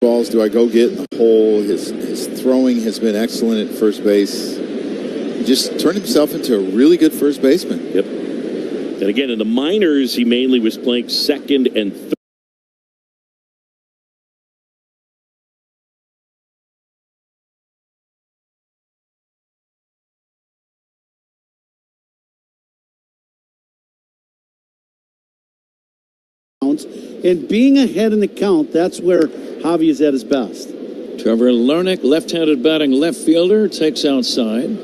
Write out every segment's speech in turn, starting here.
balls do I go get in the hole? His throwing has been excellent at first base. He just turned himself into a really good first baseman. Yep. And again, in the minors, he mainly was playing second and third. And being ahead in the count, that's where Javi is at his best. Trevor Larnach, left-handed batting left fielder, takes outside.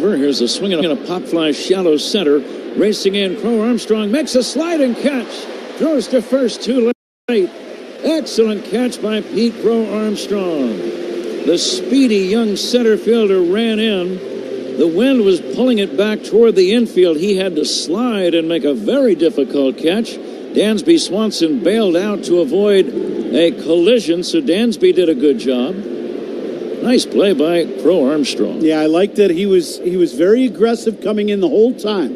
Here's a swing and a pop fly shallow center. Racing in, Crow Armstrong makes a sliding catch. Throws to first too late. Excellent catch by Pete Crow Armstrong. The speedy young center fielder ran in. The wind was pulling it back toward the infield. He had to slide and make a very difficult catch. Dansby Swanson bailed out to avoid a collision, so Dansby did a good job. Nice play by Crow Armstrong. Yeah, I like that he was very aggressive coming in the whole time.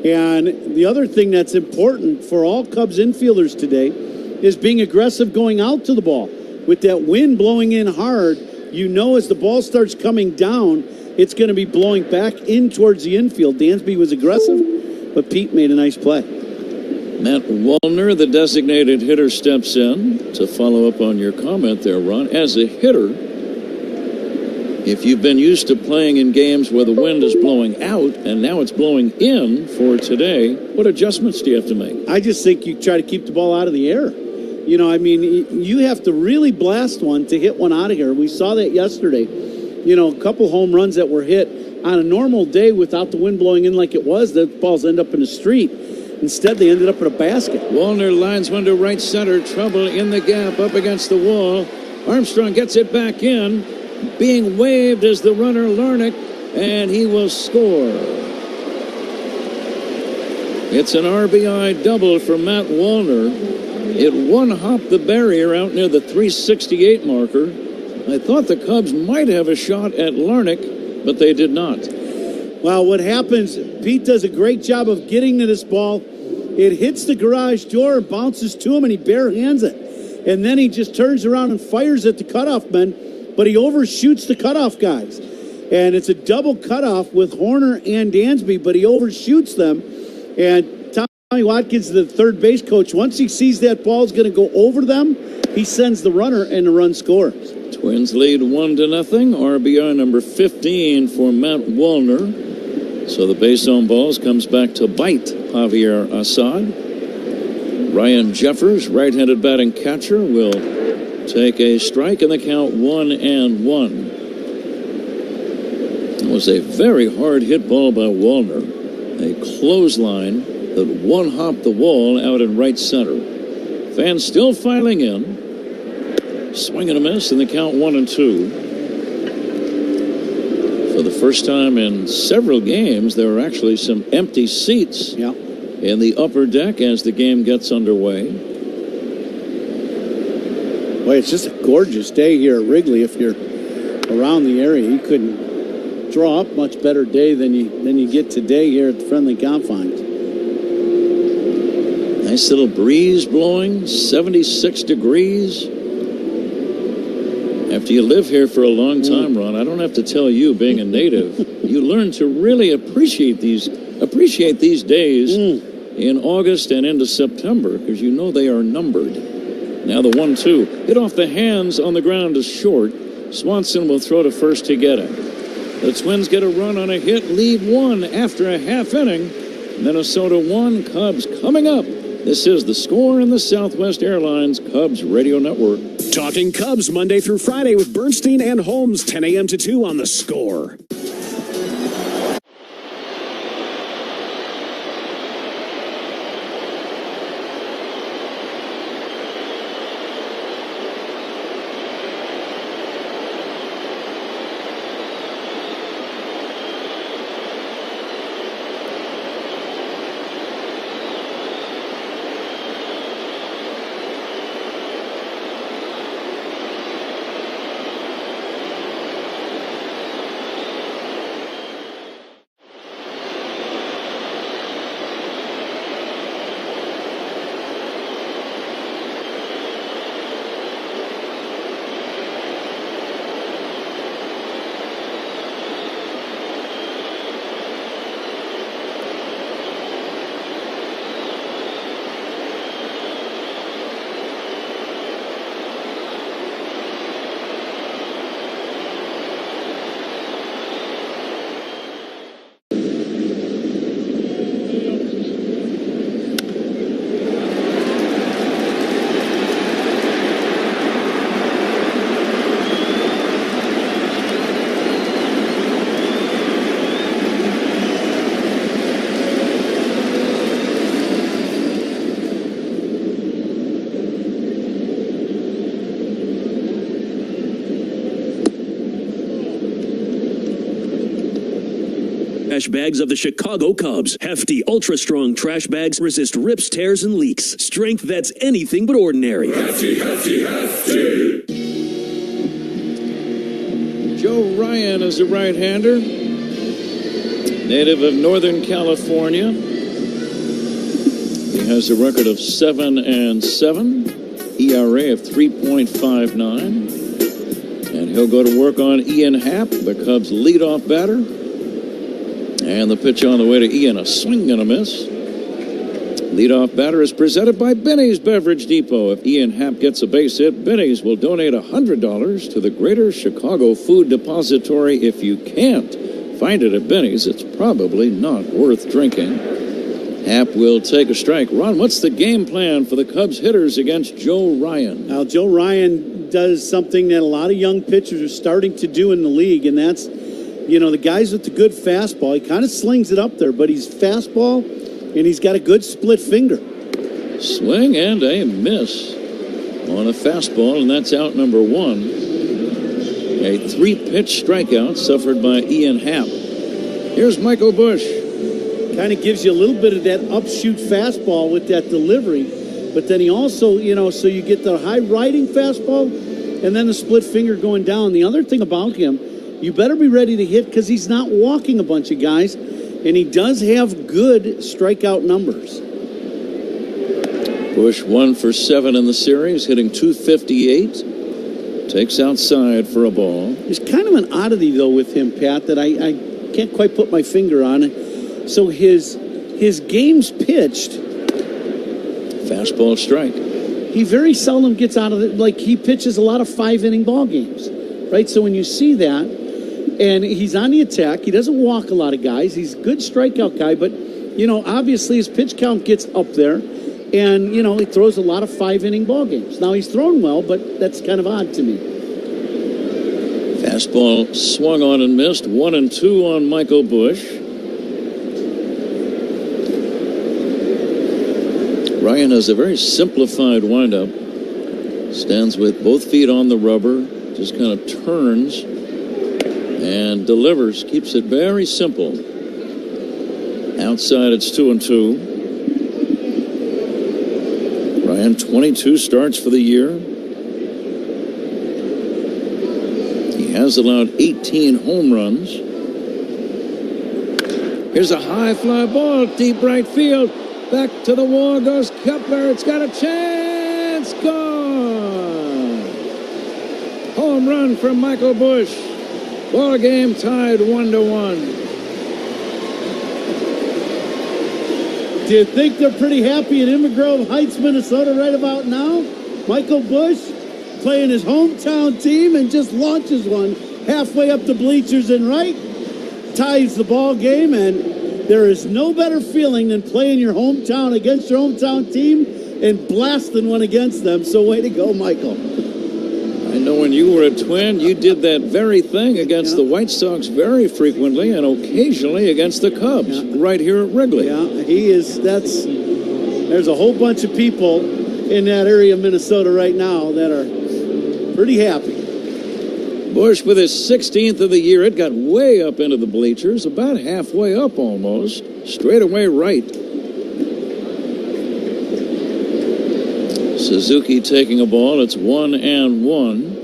And the other thing that's important for all Cubs infielders today is being aggressive going out to the ball. With that wind blowing in hard, you know as the ball starts coming down, it's going to be blowing back in towards the infield. Dansby was aggressive, but Pete made a nice play. Matt Wallner, the designated hitter, steps in to follow up on your comment there, Ron. As a hitter, if you've been used to playing in games where the wind is blowing out and now it's blowing in for today, what adjustments do you have to make? I just think you try to keep the ball out of the air. You know, I mean, you have to really blast one to hit one out of here. We saw that yesterday. You know, a couple home runs that were hit on a normal day without the wind blowing in like it was, the balls end up in the street. Instead, they ended up in a basket. Wallner lines one to right center. Trouble in the gap up against the wall. Armstrong gets it back in. Being waved as the runner Larnach, and he will score. It's an RBI double for Matt Wallner. It one-hopped the barrier out near the 368 marker. I thought the Cubs might have a shot at Larnach, but they did not. Well, what happens, Pete does a great job of getting to this ball. It hits the garage door, bounces to him, and he bare hands it. And then he just turns around and fires at the cutoff men, but he overshoots the cutoff guys. And it's a double cutoff with Horner and Dansby, but he overshoots them. And Tommy Watkins, the third base coach, once he sees that ball is going to go over them, he sends the runner and the run scores. Twins lead 1-0. RBI number 15 for Matt Wallner. So the base on balls comes back to bite Javier Assad. Ryan Jeffers, right-handed batting catcher, will take a strike in the count 1-1. It was a very hard hit ball by Wallner. A clothesline that one-hopped the wall out in right center. Fans still filing in. Swing and a miss in the count 1-2. For the first time in several games, there are actually some empty seats in the upper deck as the game gets underway. Boy, it's just a gorgeous day here at Wrigley. If you're around the area, you couldn't draw up much better day than you get today here at the Friendly Confines. Nice little breeze blowing, 76 degrees. After you live here for a long time, Ron, I don't have to tell you, being a native, you learn to really appreciate these days in August and into September, because you know they are numbered. Now the 1-2 hit off the hands on the ground is short. Swanson will throw to first to get him. The Twins get a run on a hit, lead one after a half inning. Minnesota 1, Cubs coming up. This is The Score in the Southwest Airlines Cubs Radio Network. Talking Cubs Monday through Friday with Bernstein and Holmes, 10 a.m. to 2 on The Score. Trash bags of the Chicago Cubs. Hefty, ultra-strong trash bags resist rips, tears, and leaks. Strength that's anything but ordinary. Hefty, hefty, hefty. Joe Ryan is a right-hander, native of Northern California. He has a record of 7-7, ERA of 3.59. And he'll go to work on Ian Happ, the Cubs' leadoff batter. And the pitch on the way to Ian, a swing and a miss. Leadoff batter is presented by Benny's Beverage Depot. If Ian Happ gets a base hit, Benny's will donate $100 to the Greater Chicago Food Depository. If you can't find it at Benny's, it's probably not worth drinking. Happ will take a strike. Ron, what's the game plan for the Cubs hitters against Joe Ryan? Now, Joe Ryan does something that a lot of young pitchers are starting to do in the league, and that's, the guys with the good fastball. He kind of slings it up there, but he's fastball, and he's got a good split finger. Swing and a miss on a fastball, and that's out number one. A 3-pitch strikeout suffered by Ian Happ. Here's Michael Busch. Kind of gives you a little bit of that upshoot fastball with that delivery, but then he also, so you get the high riding fastball and then the split finger going down. The other thing about him, you better be ready to hit because he's not walking a bunch of guys, and he does have good strikeout numbers. Busch 1 for 7 in the series, hitting .258. Takes outside for a ball. There's kind of an oddity, though, with him, Pat, that I can't quite put my finger on it. So his games pitched. Fastball strike. He very seldom gets out of it. Like, he pitches a lot of 5-inning ball games, right? So when you see that, and he's on the attack, he doesn't walk a lot of guys. He's a good strikeout guy, but, obviously his pitch count gets up there, and, he throws a lot of 5-inning ball games. Now, he's thrown well, but that's kind of odd to me. Fastball swung on and missed. 1-2 on Michael Busch. Ryan has a very simplified windup. Stands with both feet on the rubber. Just kind of turns and delivers. Keeps it very simple. Outside, it's 2-2. Ryan, 22 starts for the year. He has allowed 18 home runs. Here's a high fly ball, deep right field. Back to the wall goes Kepler. It's got a chance. Gone. Home run from Michael Busch. Ball game tied 1-1. Do you think they're pretty happy in Emmett Grove Heights, Minnesota right about now? Michael Busch playing his hometown team and just launches one halfway up the bleachers and right. Ties the ball game, and there is no better feeling than playing your hometown against your hometown team and blasting one against them. So way to go, Michael. I know when you were a Twin, you did that very thing against the White Sox very frequently and occasionally against the Cubs right here at Wrigley. Yeah, there's a whole bunch of people in that area of Minnesota right now that are pretty happy. Busch with his 16th of the year. It got way up into the bleachers, about halfway up almost. Straight away right. Suzuki taking a ball. It's 1-1.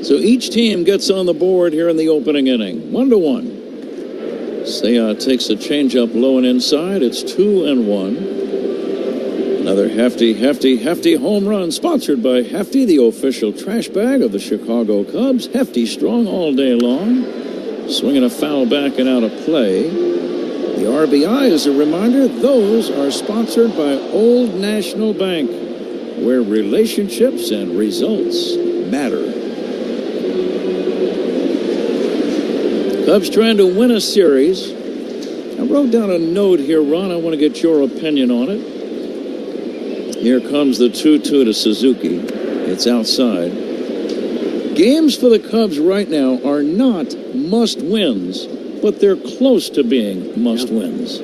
So each team gets on the board here in the opening inning. 1-1. Seiya takes a changeup low and inside. It's 2-1. Another hefty home run sponsored by Hefty, the official trash bag of the Chicago Cubs. Hefty strong all day long. Swinging a foul back and out of play. The RBI, as a reminder, those are sponsored by Old National Bank, where relationships and results matter. Cubs trying to win a series. I wrote down a note here, Ron. I want to get your opinion on it. Here comes the 2-2 to Suzuki. It's outside. Games for the Cubs right now are not must-wins, but they're close to being must-wins.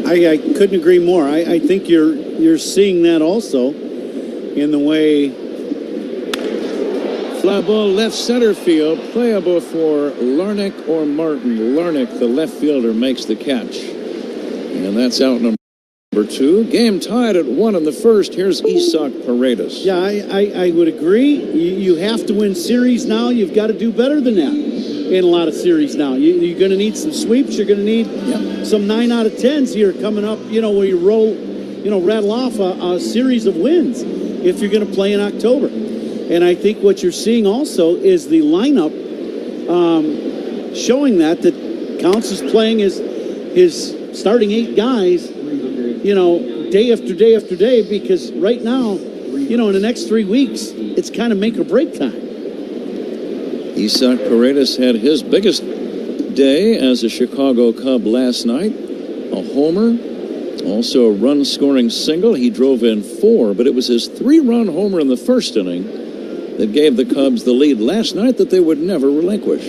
I couldn't agree more. I think you're seeing that also in the way Fly ball left center field, playable for Larnick or Martin. Larnick, the left fielder, makes the catch. And that's out number 2. Game tied at 1 in the first. Here's Isaac Paredes. Yeah, I would agree. You have to win series now. You've got to do better than that in a lot of series now. You're going to need some sweeps. You're going to need some 9 out of 10s here coming up, where you roll, rattle off a series of wins if you're going to play in October. And I think what you're seeing also is the lineup showing that Counts is playing his starting 8 guys, day after day after day, because right now, in the next 3 weeks, it's kind of make or break time. Isaac Paredes had his biggest day as a Chicago Cub last night. A homer, also a run-scoring single. He drove in 4, but it was his 3-run homer in the first inning that gave the Cubs the lead last night that they would never relinquish.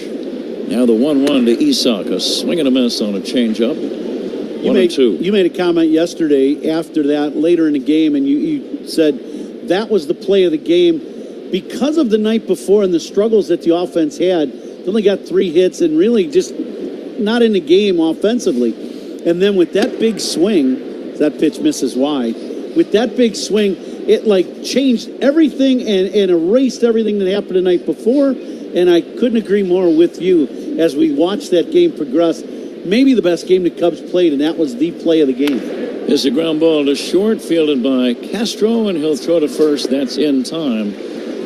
Now the 1-1 to Isaac, a swing and a miss on a changeup. 1-2. You made a comment yesterday after that, later in the game, and you said that was the play of the game because of the night before and the struggles that the offense had. They only got 3 hits and really just not in the game offensively. And then with that big swing, that pitch misses wide. With that big swing, it changed everything and erased everything that happened the night before. And I couldn't agree more with you as we watched that game progress. Maybe the best game the Cubs played, and that was the play of the game. There's a ground ball to short, fielded by Castro, and he'll throw to first. That's in time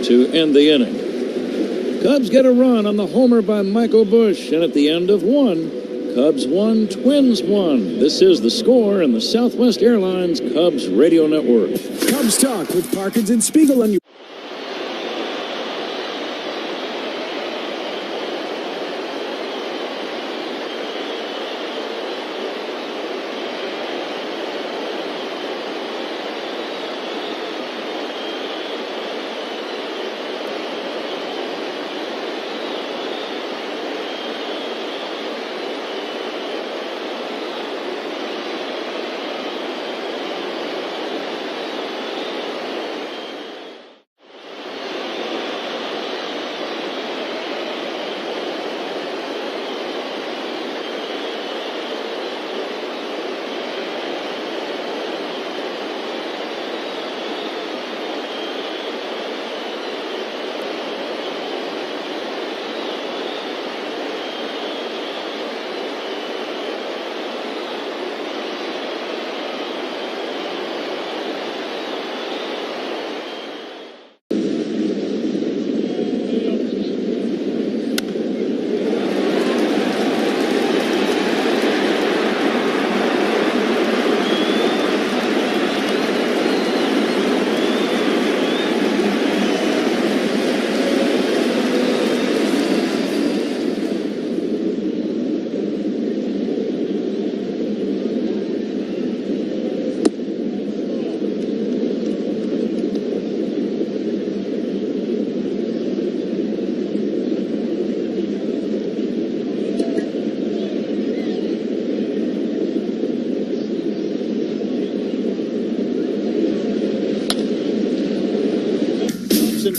to end the inning. Cubs get a run on the homer by Michael Busch, and at the end of 1, Cubs 1, Twins 1. This is the score in the Southwest Airlines Cubs Radio Network. Cubs Talk with Parkins and Spiegel on your...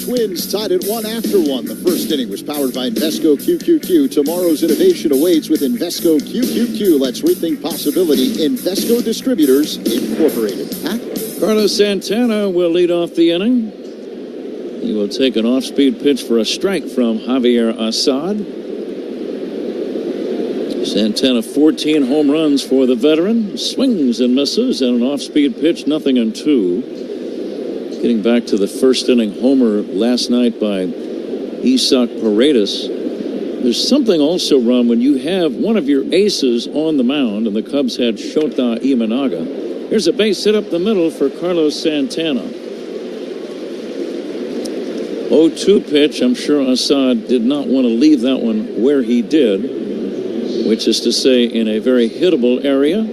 Twins tied at 1 after 1. The first inning was powered by Invesco QQQ. Tomorrow's innovation awaits with Invesco QQQ. Let's rethink possibility. Invesco Distributors Incorporated. Carlos Santana will lead off the inning. He will take an off-speed pitch for a strike from Javier Assad. Santana, 14 home runs for the veteran. Swings and misses, and an off-speed pitch, 0-2. Getting back to the first inning homer last night by Isaac Paredes. There's something also, Ron, when you have one of your aces on the mound, and the Cubs had Shota Imanaga. Here's a base hit up the middle for Carlos Santana. 0-2 pitch. I'm sure Assad did not want to leave that one where he did, which is to say in a very hittable area.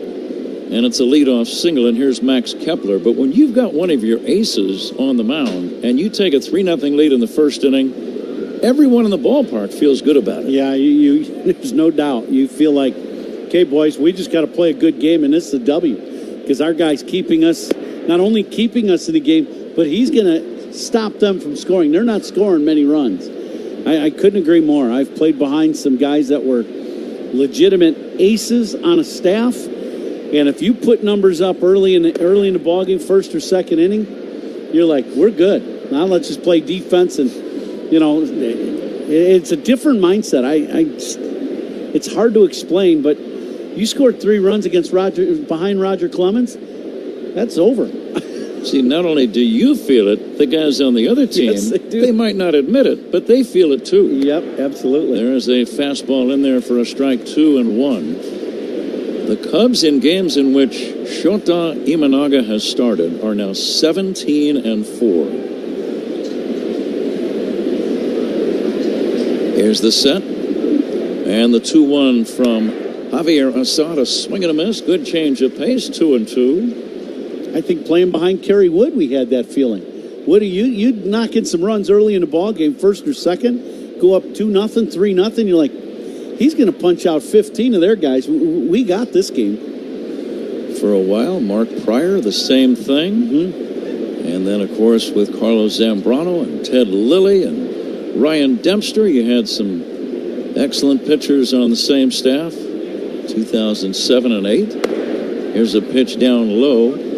And it's a leadoff single, and here's Max Kepler. But when you've got one of your aces on the mound and you take a 3-0 lead in the first inning, everyone in the ballpark feels good about it. Yeah, there's no doubt. You feel like, okay, boys, we just got to play a good game, and this is a W. Because our guy's keeping us, not only keeping us in the game, but he's going to stop them from scoring. They're not scoring many runs. I couldn't agree more. I've played behind some guys that were legitimate aces on a staff, and if you put numbers up early in the ballgame, first or second inning, you're like, we're good. Now let's just play defense, and it's a different mindset. It's hard to explain, but you scored 3 runs behind Roger Clemens, that's over. See, not only do you feel it, the guys on the other team, yes, they might not admit it, but they feel it too. Yep, absolutely. There is a fastball in there for a strike, 2-1. The Cubs, in games in which Shota Imanaga has started, are now 17-4. Here's the set. And the 2-1 from Javier Assad, a swing and a miss. Good change of pace, 2-2. I think playing behind Kerry Wood, we had that feeling. Woody, you'd knock in some runs early in the ball game, first or second, go up 2-0, 3-0. You're like, he's going to punch out 15 of their guys. We got this game. For a while, Mark Pryor, the same thing. Mm-hmm. And then, of course, with Carlos Zambrano and Ted Lilly and Ryan Dempster, you had some excellent pitchers on the same staff, 2007 and 8. Here's a pitch down low.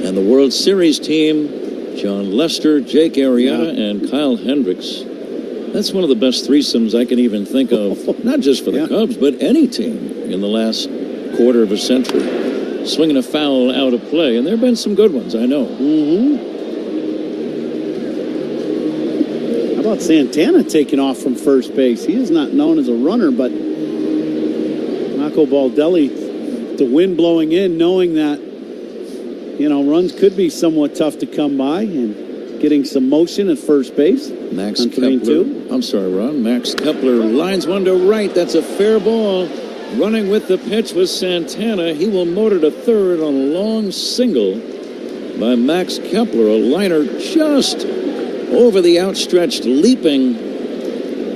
And the World Series team, John Lester, Jake Arrieta, and Kyle Hendricks. That's one of the best threesomes I can even think of, not just for the Cubs, but any team in the last quarter of a century. Swinging a foul out of play, and there have been some good ones, I know. Mm-hmm. How about Santana taking off from first base? He is not known as a runner, but Marco Baldelli, the wind blowing in, knowing that, runs could be somewhat tough to come by, and getting some motion at first base. Max Kepler. I'm sorry, Ron. Max Kepler lines one to right. That's a fair ball. Running with the pitch was Santana. He will motor to third on a long single by Max Kepler. A liner just over the outstretched, leaping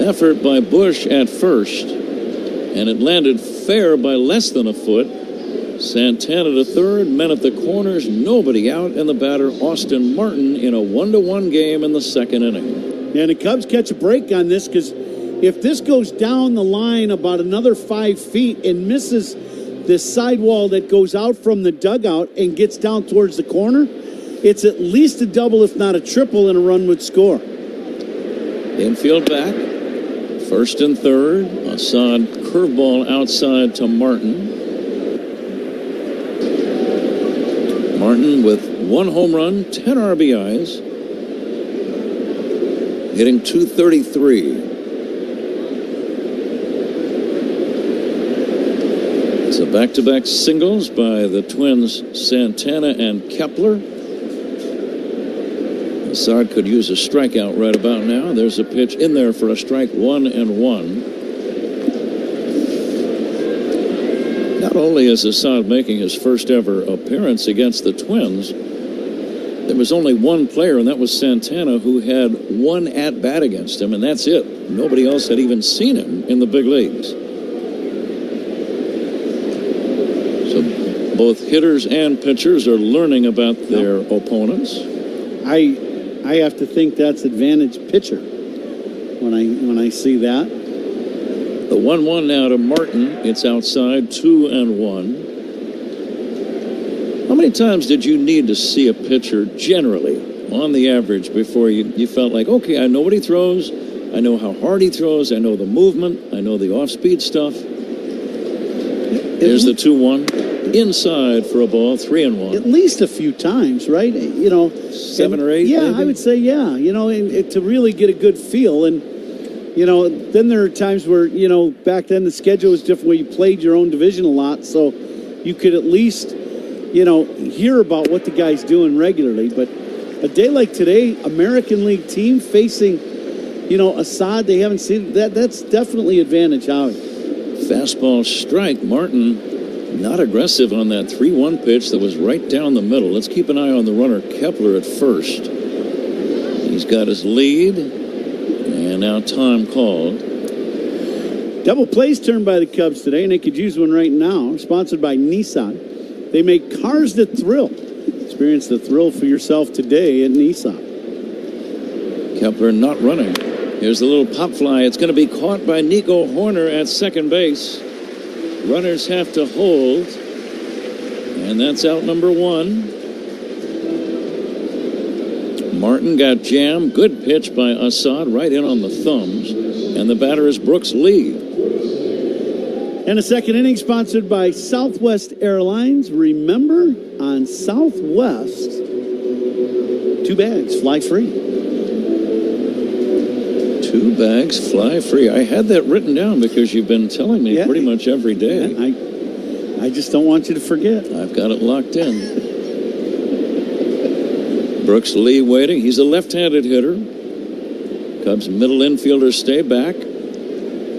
effort by Bush at first. And it landed fair by less than a foot. Santana to third, men at the corners, nobody out, and the batter, Austin Martin, in a 1-1 game in the second inning. And the Cubs catch a break on this, because if this goes down the line about another 5 feet and misses the sidewall that goes out from the dugout and gets down towards the corner, it's at least a double, if not a triple, and a run would score. Infield back, first and third. Assad curveball outside to Martin. Martin with 1 home run, 10 RBIs, hitting .233. It's a back-to-back singles by the Twins, Santana and Kepler. Assad could use a strikeout right about now. There's a pitch in there for a strike, 1-1. Not only is Assad making his first ever appearance against the Twins, there was only one player, and that was Santana, who had 1 at-bat against him, and that's it. Nobody else had even seen him in the big leagues. So both hitters and pitchers are learning about their opponents. I have to think that's advantage pitcher when I see that. The 1-1 now to Martin. It's outside, 2-1. How many times did you need to see a pitcher generally, on the average, before you felt like, okay, I know what he throws, I know how hard he throws, I know the movement, I know the off-speed stuff. There's the 2-1. Inside for a ball, 3-1. At least a few times, right? 7 or 8. Yeah, maybe? I would say, yeah. And to really get a good feel. And, then there are times where, back then the schedule was different, where you played your own division a lot. So you could at least, hear about what the guy's doing regularly. But a day like today, American League team facing, Assad, they haven't seen that's definitely advantage, Howie. Fastball strike. Martin not aggressive on that 3-1 pitch that was right down the middle. Let's keep an eye on the runner, Kepler, at first. He's got his lead, and now time called. Double plays turned by the Cubs today, and they could use one right now. Sponsored by Nissan. They make cars that thrill. experience the thrill for yourself today in Nissan. Kepler not running. Here's the little pop fly. It's going to be caught by Nico Horner at second base. Runners have to hold. And that's out number one. Martin got jammed. Good pitch by Assad right in on the thumbs. And the batter is Brooks Lee. And a second inning sponsored by Southwest Airlines. Remember, on Southwest, 2 bags fly free. 2 bags fly free. I had that written down because you've been telling me pretty much every day. I just don't want you to forget. I've got it locked in. Brooks Lee waiting. He's a left-handed hitter. Cubs middle infielders stay back.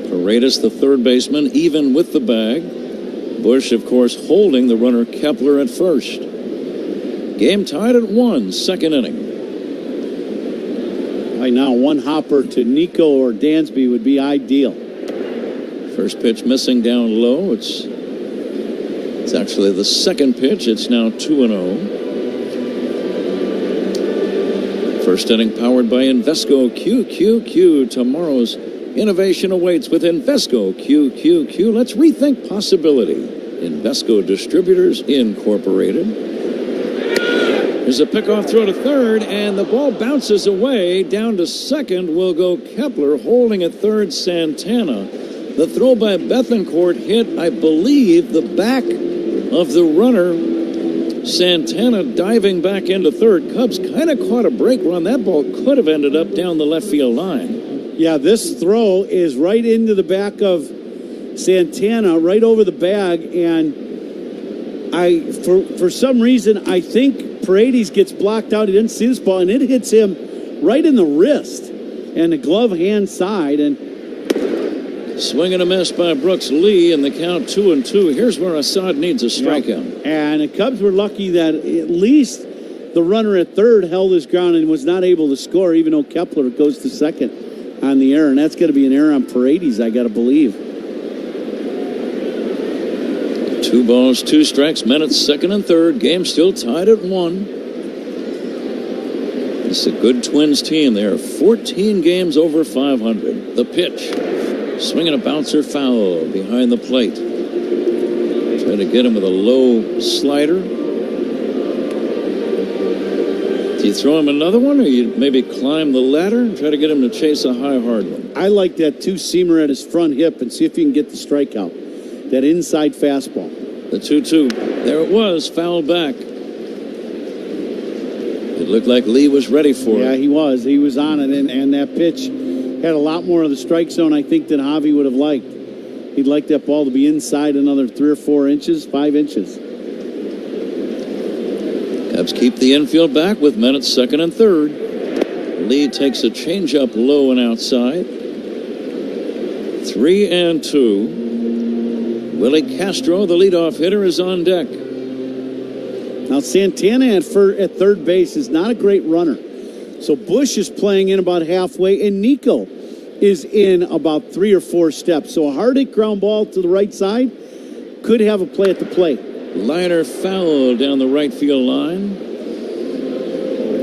Paredes, the third baseman, even with the bag. Bush, of course, holding the runner Kepler at first. Game tied at 1, second inning. Right now, one hopper to Nico or Dansby would be ideal. First pitch missing down low. It's actually the second pitch. It's now 2-0. First inning powered by Invesco QQQ. Tomorrow's innovation awaits with Invesco QQQ. Let's rethink possibility. Invesco Distributors Incorporated. There's a pickoff throw to third, and the ball bounces away. Down to second will go Kepler, holding at third Santana. The throw by Bethencourt hit, I believe, the back of the runner. Santana diving back into third. Cubs kind of caught a break run. That ball could have ended up down the left field line. Yeah, this throw is right into the back of Santana, right over the bag, and for some reason, I think Paredes gets blocked out. He didn't see this ball, and it hits him right in the wrist and the glove hand side. And swing and a miss by Brooks Lee, and the count 2-2. Here's where Assad needs a strikeout. And the Cubs were lucky that at least the runner at third held his ground and was not able to score, even though Kepler goes to second on the error. And that's going to be an error on Paredes, I got to believe. 2 balls, 2 strikes, men at second and third. Game still tied at 1. It's a good Twins team. They are 14 games over 500. The pitch. Swinging a bouncer foul behind the plate. Try to get him with a low slider. Do you throw him another one, or you maybe climb the ladder and try to get him to chase a high, hard one? I like that 2-seamer at his front hip and see if you can get the strikeout. That inside fastball. The 2-2. There it was, fouled back. It looked like Lee was ready for it. Yeah, he was. He was on it, and that pitch had a lot more of the strike zone, I think, than Javi would have liked. He'd like that ball to be inside another 3 or 4 inches, 5 inches. Cubs keep the infield back with men at second and third. Lee takes a changeup low and outside. 3-2. Willi Castro, the leadoff hitter, is on deck. Now, Santana at third base is not a great runner. So Bush is playing in about halfway, and Nico is in about 3 or 4 steps. So a hard hit ground ball to the right side could have a play at the plate. Liner foul down the right field line.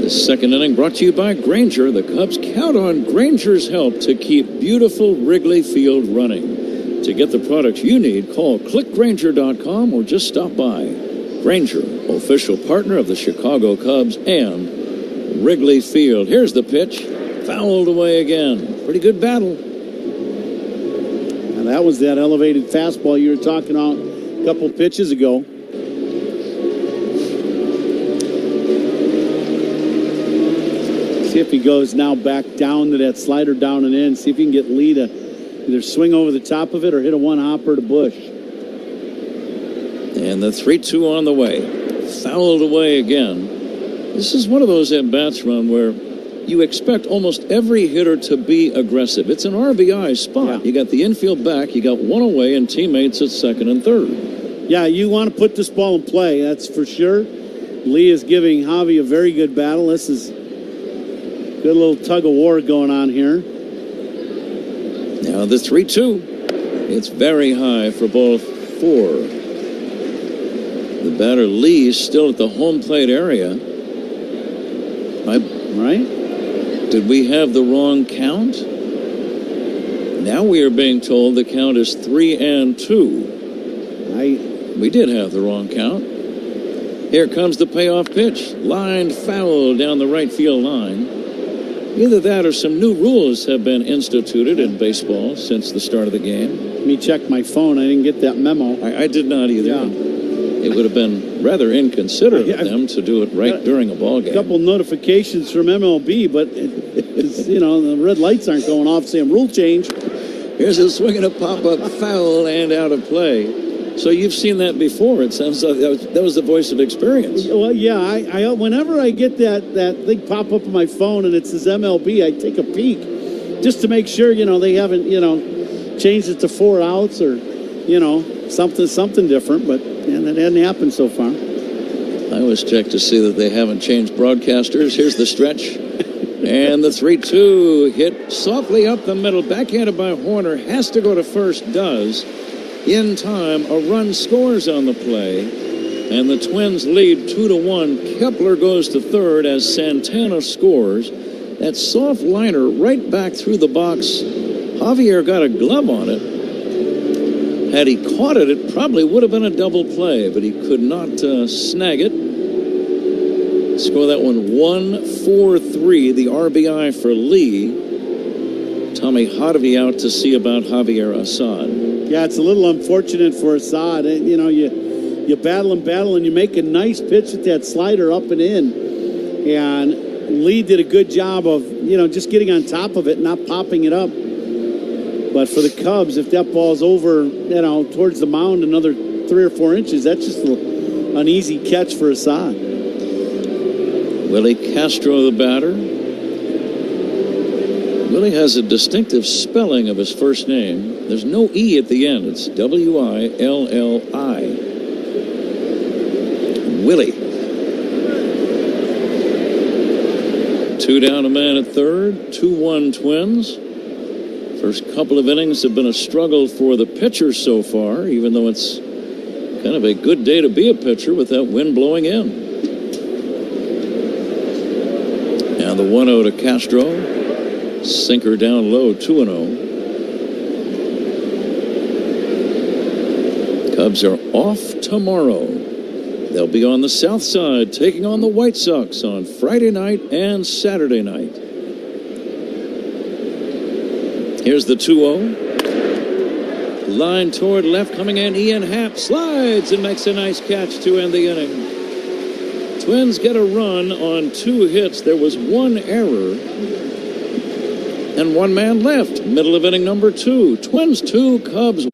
The second inning brought to you by Grainger. The Cubs count on Grainger's help to keep beautiful Wrigley Field running. To get the products you need, call clickgrainger.com or just stop by. Grainger, official partner of the Chicago Cubs and Wrigley Field. Here's the pitch. Fouled away again. Pretty good battle. Now that was that elevated fastball you were talking about a couple pitches ago. See if he goes now back down to that slider down and in. See if he can get Lee to either swing over the top of it or hit a one-hopper to Bush. And the 3-2 on the way. Fouled away again. This is one of those at-bats, Ron, where you expect almost every hitter to be aggressive. It's an RBI spot. Yeah. You got the infield back, you got one away, and teammates at second and third. Yeah, you want to put this ball in play, that's for sure. Lee is giving Javi a very good battle. This is a good little tug-of-war going on here. Now the 3-2. It's very high for ball 4. The Batter Lee still at the home plate area. Right? Did we have the wrong count? Now we are being told the count is 3-2. We did have the wrong count. Here comes the payoff pitch. Lined foul down the right field line. Either that or some new rules have been instituted in baseball since the start of the game. Let me check my phone. I didn't get that memo. I did not either. Yeah. It would have been rather inconsiderate of them to do it right during a ball game. A couple notifications from MLB, but it's, the red lights aren't going off saying rule change. Here's a swing and a pop-up foul and out of play. So you've seen that before. It sounds like that was the voice of experience. Well, yeah. I whenever I get that thing pop up on my phone and it says MLB, I take a peek just to make sure they haven't changed it to 4 outs or something different. But that hadn't happened so far. I always check to see that they haven't changed broadcasters. Here's the stretch. And the 3-2 hit softly up the middle. Backhanded by Horner. Has to go to first. Does. In time, a run scores on the play. And the Twins lead 2-1. Kepler goes to third as Santana scores. That soft liner right back through the box. Javier got a glove on it. Had he caught it, it probably would have been a double play, but he could not snag it. Score that one 1-4-3, the RBI for Lee. Tommy Hottovy out to see about Javier Assad. Yeah, it's a little unfortunate for Assad. You battle and you make a nice pitch with that slider up and in. And Lee did a good job of, just getting on top of it, not popping it up. But for the Cubs, if that ball's over, towards the mound another 3 or 4 inches, that's just an easy catch for Assad. Willi Castro, the batter. Willi has a distinctive spelling of his first name. There's no E at the end. It's Willi. Willi. 2 down, a man at third. 2-1 Twins. First couple of innings have been a struggle for the pitcher so far, even though it's kind of a good day to be a pitcher with that wind blowing in. Now the 1-0 to Castro. Sinker down low, 2-0. Cubs are off tomorrow. They'll be on the south side taking on the White Sox on Friday night and Saturday night. Here's the 2-0. Line toward left coming in. Ian Happ slides and makes a nice catch to end the inning. Twins get a run on 2 hits. There was 1 error. And 1 man left. Middle of inning number 2. Twins 2, Cubs.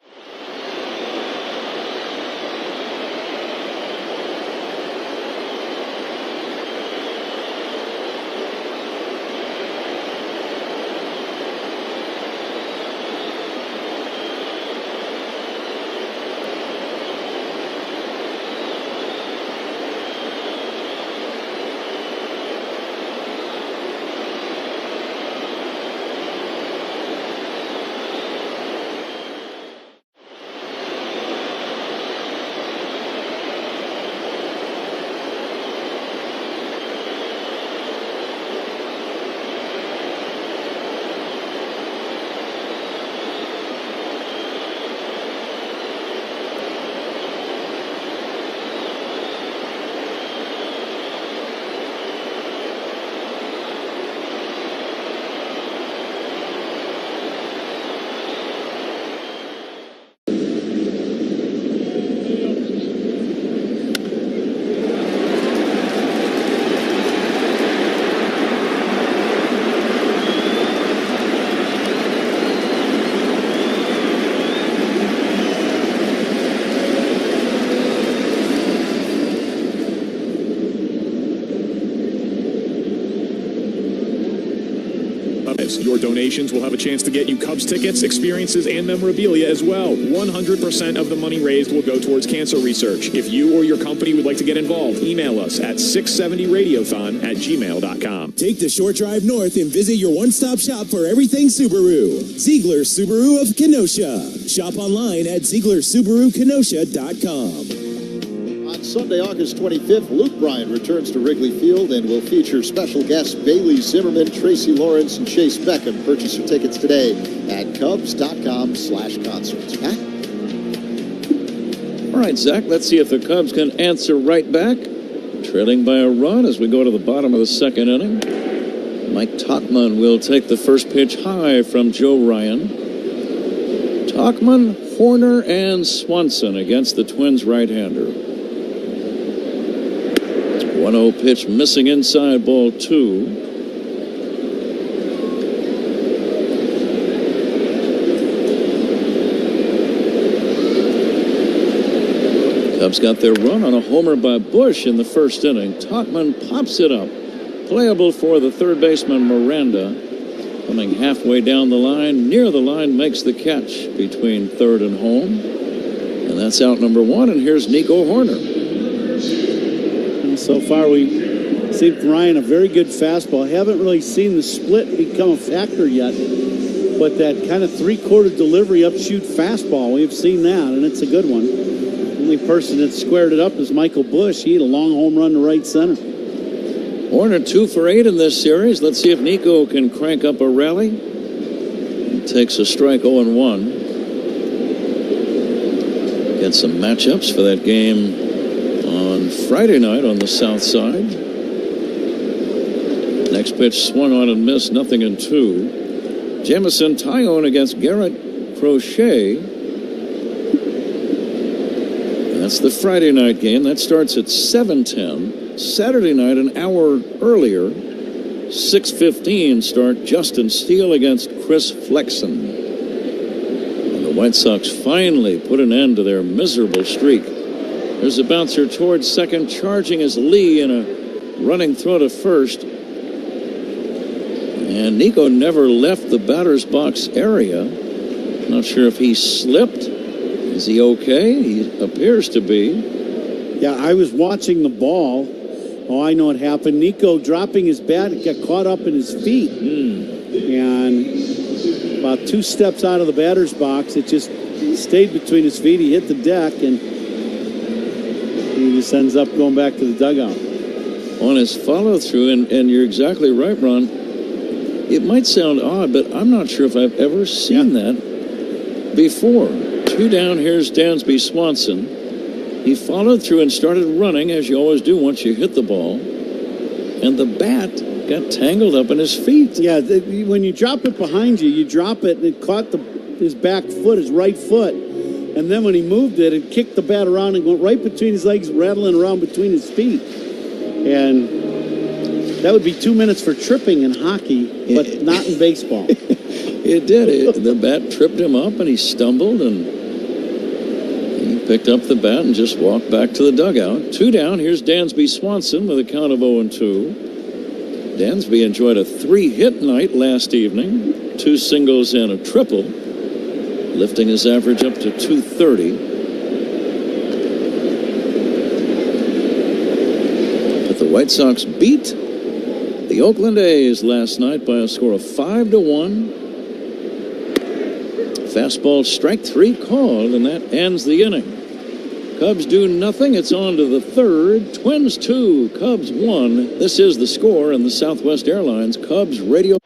Your donations will have a chance to get you Cubs tickets, experiences, and memorabilia as well. 100% of the money raised will go towards cancer research. If you or your company would like to get involved, email us at 670radiothon@gmail.com. Take the short drive north and visit your one-stop shop for everything Subaru. Ziegler Subaru of Kenosha. Shop online at ZieglerSubaruKenosha.com. Sunday, August 25th, Luke Bryan returns to Wrigley Field and will feature special guests Bailey Zimmerman, Tracy Lawrence, and Chase Beckham. Purchase your tickets today at cubs.com/concerts. Pat? All right, Zach, let's see if the Cubs can answer right back. Trailing by a run as we go to the bottom of the second inning. Mike Tauchman will take the first pitch high from Joe Ryan. Tauchman, Horner, and Swanson against the Twins right-hander. 1-0 pitch missing inside, ball 2. Cubs got their run on a homer by Bush in the first inning. Tauchman pops it up. Playable for the third baseman Miranda. Coming halfway down the line, near the line, makes the catch between third and home. And that's out number 1, and here's Nico Horner. And so far, we see Ryan a very good fastball. Haven't really seen the split become a factor yet. But that kind of three-quarter delivery upshoot fastball, we've seen that, and it's a good one. The only person that squared it up is Michael Bush. He had a long home run to right center. Horner 2 for 8 in this series. Let's see if Nico can crank up a rally. He takes a strike 0-1. Get some matchups for that game on Friday night on the south side. Next pitch swung on and missed, 0-2. Jamison Tyone against Garrett Crochet. That's the Friday night game. That starts at 7:10. Saturday night, an hour earlier, 6:15 start, Justin Steele against Chris Flexen. And the White Sox finally put an end to their miserable streak. There's a bouncer towards second, charging as Lee in a running throw to first. And Nico never left the batter's box area. Not sure if he slipped. Is he okay? He appears to be. Yeah, I was watching the ball. Oh, I know what happened. Nico dropping his bat, got caught up in his feet. And about 2 steps out of the batter's box, it just stayed between his feet. He hit the deck, and he just ends up going back to the dugout. On his follow-through, and you're exactly right, Ron. It might sound odd, but I'm not sure if I've ever seen that before. 2 down, here's Dansby Swanson. He followed through and started running, as you always do once you hit the ball. And the bat got tangled up in his feet. Yeah, when you drop it behind you, you drop it, and it caught his back foot, his right foot. And then when he moved it, it kicked the bat around and went right between his legs, rattling around between his feet. And that would be 2 minutes for tripping in hockey, but not in baseball. It did. The bat tripped him up, and he stumbled, and he picked up the bat and just walked back to the dugout. 2 down. Here's Dansby Swanson with a count of 0-2. Dansby enjoyed a 3-hit night last evening. 2 singles and a triple, lifting his average up to 230. But the White Sox beat the Oakland A's last night by a score of 5-1. Fastball strike 3 called, and that ends the inning. Cubs do nothing. It's on to the third. Twins 2, Cubs 1. This is the score in the Southwest Airlines Cubs radio.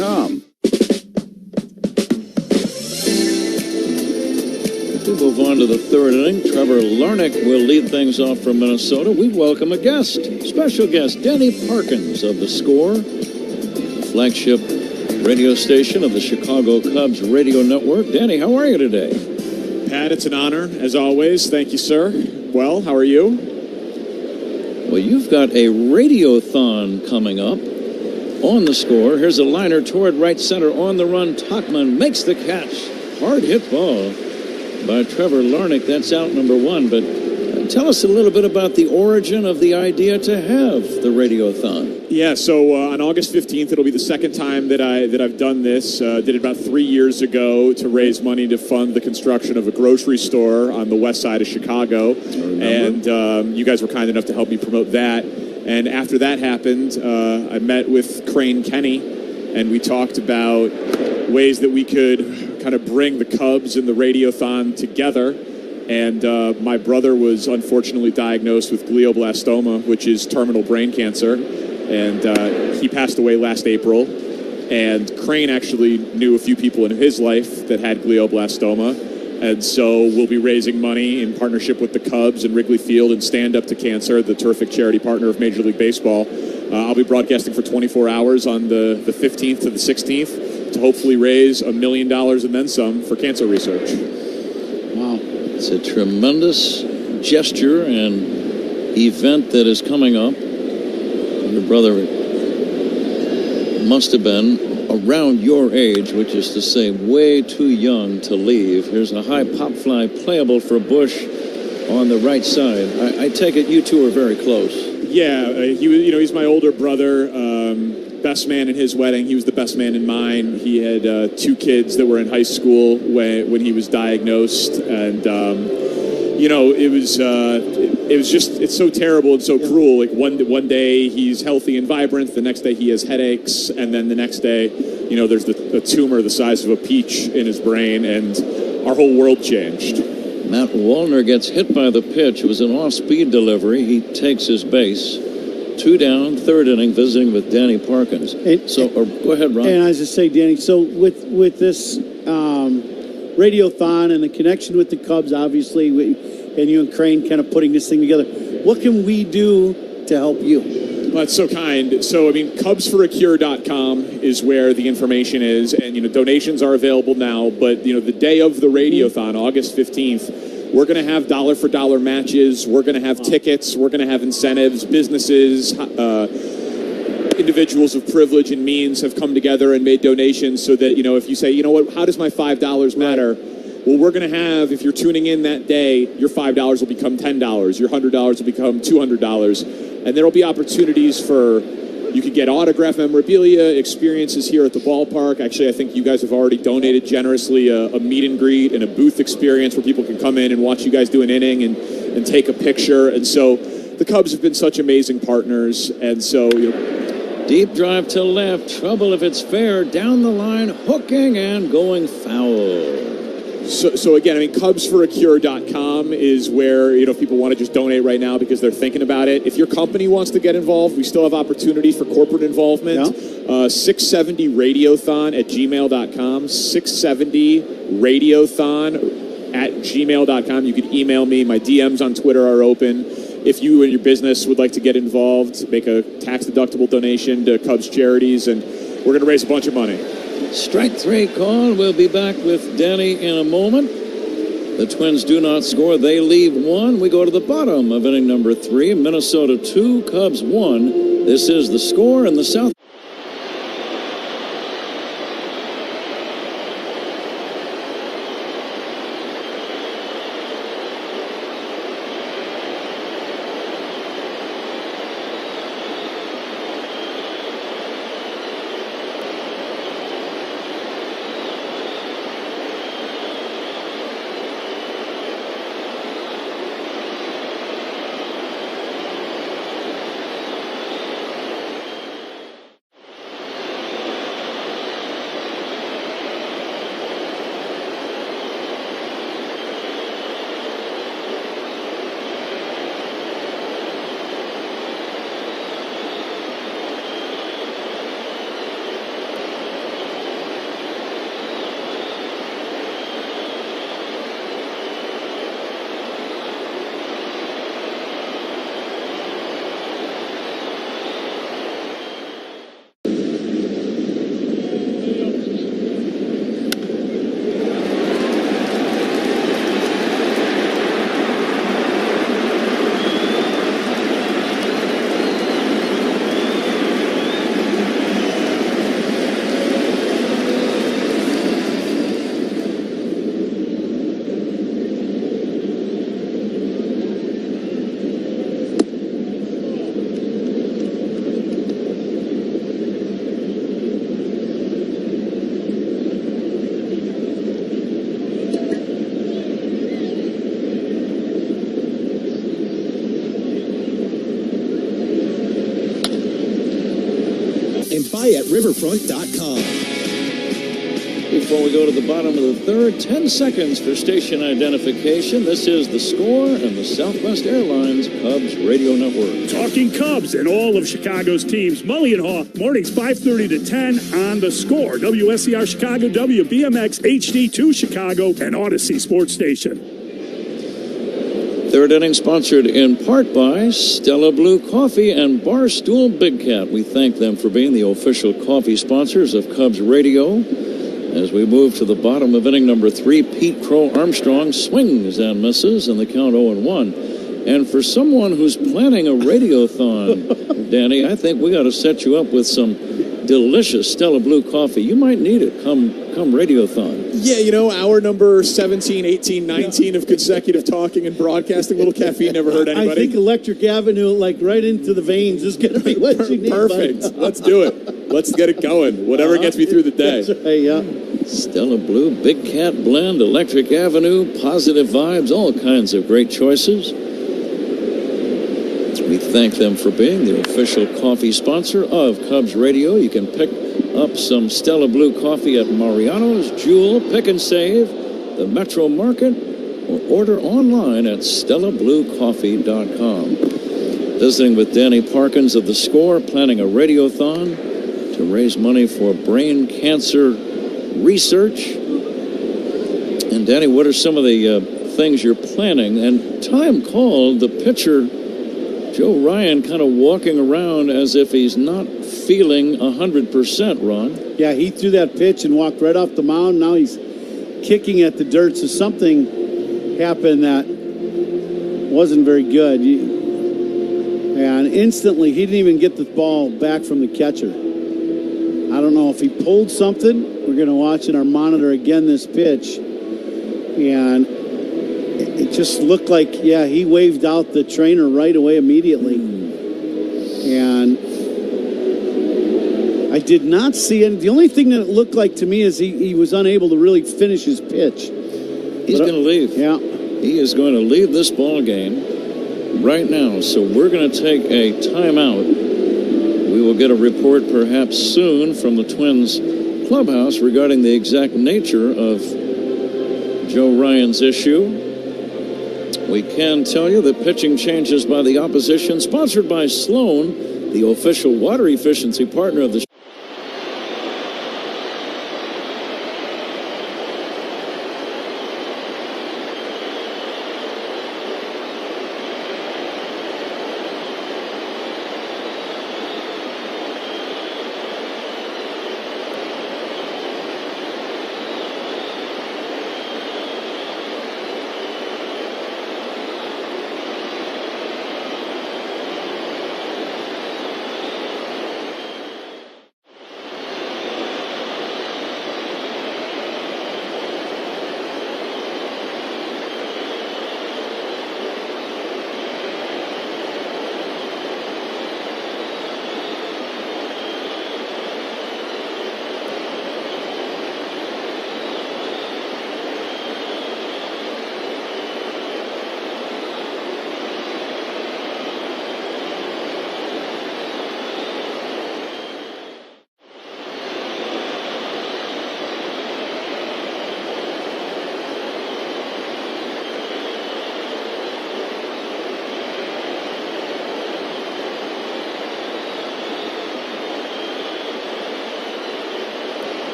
CUBS.com. We move on to the third inning. Trevor Larnach will lead things off from Minnesota. We welcome a guest, special guest, Danny Parkins of The Score, flagship radio station of the Chicago Cubs radio network. Danny, how are you today? Pat, it's an honor, as always. Thank you, sir. Well, how are you? Well, you've got a radiothon coming up on The Score. Here's a liner toward right center on the run. Tauchman makes the catch. Hard hit ball by Trevor Larnach. That's out number one. But tell us a little bit about the origin of the idea to have the radiothon. Yeah, so on August 15th, it'll be the second time that I've done this. Did it about 3 years ago to raise money to fund the construction of a grocery store on the west side of Chicago. And you guys were kind enough to help me promote that. And after that happened, I met with Crane Kenny, and we talked about ways that we could kind of bring the Cubs and the radiothon together. And my brother was unfortunately diagnosed with glioblastoma, which is terminal brain cancer. And he passed away last April. And Crane actually knew a few people in his life that had glioblastoma. And so we'll be raising money in partnership with the Cubs and Wrigley Field and Stand Up to Cancer, the terrific charity partner of Major League Baseball. I'll be broadcasting for 24 hours on the 15th to the 16th to hopefully raise $1 million and then some for cancer research. Wow. It's a tremendous gesture and event that is coming up. Your brother must have been around your age, which is to say way too young to leave. Here's a high pop fly playable for Bush on the right side. I take it you two are very close. Yeah, he's my older brother. Best man in his wedding. He was the best man in mine. He had 2 kids that were in high school when he was diagnosed, and it's so terrible and so cruel. Like one day he's healthy and vibrant, the next day he has headaches, and then the next day, there's a tumor the size of a peach in his brain, and our whole world changed. Matt Wallner gets hit by the pitch. It was an off-speed delivery. He takes his base. 2 down, third inning, visiting with Danny Parkins. Go ahead, Ron. And I was just say, Danny, so with this radiothon and the connection with the Cubs, obviously, and you and Crane kind of putting this thing together, what can we do to help you? Well, that's so kind. So, CUBSforacure.com is where the information is, and, donations are available now, but, the day of the radiothon, August 15th, we're going to have dollar-for-dollar matches. We're going to have tickets. We're going to have incentives. Businesses, individuals of privilege and means have come together and made donations so that, if you say, how does my $5 matter? Well, we're going to have, if you're tuning in that day, your $5 will become $10. Your $100 will become $200. And there will be opportunities for, you could get autograph memorabilia, experiences here at the ballpark. Actually, I think you guys have already donated generously a meet and greet and a booth experience where people can come in and watch you guys do an inning and take a picture. And so the Cubs have been such amazing partners. And so, deep drive to left. Trouble if it's fair. Down the line, hooking and going foul. So again, CUBSforacure.com is where, if people want to just donate right now because they're thinking about it. If your company wants to get involved, we still have opportunities for corporate involvement. 670radiothon@gmail.com. 670radiothon@gmail.com. You can email me. My DMs on Twitter are open. If you and your business would like to get involved, make a tax-deductible donation to Cubs charities, and we're going to raise a bunch of money. Strike 3 call. We'll be back with Danny in a moment. The Twins do not score. They leave 1. We go to the bottom of inning number 3. Minnesota 2, Cubs 1. This is The Score in the South. Apply at riverfront.com. Before we go to the bottom of the third, 10 seconds for station identification. This is The Score and the Southwest Airlines Cubs Radio Network. Talking Cubs and all of Chicago's teams. Mully and Haw, mornings 5:30 to 10 on The Score. WSCR Chicago, WBMX HD2 Chicago, and Odyssey Sports Station. Third inning sponsored in part by Stella Blue Coffee and Barstool Big Cat. We thank them for being the official coffee sponsors of Cubs Radio. As we move to the bottom of inning number 3, Pete Crow Armstrong swings and misses, and the count 0-1. And for someone who's planning a radiothon, Danny, I think we got to set you up with some delicious Stella Blue coffee. You might need it come radiothon. Yeah, you know, hour number 17, 18, 19 of consecutive talking and broadcasting. Little caffeine never hurt anybody. I think Electric Avenue, like right into the veins, is going to be what you need. Perfect. Let's do it. Let's get it going. Whatever gets me through the day. That's right, yeah. Stella Blue, Big Cat Blend, Electric Avenue, positive vibes, all kinds of great choices. We thank them for being the official coffee sponsor of Cubs Radio. You can pick up some Stella Blue coffee at Mariano's, Jewel, Pick and Save, the Metro Market, or order online at StellaBlueCoffee.com. Visiting with Danny Parkins of The Score, planning a radiothon to raise money for brain cancer research. And Danny, what are some of the things you're planning? And time called the pitcher Joe Ryan kind of walking around as if he's not feeling 100%, Ron. Yeah, he threw that pitch and walked right off the mound. Now he's kicking at the dirt, so something happened that wasn't very good. And instantly, he didn't even get the ball back from the catcher. I don't know if he pulled something. We're going to watch in our monitor again this pitch. And it just looked like, yeah, he waved out the trainer right away immediately. And I did not see it. The only thing that it looked like to me is he was unable to really finish his pitch. He's going to leave. Yeah. He is going to leave this ball game right now. So we're going to take a timeout. We will get a report perhaps soon from the Twins clubhouse regarding the exact nature of Joe Ryan's issue. We can tell you that pitching changes by the opposition, sponsored by Sloan, the official water efficiency partner of the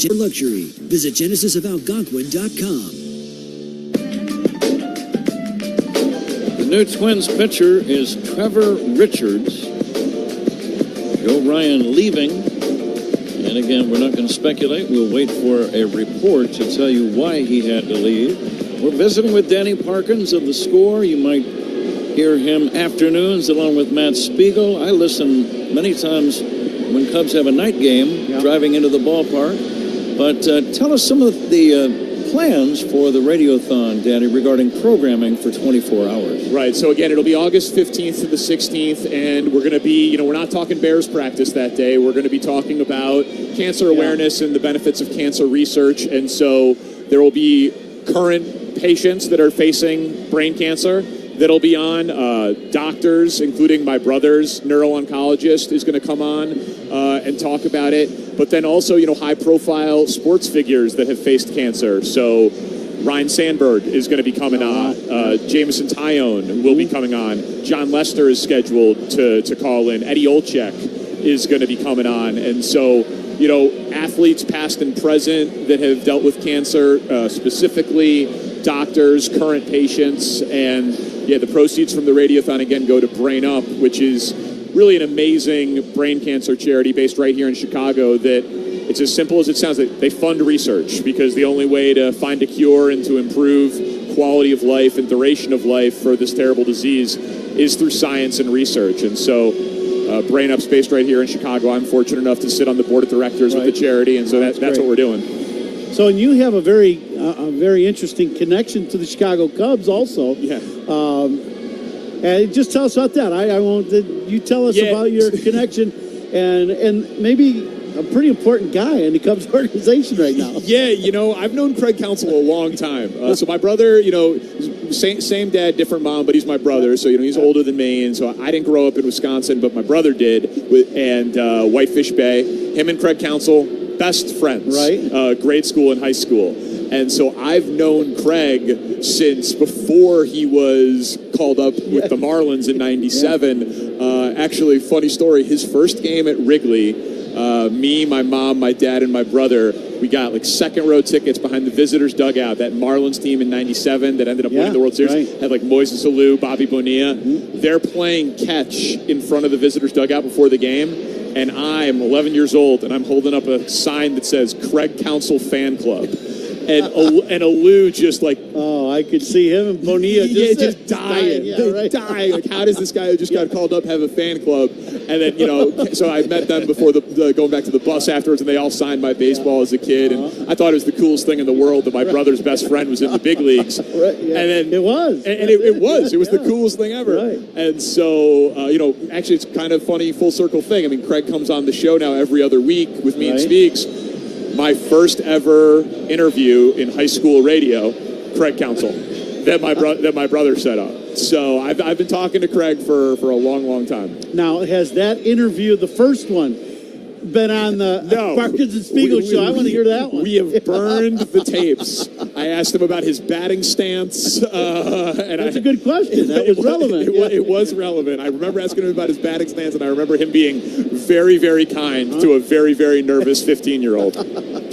For luxury, visit genesisofelgonquin.com. The new Twins pitcher is Trevor Richards. Joe Ryan leaving. And again, we're not going to speculate. We'll wait for a report to tell you why he had to leave. We're visiting with Danny Parkins of The Score. You might hear him afternoons along with Matt Spiegel. I listen many times when Cubs have a night game, driving into the ballpark. But tell us some of the plans for the Radiothon, Danny, regarding programming for 24 hours. Right. So, again, it'll be August 15th to the 16th, and we're going to be, we're not talking Bears practice that day. We're going to be talking about cancer awareness and the benefits of cancer research. And so there will be current patients that are facing brain cancer that'll be on. Doctors, including my brother's neuro-oncologist, is going to come on and talk about it. But then also, high-profile sports figures that have faced cancer. So Ryan Sandberg is going to be coming on. Jameson Tyone will be coming on. John Lester is scheduled to call in. Eddie Olczyk is going to be coming on. And so, athletes past and present that have dealt with cancer, specifically doctors, current patients, and the proceeds from the Radiothon again go to Brain Up, which is really an amazing brain cancer charity based right here in Chicago that it's as simple as it sounds. They fund research because the only way to find a cure and to improve quality of life and duration of life for this terrible disease is through science and research. And so Brain Up's based right here in Chicago. I'm fortunate enough to sit on the board of directors with the charity, and so that's what we're doing. So, and you have a very interesting connection to the Chicago Cubs also. Yeah. And just tell us about that. I won't. You tell us about your connection and maybe a pretty important guy in the Cubs organization right now. Yeah, I've known Craig Counsell a long time. So my brother, same dad, different mom, but he's my brother. So, he's older than me. And so I didn't grow up in Wisconsin, but my brother did. And Whitefish Bay, him and Craig Counsell, best friends. Right. Grade school and high school. And so I've known Craig since before he was called up with the Marlins in '97. Actually, funny story, his first game at Wrigley, me, my mom, my dad, and my brother, we got second row tickets behind the visitors' dugout. That Marlins team in '97 that ended up winning the World Series had Moises Alou, Bobby Bonilla. They're playing catch in front of the visitors' dugout before the game, and I'm 11 years old, and I'm holding up a sign that says Craig Counsell Fan Club. And Alou just I could see him and Bonilla just dying. Dying. How does this guy who just got called up have a fan club? And then, so I met them before going back to the bus afterwards, and they all signed my baseball as a kid. And I thought it was the coolest thing in the world that my brother's best friend was in the big leagues. And then it was. And it was. It was the coolest thing ever. Right. And so, actually, it's kind of funny, full circle thing. I mean, Craig comes on the show now every other week with me and speaks. My first ever interview in high school radio, Craig Counsell, that my brother set up. So I've been talking to Craig for a long, long time. Now, has that interview, the first one, been on the Parkins and Spiegel show? I want to hear that one. We have burned the tapes. I asked him about his batting stance. That's a good question. That was relevant. It was relevant. I remember asking him about his batting stance, and I remember him being very, very kind to a very, very nervous 15-year-old.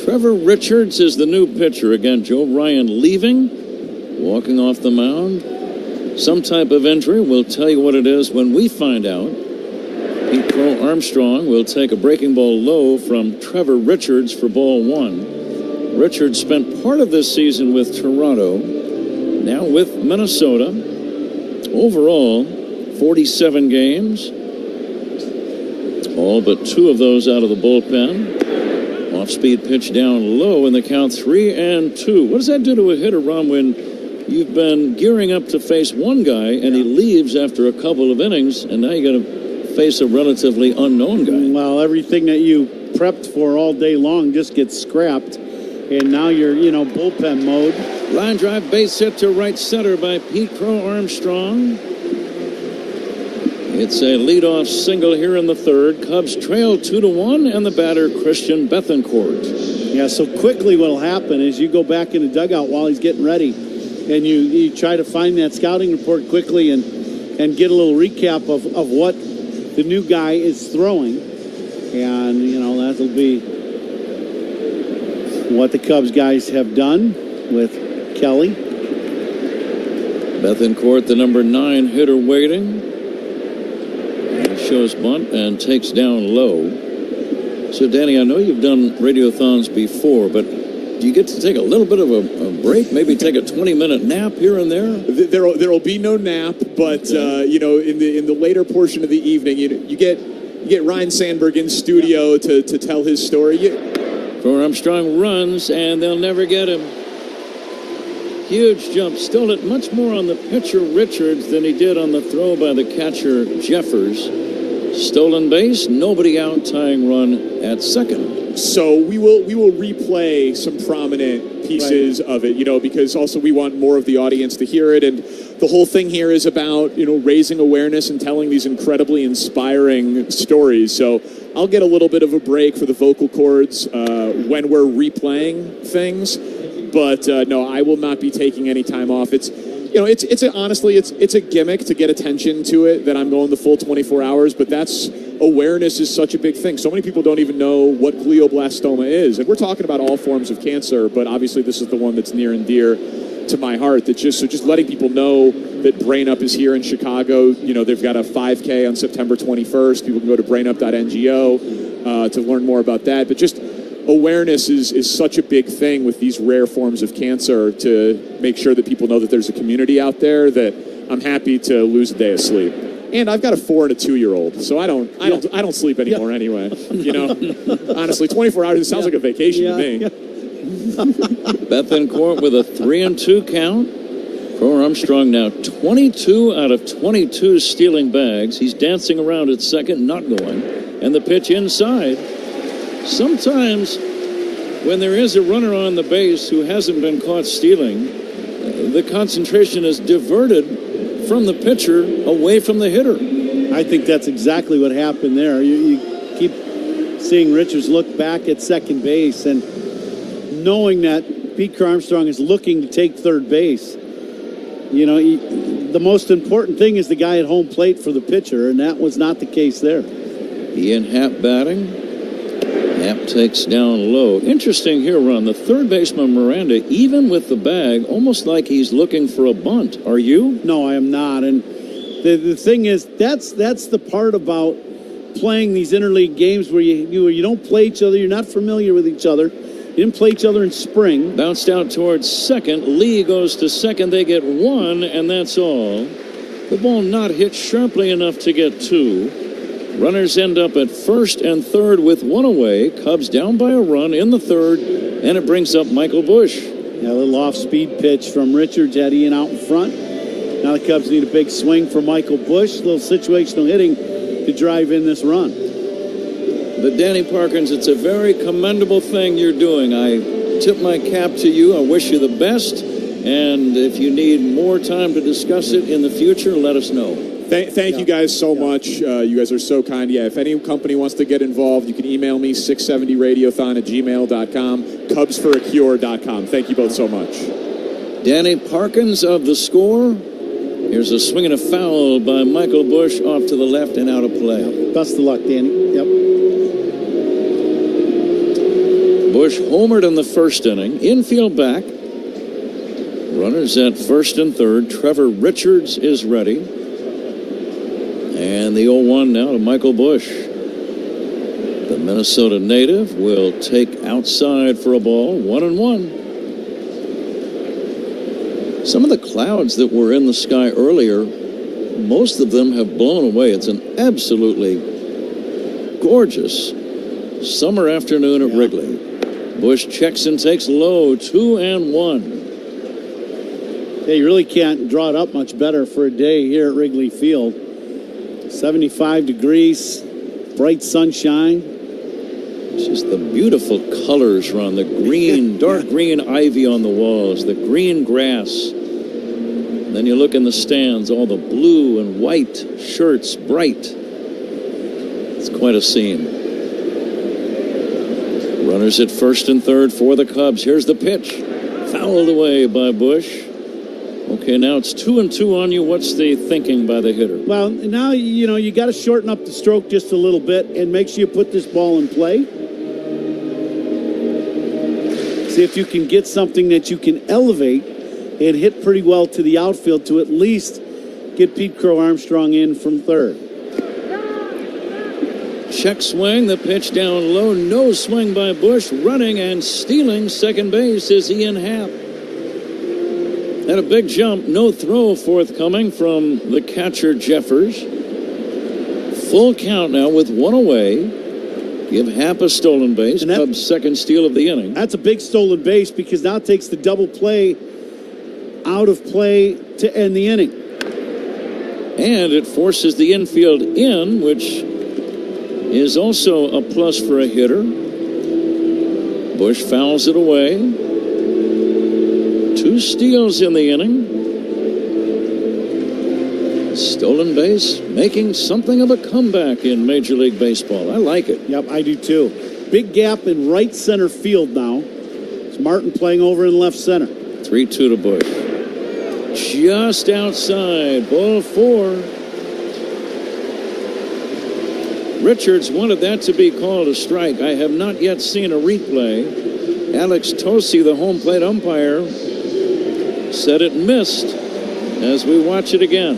Trevor Richards is the new pitcher. Again, Joe Ryan leaving, walking off the mound. Some type of injury. We'll tell you what it is when we find out. Pete Crow Armstrong will take a breaking ball low from Trevor Richards for ball one. Richards spent part of this season with Toronto, now with Minnesota. Overall, 47 games. All but 2 of those out of the bullpen. Off-speed pitch down low in the count, 3-2. What does that do to a hitter, Ron, when you've been gearing up to face one guy and he leaves after a couple of innings, and now you're going to face a relatively unknown guy? Well, everything that you prepped for all day long just gets scrapped, and now you're, bullpen mode. Line drive base hit to right center by Pete Crow Armstrong. It's a leadoff single here in the third. Cubs trail 2-1, and the batter, Christian Bethancourt. Yeah, so quickly what'll happen is you go back in the dugout while he's getting ready, and you try to find that scouting report quickly and get a little recap of what the new guy is throwing. And, that'll be what the Cubs guys have done with Kelly. Bethancourt, the number 9 hitter, waiting. Shows bunt and takes down low. So, Danny, I know you've done radiothons before, but do you get to take a little bit of a break? Maybe take a 20-minute nap here and there? There'll be no nap, but in the later portion of the evening, you get Ryan Sandberg in studio to tell his story. Crow Armstrong runs, and they'll never get him. Huge jump. Stole it much more on the pitcher Richards than he did on the throw by the catcher Jeffers. Stolen base, nobody out, tying run at second. So we will replay some prominent pieces of it, because also we want more of the audience to hear it. And the whole thing here is about, raising awareness and telling these incredibly inspiring stories. So I'll get a little bit of a break for the vocal cords when we're replaying things. But no, I will not be taking any time off. Honestly, it's a gimmick to get attention to it that I'm going the full 24 hours, but awareness is such a big thing. So many people don't even know what glioblastoma is. And we're talking about all forms of cancer, but obviously this is the one that's near and dear to my heart. Just letting people know that Brain Up is here in Chicago. They've got a 5K on September 21st. People can go to brainup.ngo to learn more about that. But just awareness is such a big thing with these rare forms of cancer, to make sure that people know that there's a community out there, that I'm happy to lose a day of sleep. And I've got a 4 and a 2-year-old, so I don't sleep anymore anyway. Honestly, 24 hours, it sounds like a vacation to me. Bethencourt with a 3-2 count. Crow Armstrong now 22 out of 22 stealing bags. He's dancing around at second, not going. And the pitch inside. Sometimes when there is a runner on the base who hasn't been caught stealing, the concentration is diverted from the pitcher away from the hitter. I think that's exactly what happened there. You keep seeing Richards look back at second base and knowing that Pete Crow Armstrong is looking to take third base. The most important thing is the guy at home plate for the pitcher, and that was not the case there. Ian Happ batting. Happ takes down low. Interesting here, Ron. The third baseman, Miranda, even with the bag, almost like he's looking for a bunt. Are you? No, I am not. And the thing is, that's the part about playing these interleague games where you don't play each other. You're not familiar with each other. You didn't play each other in spring. Bounced out towards second. Lee goes to second. They get one, and that's all. The ball not hit sharply enough to get two. Runners end up at first and third with one away. Cubs down by a run in the third, and it brings up Michael Busch. Yeah, a little off-speed pitch from Richards, had Ian out in front. Now the Cubs need a big swing for Michael Busch. A little situational hitting to drive in this run. But Danny Parkins, it's a very commendable thing you're doing. I tip my cap to you. I wish you the best. And if you need more time to discuss it in the future, let us know. Thank you guys so much. You guys are so kind. Yeah, if any company wants to get involved, you can email me, 670radiothon@gmail.com, cubsforacure.com. Thank you both so much. Danny Parkins of The Score. Here's a swing and a foul by Michael Busch off to the left and out of play. Yep. Best of luck, Danny. Yep. Busch homered in the first inning. Infield back. Runners at first and third. Trevor Richards is ready. And the 0-1 now to Michael Busch. The Minnesota native will take outside for a ball. 1-1. Some of the clouds that were in the sky earlier, most of them have blown away. It's an absolutely gorgeous summer afternoon at Wrigley. Busch checks and takes low. 2-1. Yeah, you really can't draw it up much better for a day here at Wrigley Field. 75 degrees, bright sunshine. It's just the beautiful colors, Ron. The green, dark green ivy on the walls, the green grass. And then you look in the stands, all the blue and white shirts, bright. It's quite a scene. Runners at first and third for the Cubs. Here's the pitch. Fouled away by Busch. Okay, now it's 2-2 on you. What's the thinking by the hitter? Well, now, you got to shorten up the stroke just a little bit and make sure you put this ball in play. See if you can get something that you can elevate and hit pretty well to the outfield to at least get Pete Crow Armstrong in from third. Check swing, the pitch down low. No swing by Busch. Running and stealing second base is Ian Happ. And a big jump, no throw forthcoming from the catcher Jeffers. Full count now with one away. Give Happ a stolen base. Cubs' second steal of the inning. That's a big stolen base because now it takes the double play out of play to end the inning. And it forces the infield in, which is also a plus for a hitter. Bush fouls it away. 2 steals in the inning. Stolen base, making something of a comeback in Major League Baseball. I like it. Yep, I do too. Big gap in right center field now. It's Martin playing over in left center. 3-2 to Bush. Just outside, ball 4. Richards wanted that to be called a strike. I have not yet seen a replay. Alex Tosi, the home plate umpire, said it missed as we watch it again.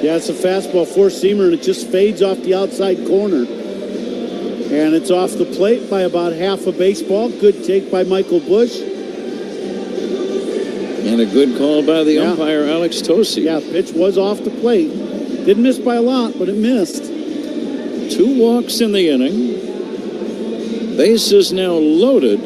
Yeah, it's a fastball, 4-seamer, and it just fades off the outside corner. And it's off the plate by about half a baseball. Good take by Michael Bush. And a good call by the umpire, Alex Tosi. Yeah, pitch was off the plate. Didn't miss by a lot, but it missed. 2 walks in the inning. Bases now loaded.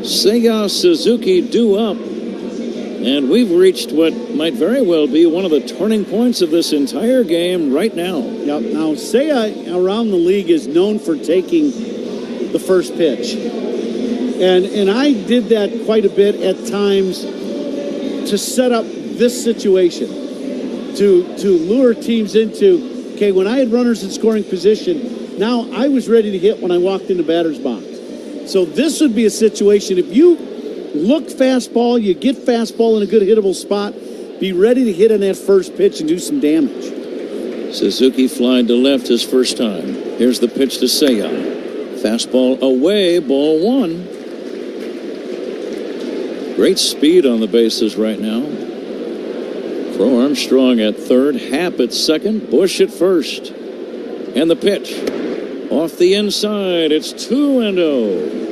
Seiya Suzuki due up. And we've reached what might very well be one of the turning points of this entire game right now. Yep. Now, Seiya around the league is known for taking the first pitch. And I did that quite a bit at times to set up this situation, to lure teams into, okay, when I had runners in scoring position, now I was ready to hit when I walked in the batter's box. So this would be a situation, if you look fastball, you get fastball in a good hittable spot, be ready to hit on that first pitch and do some damage. Suzuki flying to left his first time. Here's the pitch to Seiya. Fastball away, ball 1. Great speed on the bases right now. Crow Armstrong at third, Happ at second, Bush at first. And the pitch. Off the inside, it's 2-0.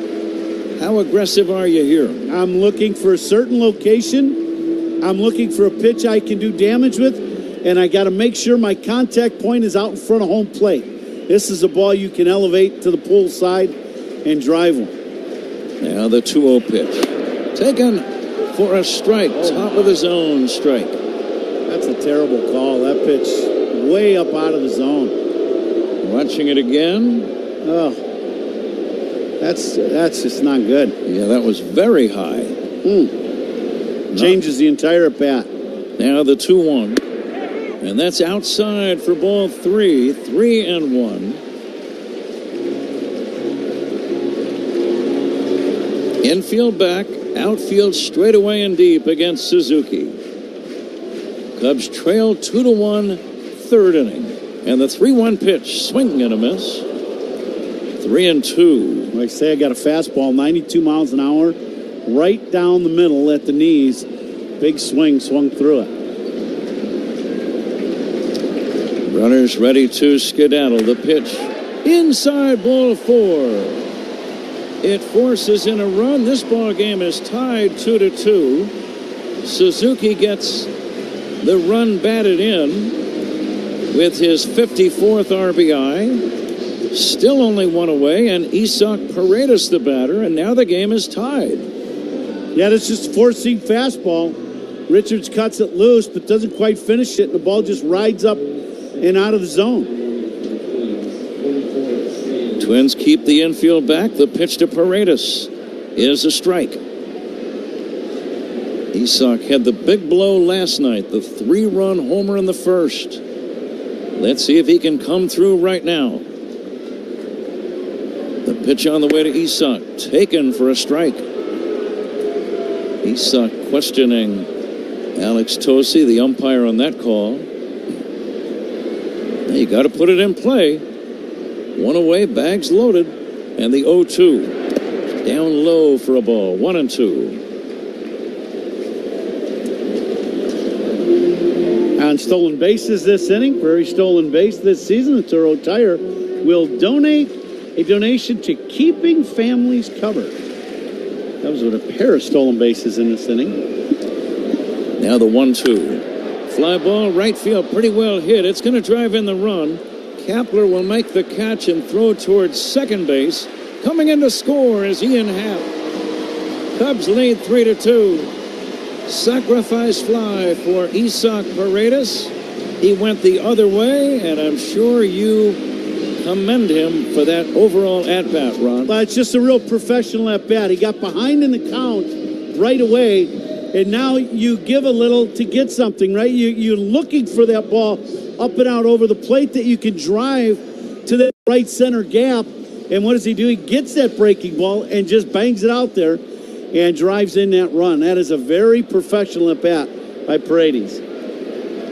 How aggressive are you here? I'm looking for a certain location. I'm looking for a pitch I can do damage with, and I got to make sure my contact point is out in front of home plate. This is a ball you can elevate to the pull side and drive one. Now the 2-0 pitch. Taken for a strike, top of the zone strike. That's a terrible call. That pitch way up out of the zone. Watching it again. Oh, that's just not good. Yeah, that was very high. Changes the entire at bat. Now the 2-1. And that's outside for ball 3. 3-1. Infield back, outfield straight away and deep against Suzuki. Cubs trail 2-1, third inning. And the 3-1 pitch, swing and a miss. 3-2. Like I say, I got a fastball, 92 miles an hour, right down the middle at the knees. Big swing, swung through it. Runners ready to skedaddle. The pitch inside, ball 4. It forces in a run. This ball game is tied 2-2. Suzuki gets the run batted in with his 54th RBI. Still only 1 away, and Isak Paredes the batter, and now the game is tied. Yeah, that's just a 4-seam fastball. Richards cuts it loose, but doesn't quite finish it, and the ball just rides up and out of the zone. Twins keep the infield back. The pitch to Paredes is a strike. Isak had the big blow last night, the 3-run homer in the first. Let's see if he can come through right now. The pitch on the way to Isak, taken for a strike. Isak questioning Alex Tosi, the umpire on that call. You got to put it in play. 1 away, bags loaded, and the 0-2. Down low for a ball, 1-2. On stolen bases this inning, for every stolen base this season, the Toro Tire will donate a donation to Keeping Families Covered. That was with a pair of stolen bases in this inning. Now the 1-2. Fly ball, right field, pretty well hit. It's going to drive in the run. Kapler will make the catch and throw towards second base. Coming in to score is Ian Happ. Cubs lead 3-2. Sacrifice fly for Isak Paredes. He went the other way, and I'm sure you commend him for that overall at-bat, Ron. Well, it's just a real professional at-bat. He got behind in the count right away, and now you give a little to get something, right? You're looking for that ball up and out over the plate that you can drive to the right center gap. And what does he do? He gets that breaking ball and just bangs it out there and drives in that run. That is a very professional at-bat by Paredes.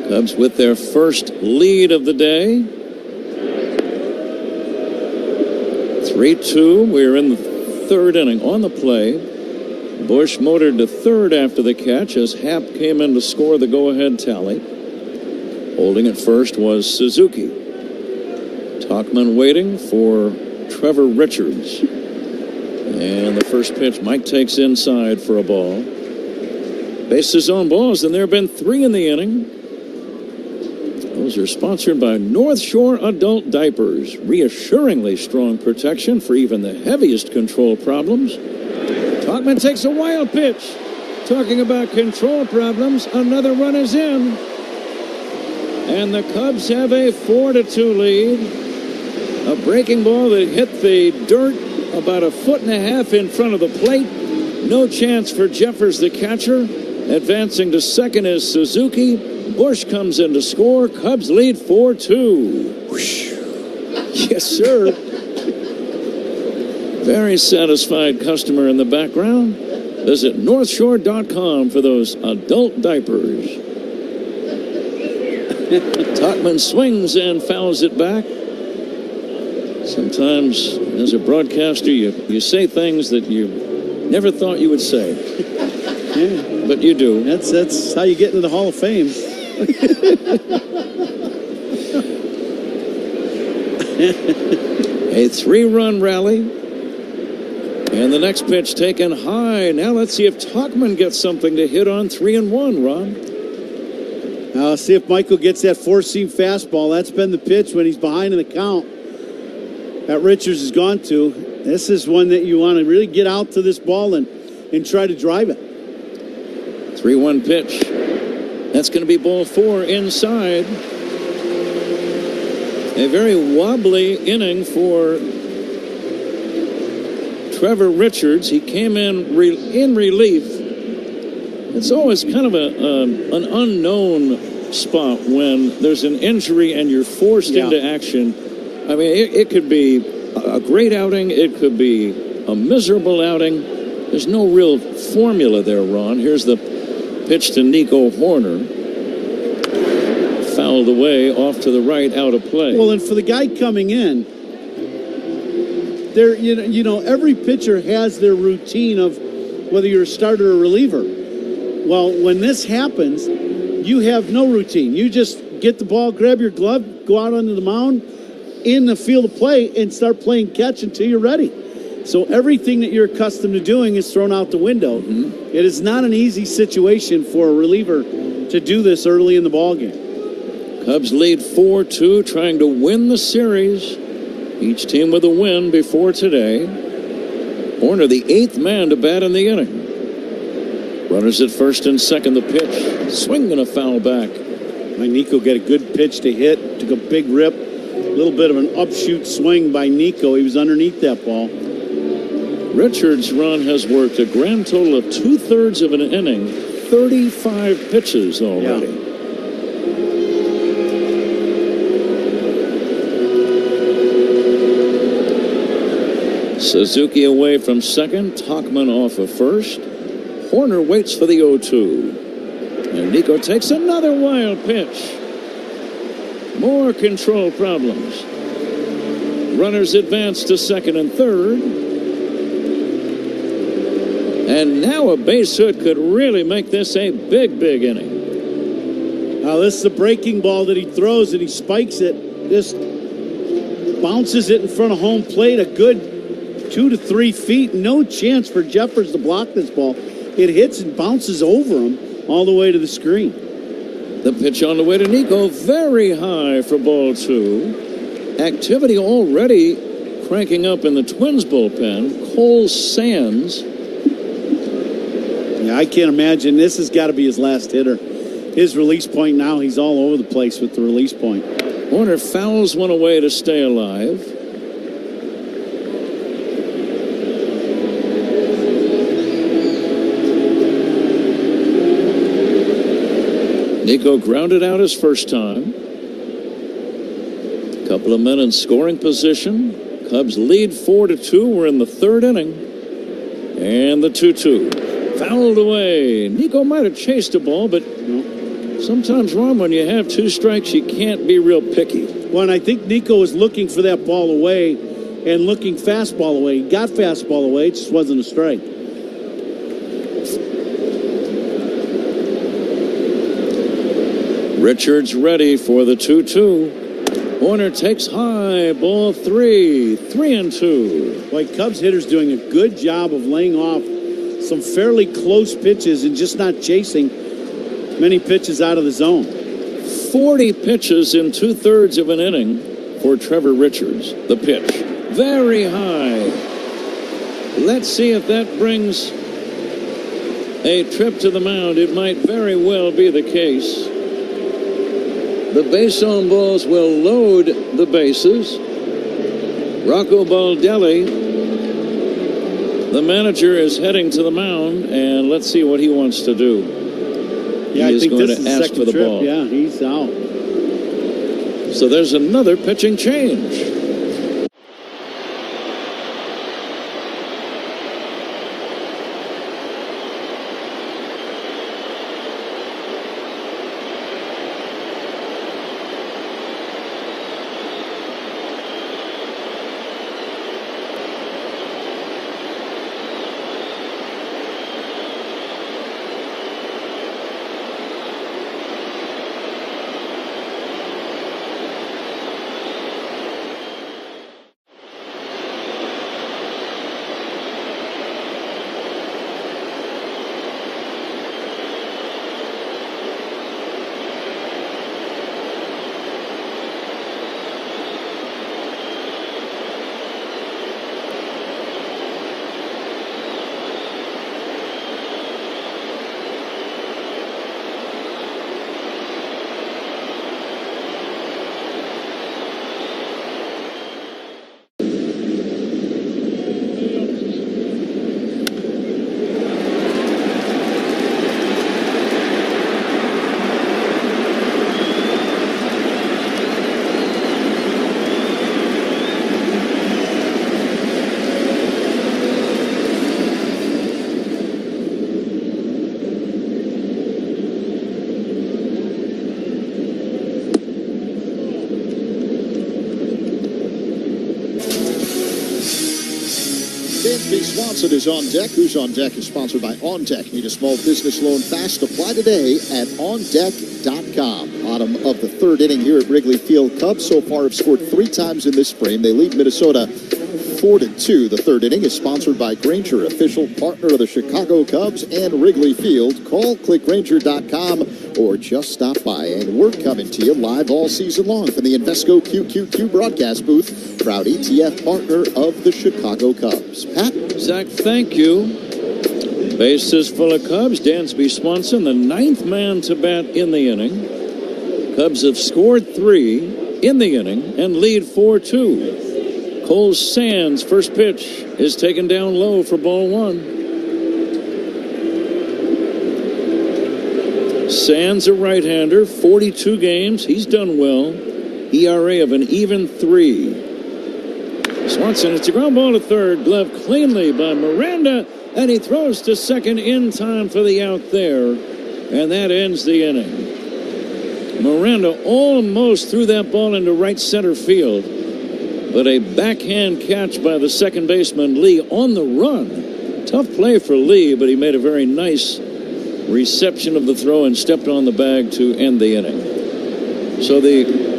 Cubs with their first lead of the day. 3-2. We're in the third inning. On the play, Bush motored to third after the catch as Happ came in to score the go-ahead tally. Holding at first was Suzuki. Tauchman waiting for Trevor Richards. And the first pitch, Mike takes inside for a ball. Bases on balls, and there have been 3 in the inning. Those are sponsored by North Shore Adult Diapers. Reassuringly strong protection for even the heaviest control problems. Tauchman takes a wild pitch. Talking about control problems, another run is in. And the Cubs have a 4-2 lead. A breaking ball that hit the dirt about 1.5 feet in front of the plate. No chance for Jeffers, the catcher. Advancing to second is Suzuki. Bush comes in to score. Cubs lead 4-2. Yes, sir. Very satisfied customer in the background. Visit NorthShore.com for those adult diapers. Tauchman swings and fouls it back. Sometimes, as a broadcaster, you say things that you never thought you would say. Yeah. But you do. That's how you get into the Hall of Fame. A 3-run rally. And the next pitch taken high. Now let's see if Tauchman gets something to hit on. 3-1, Ron. Now see if Michael gets that 4-seam fastball. That's been the pitch when he's behind in the count that Richards has gone to. This is one that you want to really get out to this ball and try to drive it. 3-1 pitch. That's going to be ball 4 inside. A very wobbly inning for Trevor Richards. He came in relief. It's always kind of an unknown spot when there's an injury and you're forced into action. I mean, it could be a great outing. It could be a miserable outing. There's no real formula there, Ron. Here's the pitch to Nico Horner. Fouled away off to the right, out of play. Well, and for the guy coming in, there, you know, every pitcher has their routine of whether you're a starter or reliever. Well, when this happens, you have no routine. You just get the ball, grab your glove, go out onto the mound, in the field of play, and start playing catch until you're ready. So everything that you're accustomed to doing is thrown out the window. Mm-hmm. It is not an easy situation for a reliever to do this early in the ballgame. Cubs lead 4-2, trying to win the series. Each team with a win before today. Horner, the 8th man to bat in the inning. Runners at first and second, the pitch. Swing and a foul back. Nico got a good pitch to hit, took a big rip. A little bit of an upshoot swing by Nico. He was underneath that ball. Richards' run has worked a grand total of 2/3 of an inning, 35 pitches already. Yeah. Suzuki away from second, Tauchman off of first. Horner waits for the 0-2. And Nico takes another wild pitch. More control problems. Runners advance to second and third. And now a base hit could really make this a big, big inning. Now this is a breaking ball that he throws and he spikes it. Just bounces it in front of home plate a good 2 to 3 feet. No chance for Jeffers to block this ball. It hits and bounces over him all the way to the screen. The pitch on the way to Nico, very high for ball 2. Activity already cranking up in the Twins bullpen. Cole Sands. Yeah, I can't imagine. This has got to be his last hitter. His release point now, he's all over the place with the release point. Warner fouls one away to stay alive. Nico grounded out his first time. Couple of men in scoring position. Cubs lead 4-2. We're in the third inning. And the 2-2. Fouled away. Nico might have chased a ball, but sometimes, Ron, when you have 2 strikes, you can't be real picky. Well, and I think Nico was looking for that ball away and looking fastball away. He got fastball away. It just wasn't a strike. Richards ready for the 2-2. Warner takes high, ball 3, 3-2. Boy, Cubs hitters doing a good job of laying off some fairly close pitches and just not chasing many pitches out of the zone. 40 pitches in 2/3 of an inning for Trevor Richards. The pitch, very high. Let's see if that brings a trip to the mound. It might very well be the case. The base on balls will load the bases. Rocco Baldelli, the manager, is heading to the mound, and let's see what he wants to do. Yeah, he I think going this to is ask the second for the trip. ball. Yeah, he's out. So there's another pitching change. Swanson is on deck. Who's on deck is sponsored by On Deck. Need a small business loan fast? Apply today at OnDeck.com. Bottom of the third inning here at Wrigley Field. Cubs so far have scored 3 times in this frame. They lead Minnesota 4-2. The third inning is sponsored by Grainger, official partner of the Chicago Cubs and Wrigley Field. Call, click Grainger.com, or just stop by. And we're coming to you live all season long from the Invesco QQQ broadcast booth, proud ETF partner of the Chicago Cubs. Pat? Zach, thank you. Bases full of Cubs. Dansby Swanson, the 9th man to bat in the inning. Cubs have scored 3 in the inning and lead 4-2. Cole Sands, first pitch, is taken down low for ball 1. Sands, a right-hander, 42 games. He's done well. ERA of an even 3. Swanson, it's a ground ball to third. Glove cleanly by Miranda, and he throws to second in time for the out there. And that ends the inning. Miranda almost threw that ball into right center field, but a backhand catch by the second baseman, Lee, on the run. Tough play for Lee, but he made a very nice reception of the throw and stepped on the bag to end the inning. So the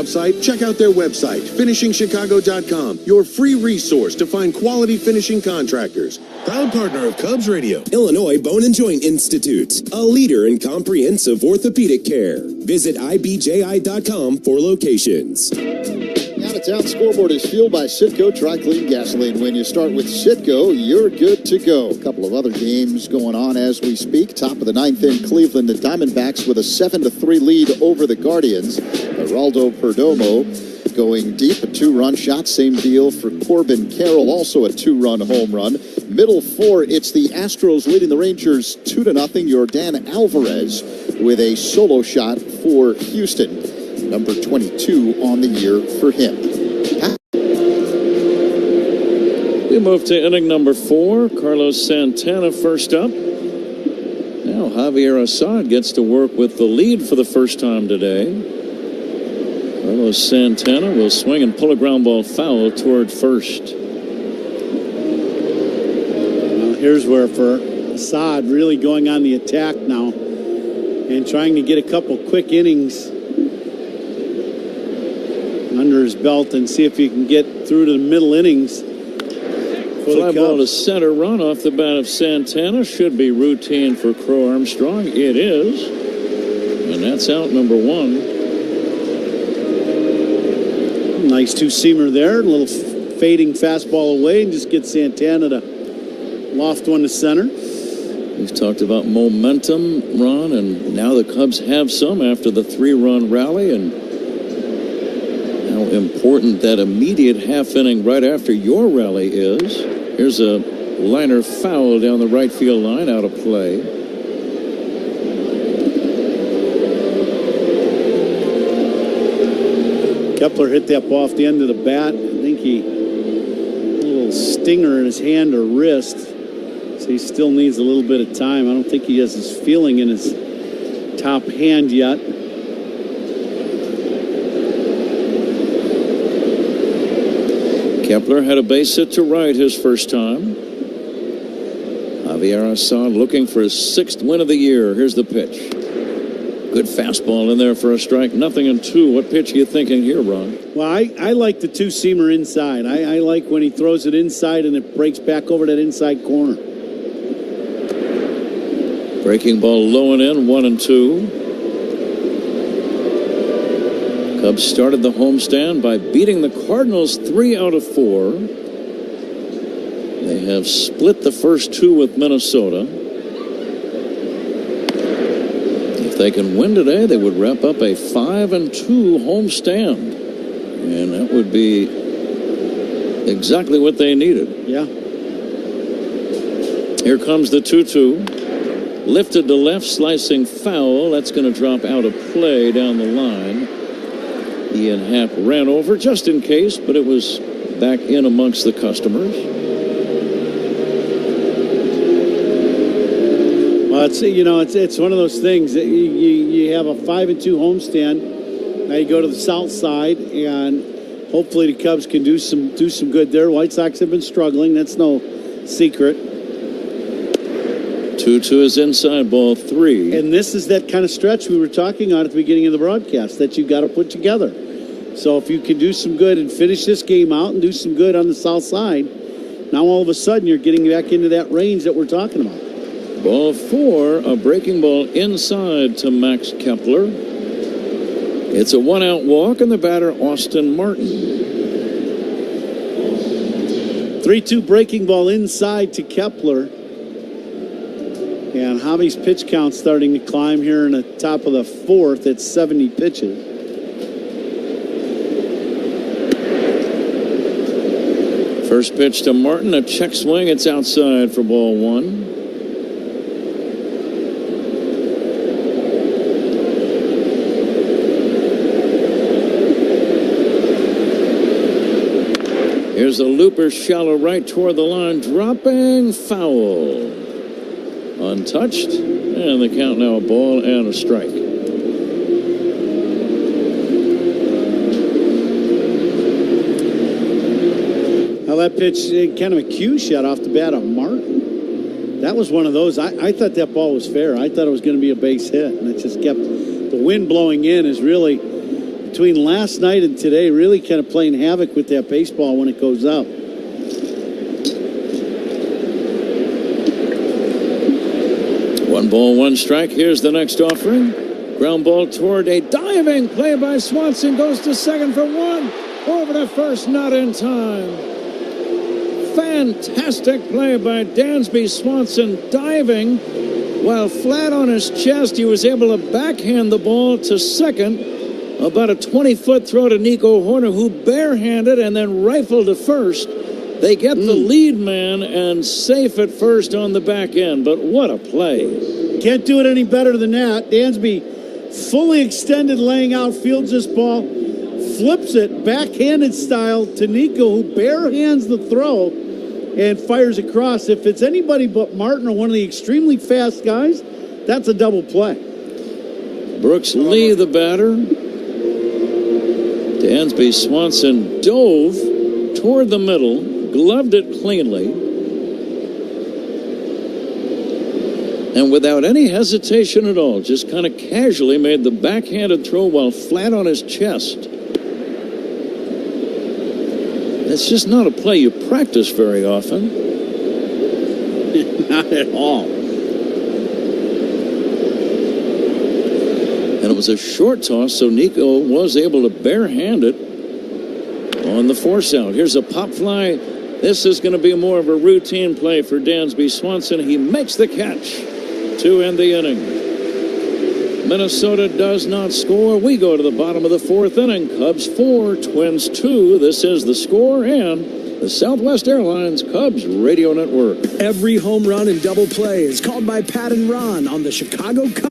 site, check out their website, finishingchicago.com, your free resource to find quality finishing contractors. Proud partner of Cubs Radio, Illinois Bone and Joint Institute, a leader in comprehensive orthopedic care. Visit IBJI.com for locations. Out-of-town scoreboard is fueled by Citgo Dry Clean Gasoline. When you start with Citgo, you're good to go. A couple of other games going on as we speak. Top of the ninth in Cleveland, the Diamondbacks with a 7-3 lead over the Guardians. Geraldo Perdomo going deep, a 2-run shot. Same deal for Corbin Carroll, also a 2-run home run. Middle four, it's the Astros leading the Rangers 2-0. Yordan Alvarez with a solo shot for Houston. Number 22 on the year for him. We move to inning number 4. Carlos Santana first up. Now Javier Assad gets to work with the lead for the first time today. Carlos Santana will swing and pull a ground ball foul toward first. Well, here's where for Assad really going on the attack now and trying to get a couple quick innings under his belt and see if he can get through to the middle innings. Fly ball to center, run off the bat of Santana. Should be routine for Crow Armstrong. It is. And that's out number 1. Nice two-seamer there. A little fading fastball away and just get Santana to loft one to center. We've talked about momentum, Ron, and now the Cubs have some after the 3-run rally, and how important that immediate half inning right after your rally is. Here's a liner foul down the right field line, out of play. Kepler hit that ball off the end of the bat. I think a little stinger in his hand or wrist. So he still needs a little bit of time. I don't think he has his feeling in his top hand yet. Kepler had a base hit to right his first time. Javier Assad looking for his 6th win of the year. Here's the pitch. Good fastball in there for a strike. 0-2. What pitch are you thinking here, Ron? Well, I like the two-seamer inside. I like when he throws it inside and it breaks back over that inside corner. Breaking ball low and in, 1-2. Cubs started the homestand by beating the Cardinals 3 out of 4. They have split the first 2 with Minnesota. If they can win today, they would wrap up a 5-2 homestand. And that would be exactly what they needed. Yeah. Here comes the 2-2. Lifted to left, slicing foul. That's going to drop out of play down the line. Ian Happ ran over just in case, but it was back in amongst the customers. Well, it's one of those things that you have a 5-2 homestand. Now you go to the south side, and hopefully the Cubs can do some good there. White Sox have been struggling. That's no secret. 2-2 is inside, ball 3. And this is that kind of stretch we were talking on at the beginning of the broadcast that you've got to put together. So if you can do some good and finish this game out and do some good on the south side, now all of a sudden you're getting back into that range that we're talking about. Ball 4, a breaking ball inside to Max Kepler. It's a 1-out walk, and the batter, Austin Martin. 3-2 breaking ball inside to Kepler. And Javi's pitch count starting to climb here in the top of the 4th at 70 pitches. First pitch to Martin, a check swing. It's outside for ball 1. Here's a looper, shallow right toward the line, dropping foul. Untouched, and the count now a ball and a strike. Now that pitch, kind of a cue shot off the bat of Martin. That was one of those. I thought that ball was fair. I thought it was going to be a base hit, and it just kept the wind blowing in is really between last night and today, really kind of playing havoc with that baseball when it goes up. One ball, one strike. Here's the next offering. Ground ball toward a diving play by Swanson. Goes to second for one. Over to first, not in time. Fantastic play by Dansby Swanson, diving while flat on his chest. He was able to backhand the ball to second. About a 20-foot throw to Nico Horner, who barehanded and then rifled to first. They get the lead man and safe at first on the back end. But what a play. Can't do it any better than that. Dansby fully extended, laying out, fields this ball, flips it backhanded style to Nico, who barehands the throw and fires across. If it's anybody but Martin or one of the extremely fast guys, that's a double play. Brooks Lee, the batter. Dansby Swanson dove toward the middle, gloved it cleanly, and without any hesitation at all, just kind of casually made the backhanded throw while flat on his chest. It's just not a play you practice very often. Not at all. And it was a short toss, so Nico was able to barehand it on the force out. Here's a pop fly. This is going to be more of a routine play for Dansby Swanson. He makes the catch to end the inning. Minnesota does not score. We go to the bottom of the fourth inning. Cubs 4, Twins 2. This is the score and the Southwest Airlines Cubs Radio Network. Every home run and double play is called by Pat and Ron on the Chicago Cubs.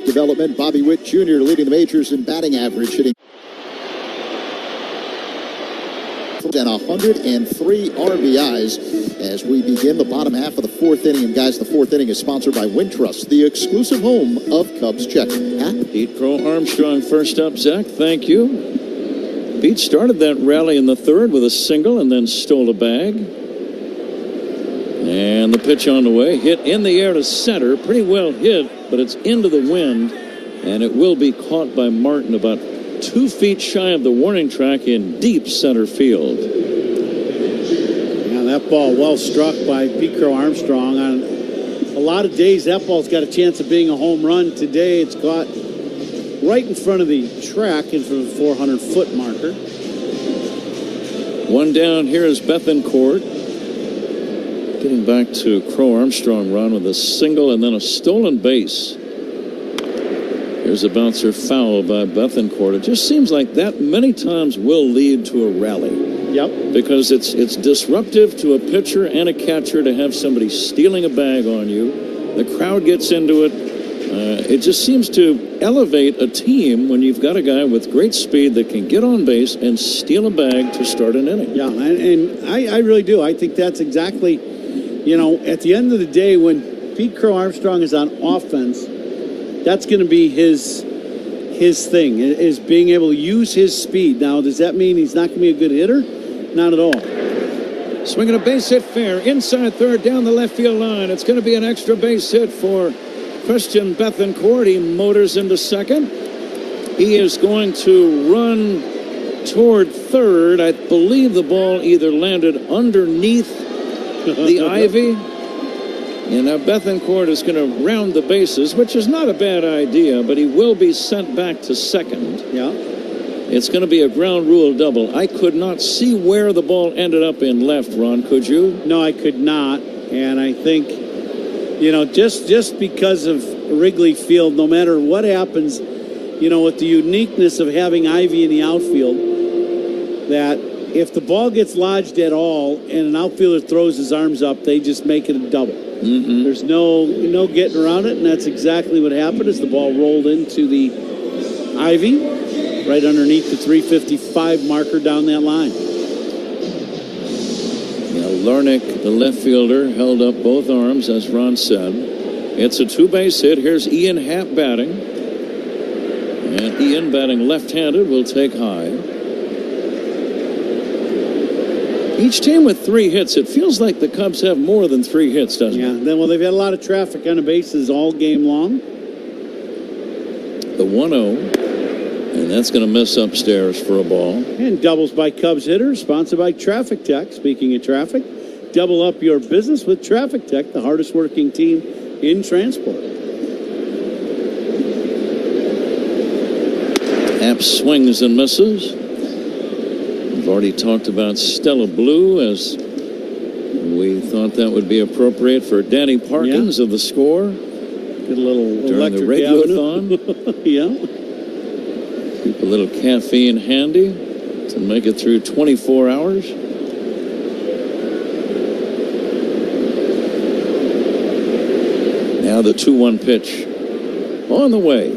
Development, Bobby Witt Jr. leading the majors in batting average, hitting and 103 RBIs as we begin the bottom half of the fourth inning. And guys, the fourth inning is sponsored by Wintrust, the exclusive home of Cubs checking. Pete Crow Armstrong first up, Zach. Thank you. Pete started that rally in the third with a single and then stole a bag. And the pitch on the way, hit in the air to center. Pretty well hit, but it's into the wind, and it will be caught by Martin about 2 feet shy of the warning track in deep center field. Yeah, that ball well struck by Pete Crow Armstrong. On a lot of days, that ball's got a chance of being a home run. Today, it's caught right in front of the track, in front of the 400-foot marker. One down here is Bethancourt. Getting back to Crow Armstrong run with a single and then a stolen base. Here's a bouncer foul by Bethancourt. It just seems like that many times will lead to a rally. Yep. Because it's disruptive to a pitcher and a catcher to have somebody stealing a bag on you. The crowd gets into it. It just seems to elevate a team when you've got a guy with great speed that can get on base and steal a bag to start an inning. Yeah, and I really do. I think that's exactly, at the end of the day, when Pete Crow Armstrong is on offense, that's going to be his thing, is being able to use his speed. Now, does that mean he's not going to be a good hitter? Not at all. Swinging a base hit fair, inside third, down the left field line. It's going to be an extra base hit for Christian Bethancourt. He motors into second. He is going to run toward third. I believe the ball either landed underneath the ivy. And now Bethancourt is going to round the bases, which is not a bad idea, but he will be sent back to second. Yeah. It's going to be a ground rule double. I could not see where the ball ended up in left, Ron. Could you? No, I could not. And I think, just because of Wrigley Field, no matter what happens, with the uniqueness of having Ivy in the outfield, that if the ball gets lodged at all and an outfielder throws his arms up, they just make it a double. Mm-hmm. There's no getting around it, and that's exactly what happened as the ball rolled into the Ivy, right underneath the 355 marker down that line. Larnick, the left fielder, held up both arms, as Ron said. It's a two-base hit. Here's Ian Happ batting. And Ian, batting left-handed, will take high. Each team with 3 hits. It feels like the Cubs have more than 3 hits, doesn't it? Yeah, well, they've had a lot of traffic on the bases all game long. The 1-0. And that's going to miss upstairs for a ball. And doubles by Cubs hitters, sponsored by Traffic Tech. Speaking of traffic, double up your business with Traffic Tech, the hardest working team in transport. Happ swings and misses. We've already talked about Stella Blue, as we thought that would be appropriate for Danny Parkins of the Score. Get a little during the radiothon. Yeah. Keep a little caffeine handy to make it through 24 hours. Now the 2-1 pitch on the way.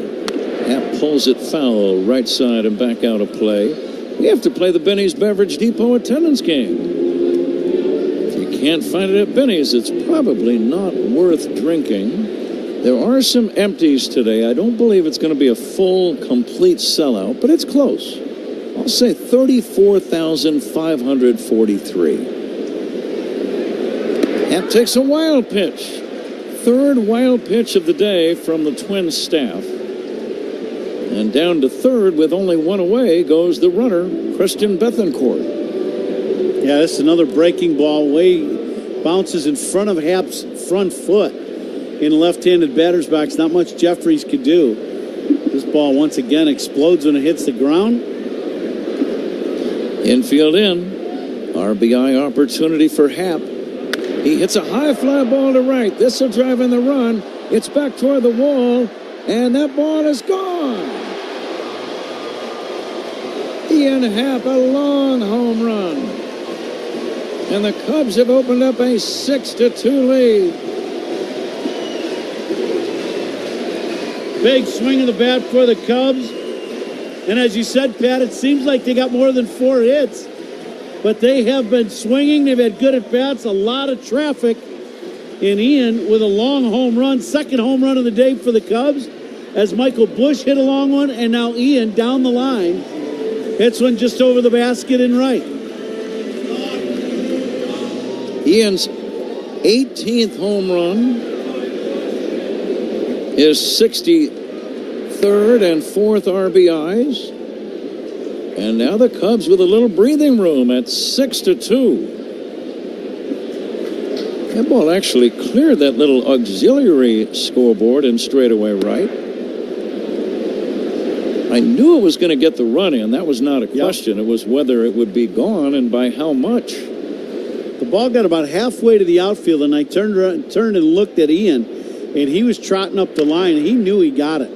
Happ pulls it foul, right side and back out of play. We have to play the Benny's Beverage Depot attendance game. If you can't find it at Benny's, it's probably not worth drinking. There are some empties today. I don't believe it's going to be a full, complete sellout, but it's close. I'll say 34,543. Happ takes a wild pitch. Third wild pitch of the day from the Twins staff. And down to third with only 1 away goes the runner, Christian Bethancourt. Yeah, this is another breaking ball. Bounces in front of Happ's front foot. In the left-handed batter's box, not much Jeffries could do. This ball once again explodes when it hits the ground. Infield in. RBI opportunity for Happ. He hits a high fly ball to right. This will drive in the run. It's back toward the wall, and that ball is gone. Ian Happ, a long home run. And the Cubs have opened up a 6-2 lead. Big swing of the bat for the Cubs. And as you said, Pat, it seems like they got more than 4 hits. But they have been swinging. They've had good at-bats, a lot of traffic. And Ian with a long home run, second home run of the day for the Cubs, as Michael Busch hit a long one, and now Ian down the line hits one just over the basket and right. Ian's 18th home run, his 63rd and 4th RBIs. And now the Cubs with a little breathing room at 6-2. That ball actually cleared that little auxiliary scoreboard in straightaway right. I knew it was going to get the run in. That was not a question. It was whether it would be gone and by how much. The ball got about halfway to the outfield, and I turned and looked at Ian, and he was trotting up the line. He knew he got it.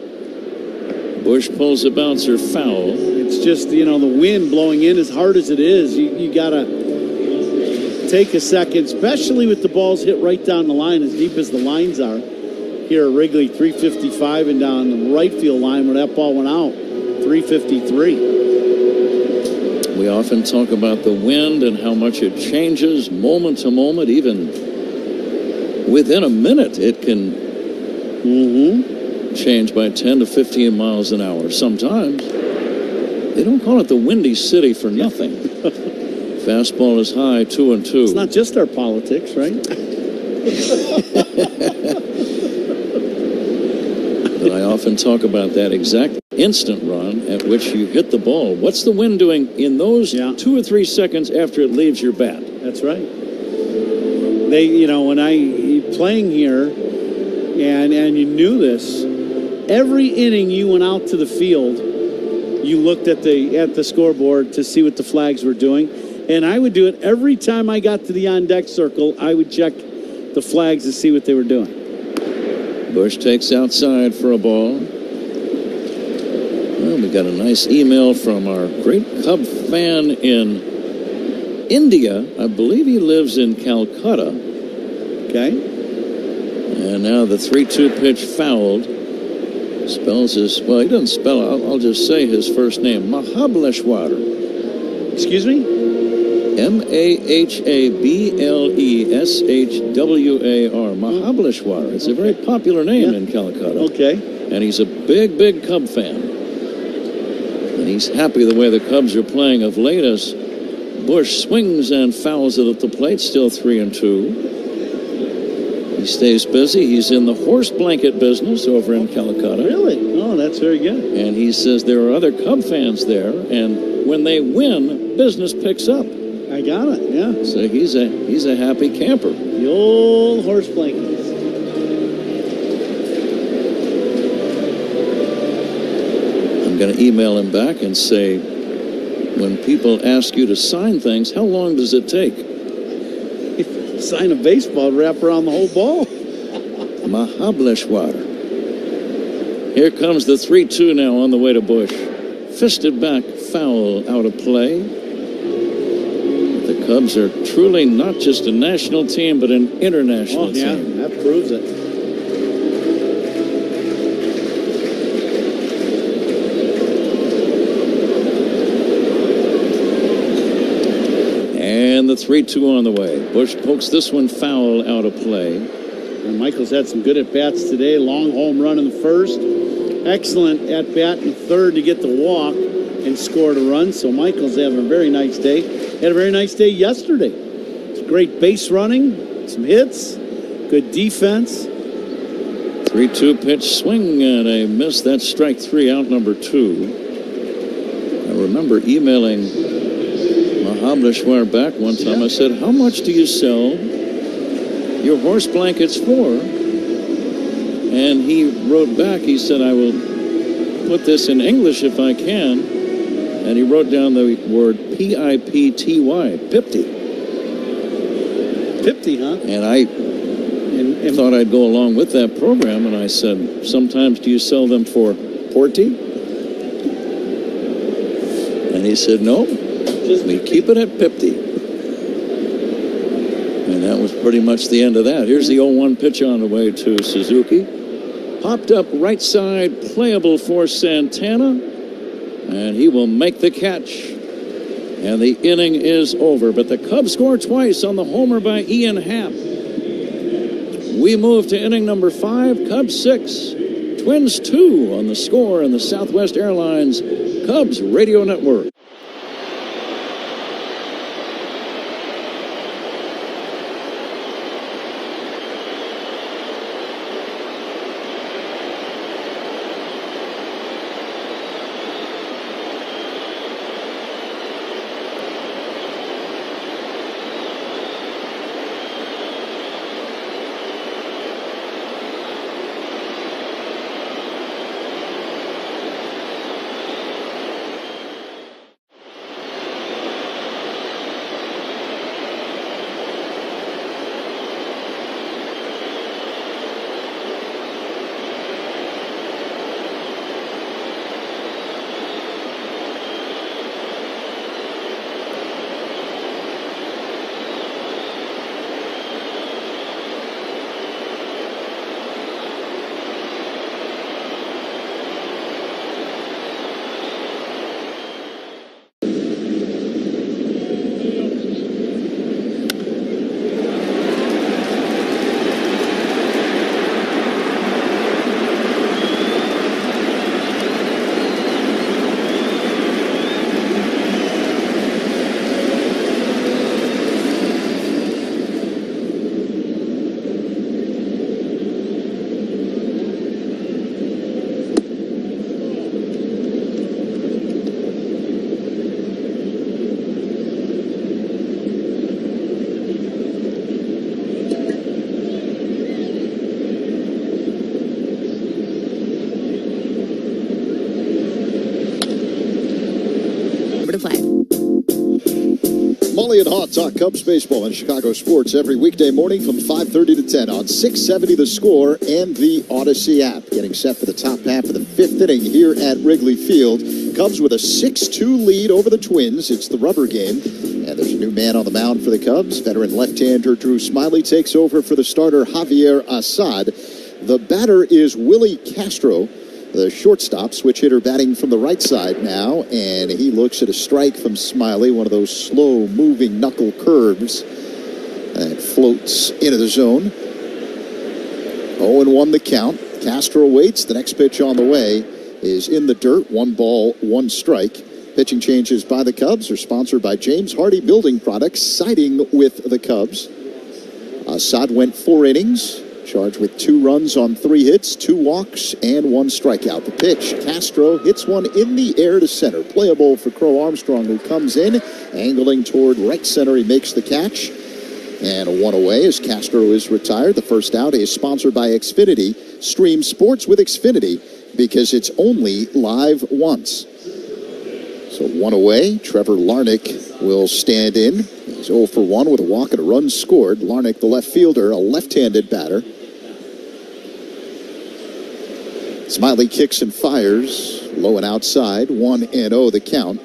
Busch pulls the bouncer foul. It's just, the wind blowing in as hard as it is. You got to take a second, especially with the balls hit right down the line, as deep as the lines are. here at Wrigley, 355, and down the right field line when that ball went out, 353. We often talk about the wind and how much it changes moment to moment, even within a minute. It can change by 10 to 15 miles an hour. Sometimes they don't call it the Windy City for nothing. Fastball is high, 2-2. It's not just our politics, right? But I often talk about that exact instant, Ron, at which you hit the ball. What's the wind doing in those 2 or 3 seconds after it leaves your bat? That's right. When I playing here, and you knew this, every inning you went out to the field, you looked at the scoreboard to see what the flags were doing. And I would do it every time I got to the on-deck circle. I would check the flags to see what they were doing. Bush takes outside for a ball. Well, we got a nice email from our great Cub fan in India. I believe he lives in Calcutta. Okay. And now the 3-2 pitch fouled. Spells his, well, he doesn't spell it. I'll just say his first name. Mahableshwar. Excuse me? Mahableshwar. Mahableshwar. It's a very popular name in Calcutta. Okay. And he's a big, big Cub fan. And he's happy the way the Cubs are playing of late as Bush swings and fouls it at the plate. Still 3-2. He stays busy. He's in the horse blanket business over in Calcutta. Really? Oh, that's very good. And he says there are other Cub fans there, and when they win, business picks up. I got it, yeah. So he's a happy camper. The old horse blankets. I'm going to email him back and say, when people ask you to sign things, how long does it take? Sign a baseball, wrap around the whole ball. Mahableshwar. Here comes the 3-2 now on the way to Bush. Fisted back, foul out of play. The Cubs are truly not just a national team, but an international team. Yeah, that proves it. And the 3-2 on the way. Bush pokes this one foul out of play. And Michael's had some good at-bats today. Long home run in the first. Excellent at-bat in third to get the walk and scored a run. So Michael's having a very nice day. Had a very nice day yesterday. It's great base running, some hits, good defense. 3-2 pitch swing and a miss. That's strike 3, out number 2. I remember emailing Mahableshwar back one time. I said, how much do you sell your horse blankets for? And he wrote back, he said, I will put this in English if I can. And he wrote down the word P-I-P-T-Y, Pipty. Pipty, huh? And I thought I'd go along with that program, and I said, sometimes do you sell them for Porty? And he said, no, we keep it at Pipty. And that was pretty much the end of that. Here's the 0-1 pitch on the way to Suzuki. Popped up right side, playable for Santana. And he will make the catch. And the inning is over. But the Cubs score twice on the homer by Ian Happ. We move to inning number 5, Cubs 6, Twins 2 on the score in the Southwest Airlines Cubs Radio Network. Mully and Haw talk Cubs baseball and Chicago sports every weekday morning from 5:30 to 10 on 670 The Score and the Odyssey app. Getting set for the top half of the fifth inning here at Wrigley Field. Cubs with a 6-2 lead over the Twins. It's the rubber game. And there's a new man on the mound for the Cubs. Veteran left-hander Drew Smyly takes over for the starter Javier Assad. The batter is Willi Castro, the shortstop, switch hitter batting from the right side now, and he looks at a strike from Smyly, one of those slow-moving knuckle curves that floats into the zone. 0-1 the count. Castro waits. The next pitch on the way is in the dirt. 1 ball, 1 strike. Pitching changes by the Cubs are sponsored by James Hardy Building Products, siding with the Cubs. Assad went 4 innings. Charged with 2 runs on 3 hits, 2 walks, and 1 strikeout. The pitch, Castro hits one in the air to center. Playable for Crow Armstrong, who comes in, angling toward right center. He makes the catch. And 1 away as Castro is retired. The first out is sponsored by Xfinity. Stream sports with Xfinity because it's only live once. So 1 away. Trevor Larnach will stand in. He's 0 for 1 with a walk and a run scored. Larnach, the left fielder, a left-handed batter. Smyly kicks and fires. Low and outside. 1-0 the count.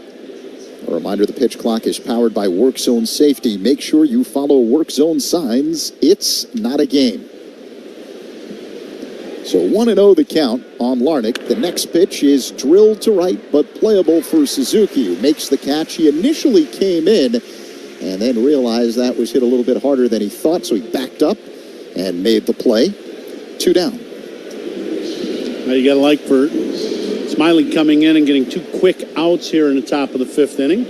A reminder, the pitch clock is powered by Work Zone Safety. Make sure you follow Work Zone signs. It's not a game. So 1-0 the count on Larnach. The next pitch is drilled to right, but playable for Suzuki, who makes the catch. He initially came in and then realized that was hit a little bit harder than he thought, so he backed up and made the play. 2 down. Now you got to like for Smyly coming in and getting 2 quick outs here in the top of the 5th inning.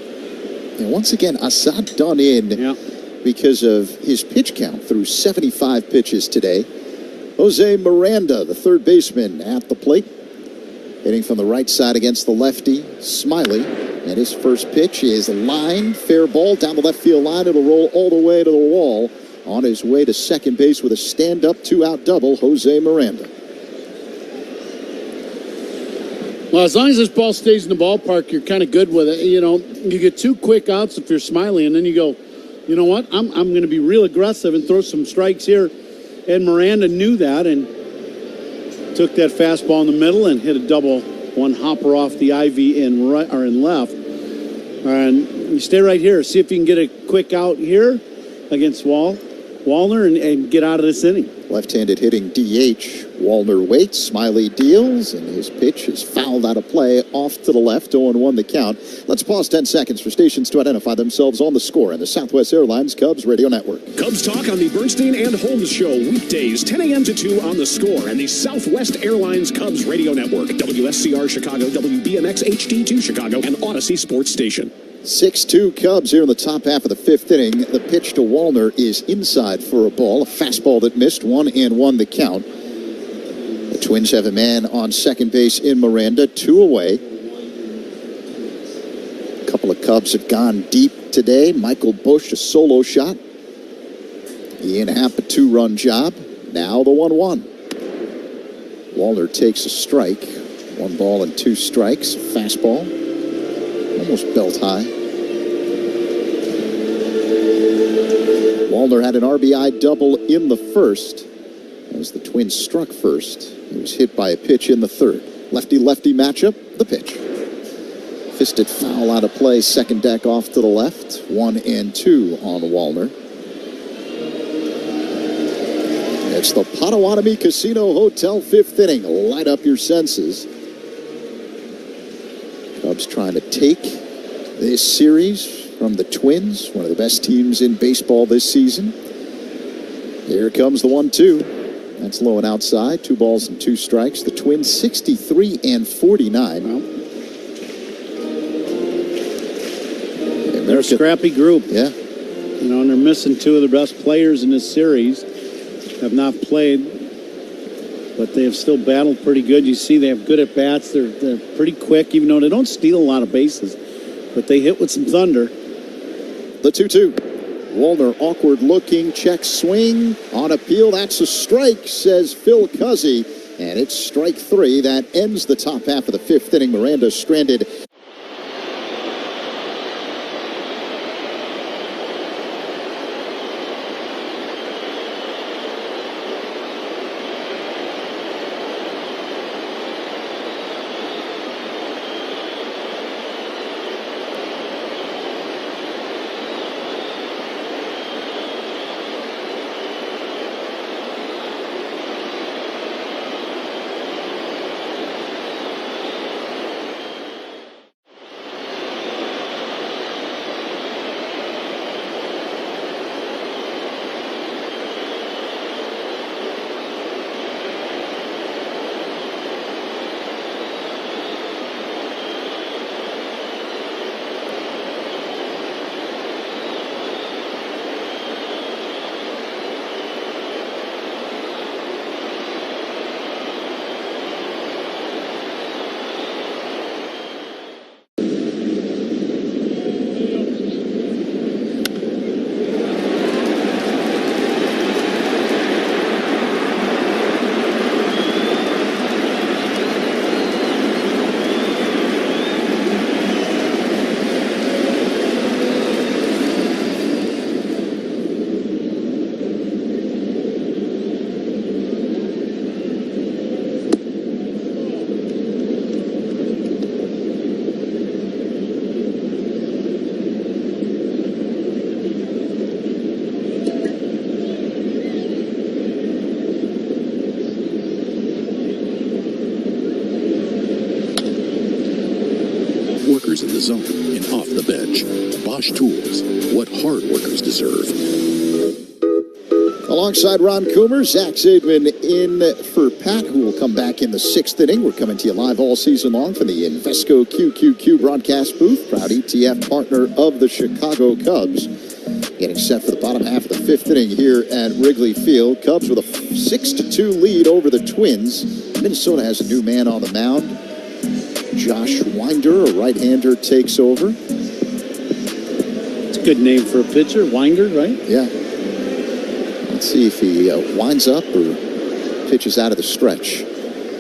And once again, Assad done in because of his pitch count through 75 pitches today. Jose Miranda, the third baseman, at the plate. Hitting from the right side against the lefty, Smyly. And his first pitch is lined, fair ball down the left field line. It'll roll all the way to the wall. On his way to second base with a stand-up 2-out double, Jose Miranda. Well, as long as this ball stays in the ballpark, you're kind of good with it. You know, you get 2 quick outs if you're Smyly, and then you go, you know what, I'm going to be real aggressive and throw some strikes here. And Miranda knew that and took that fastball in the middle and hit a double, 1 hopper off the ivy in right or in left. And you stay right here. See if you can get a quick out here against Wallner and get out of this inning. Left-handed hitting DH. Wallner waits. Smyly deals, and his pitch is fouled out of play off to the left. 0-1 the count. Let's pause 10 seconds for stations to identify themselves on the score and the Southwest Airlines Cubs Radio Network. Cubs talk on the Bernstein and Holmes Show weekdays 10 a.m. to 2 on the score and the Southwest Airlines Cubs Radio Network. WSCR Chicago, WBMX HD2 Chicago, and Odyssey Sports Station. 6-2 Cubs here in the top half of the 5th inning. The pitch to Wallner is inside for a ball. A fastball that missed. 1-1 the count. The Twins have a man on second base in Miranda. 2 away. A couple of Cubs have gone deep today. Michael Busch, a solo shot. Ian Happ, a 2-run job. Now the 1-1. Wallner takes a strike. 1 ball and 2 strikes. Fastball. Almost belt high. Wallner had an RBI double in the first as the Twins struck first. He was hit by a pitch in the third. Lefty-lefty matchup, the pitch. Fisted foul out of play, second deck off to the left. 1-2 on Wallner. It's the Potawatomi Casino Hotel 5th inning. Light up your senses. Cubs trying to take this series from the Twins, one of the best teams in baseball this season. Here comes the 1-2. That's low and outside. 2 balls and 2 strikes. The Twins 63-49. They're a scrappy group. Yeah. You know, and they're missing 2 of the best players in this series. Have not played, but they have still battled pretty good. You see they have good at-bats. They're pretty quick, even though they don't steal a lot of bases. But they hit with some thunder. The 2-2. Wallner awkward looking, check swing. On appeal, that's a strike, says Phil Cuzzy. And it's strike 3. That ends the top half of the 5th inning. Miranda stranded. the bench. Bosch Tools, what hard workers deserve. Alongside Ron Coomer, Zach Zaidman in for Pat, who will come back in the 6th inning. We're coming to you live all season long from the Invesco QQQ broadcast booth, proud ETF partner of the Chicago Cubs. Getting set for the bottom half of the 5th inning here at Wrigley Field. Cubs with a 6-2 lead over the Twins. Minnesota has a new man on the mound. Josh Winder, a right-hander, takes over. It's a good name for a pitcher, Winder, right? Yeah. Let's see if he winds up or pitches out of the stretch.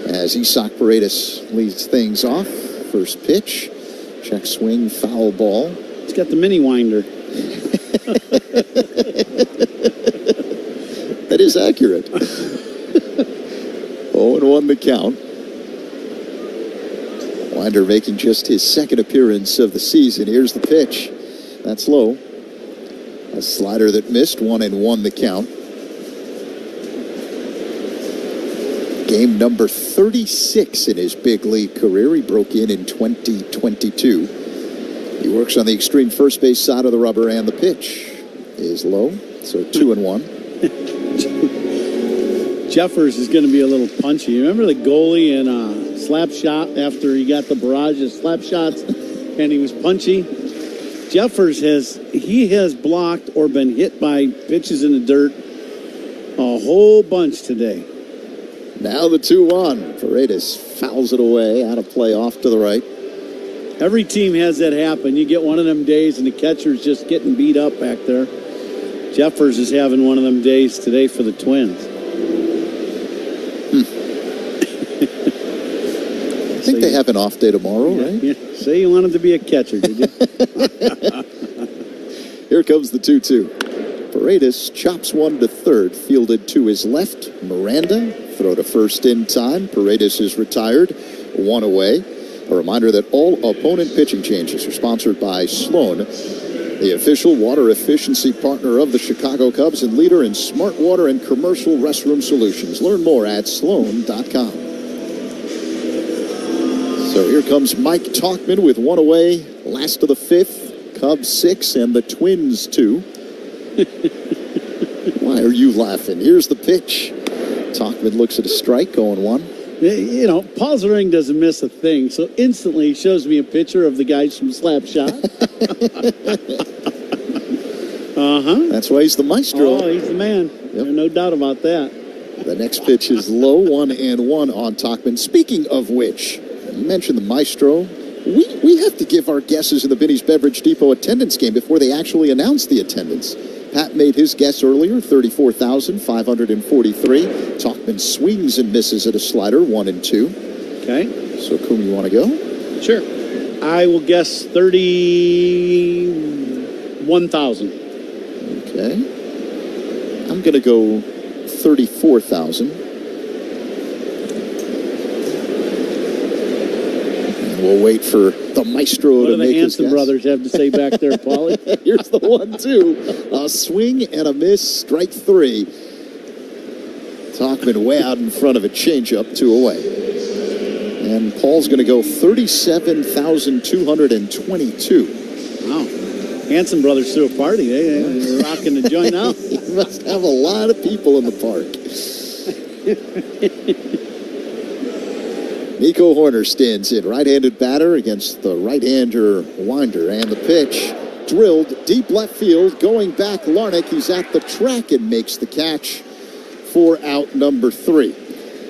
As Isaac Paredes leads things off. First pitch. Check swing, foul ball. He's got the mini winder. That is accurate. 0-1 the count. Winder making just his 2nd appearance of the season. Here's the pitch. That's low. A slider that missed. 1-1 the count. Game number 36 in his big league career. He broke in 2022. He works on the extreme first base side of the rubber, and the pitch is low. So 2-1. Jeffers is going to be a little punchy. You remember the goalie in slap shot after he got the barrage of slap shots and he was punchy? Jeffers has blocked or been hit by pitches in the dirt a whole bunch today. Now the 2-1. Paredes fouls it away, out of play, off to the right. Every team has that happen. You get one of them days and the catcher's just getting beat up back there. Jeffers is having one of them days today for the Twins. I think they have an off day tomorrow, right? Yeah. Say you wanted to be a catcher, did you? Here comes the 2-2. Paredes chops one to third, fielded to his left. Miranda, throw to first in time. Paredes is retired, 1 away. A reminder that all opponent pitching changes are sponsored by Sloan, the official water efficiency partner of the Chicago Cubs and leader in smart water and commercial restroom solutions. Learn more at sloan.com. So here comes Mike Tauchman with 1 away, last of the 5th. Cubs 6 and the Twins 2. Why are you laughing? Here's the pitch. Tauchman looks at a strike, going 1. You know, Paul Zering doesn't miss a thing, so instantly he shows me a picture of the guys from Slapshot. That's why he's the maestro. Oh, he's the man. Yep. No doubt about that. The next pitch is low, 1-1 on Tauchman. Speaking of which, you mentioned the maestro. We have to give our guesses in the Binny's Beverage Depot attendance game before they actually announce the attendance. Pat made his guess earlier, 34,543. Tauchman swings and misses at a slider, 1-2. Okay. So, Coom, you want to go? Sure. I will guess 31,000. Okay. I'm going to go 34,000. And we'll wait for the maestro to make his guess. What do the Hanson brothers have to say back there, Paulie? Here's the 1-2. A swing and a miss, strike 3. Tauchman way out in front of a changeup, 2 away. And Paul's going to go 37,222. Wow. Hanson brothers threw a party. They're rocking the joint out. He must have a lot of people in the park. Nico Horner stands in, right-handed batter against the right-hander Winder, and the pitch drilled deep left field, going back. Larnach, he's at the track and makes the catch for out number 3.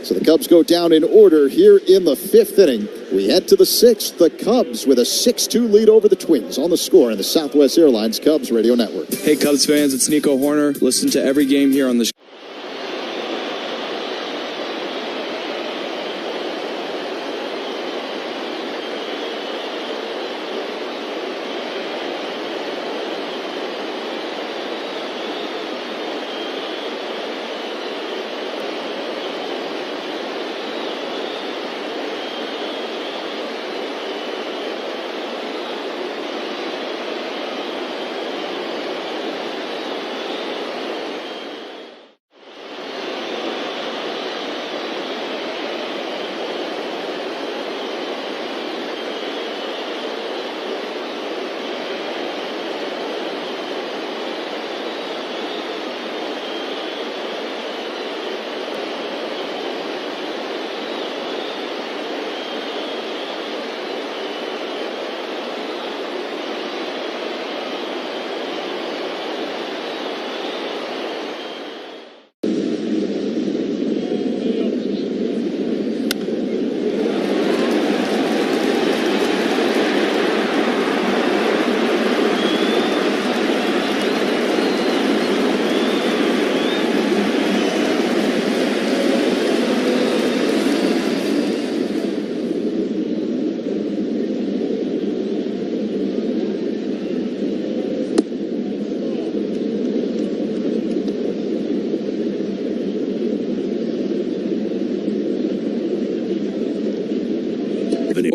So the Cubs go down in order here in the 5th inning. We head to the 6th. The Cubs with a 6-2 lead over the Twins on the score in the Southwest Airlines Cubs Radio Network. Hey, Cubs fans, it's Nico Horner. Listen to every game here on the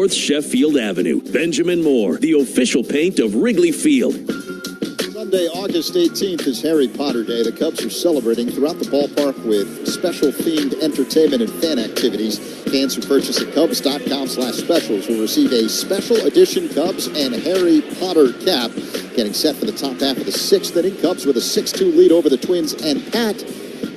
North Sheffield Avenue. Benjamin Moore, the official paint of Wrigley Field. Sunday, August 18th is Harry Potter Day. The Cubs are celebrating throughout the ballpark with special themed entertainment and fan activities. Fans who purchase at CUBS.com/specials will receive a special edition Cubs and Harry Potter cap. Getting set for the top half of the sixth inning. Cubs with a 6-2 lead over the Twins. And Pat,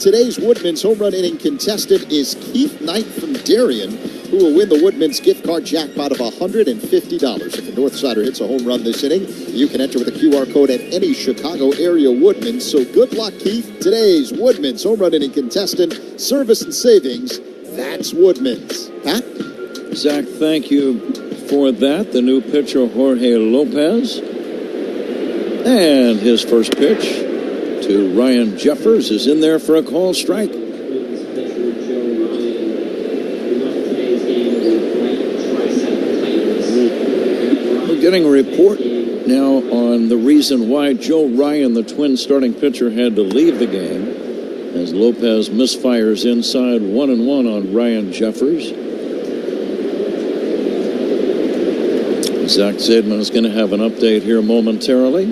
today's Woodman's home run inning contestant is Keith Knight from Darien, who will win the Woodman's gift card jackpot of $150. If a Northsider hits a home run this inning, you can enter with a QR code at any Chicago area Woodman's. So good luck, Keith. Today's Woodman's home run inning contestant, service and savings, that's Woodman's. Pat? Zach, thank you for that. The new pitcher, Jorge Lopez. And his first pitch to Ryan Jeffers is in there for a called strike. We're getting a report now on the reason why Joe Ryan, the Twins starting pitcher, had to leave the game, as Lopez misfires inside 1-1 on Ryan Jeffers. Zach Zaidman is going to have an update here momentarily.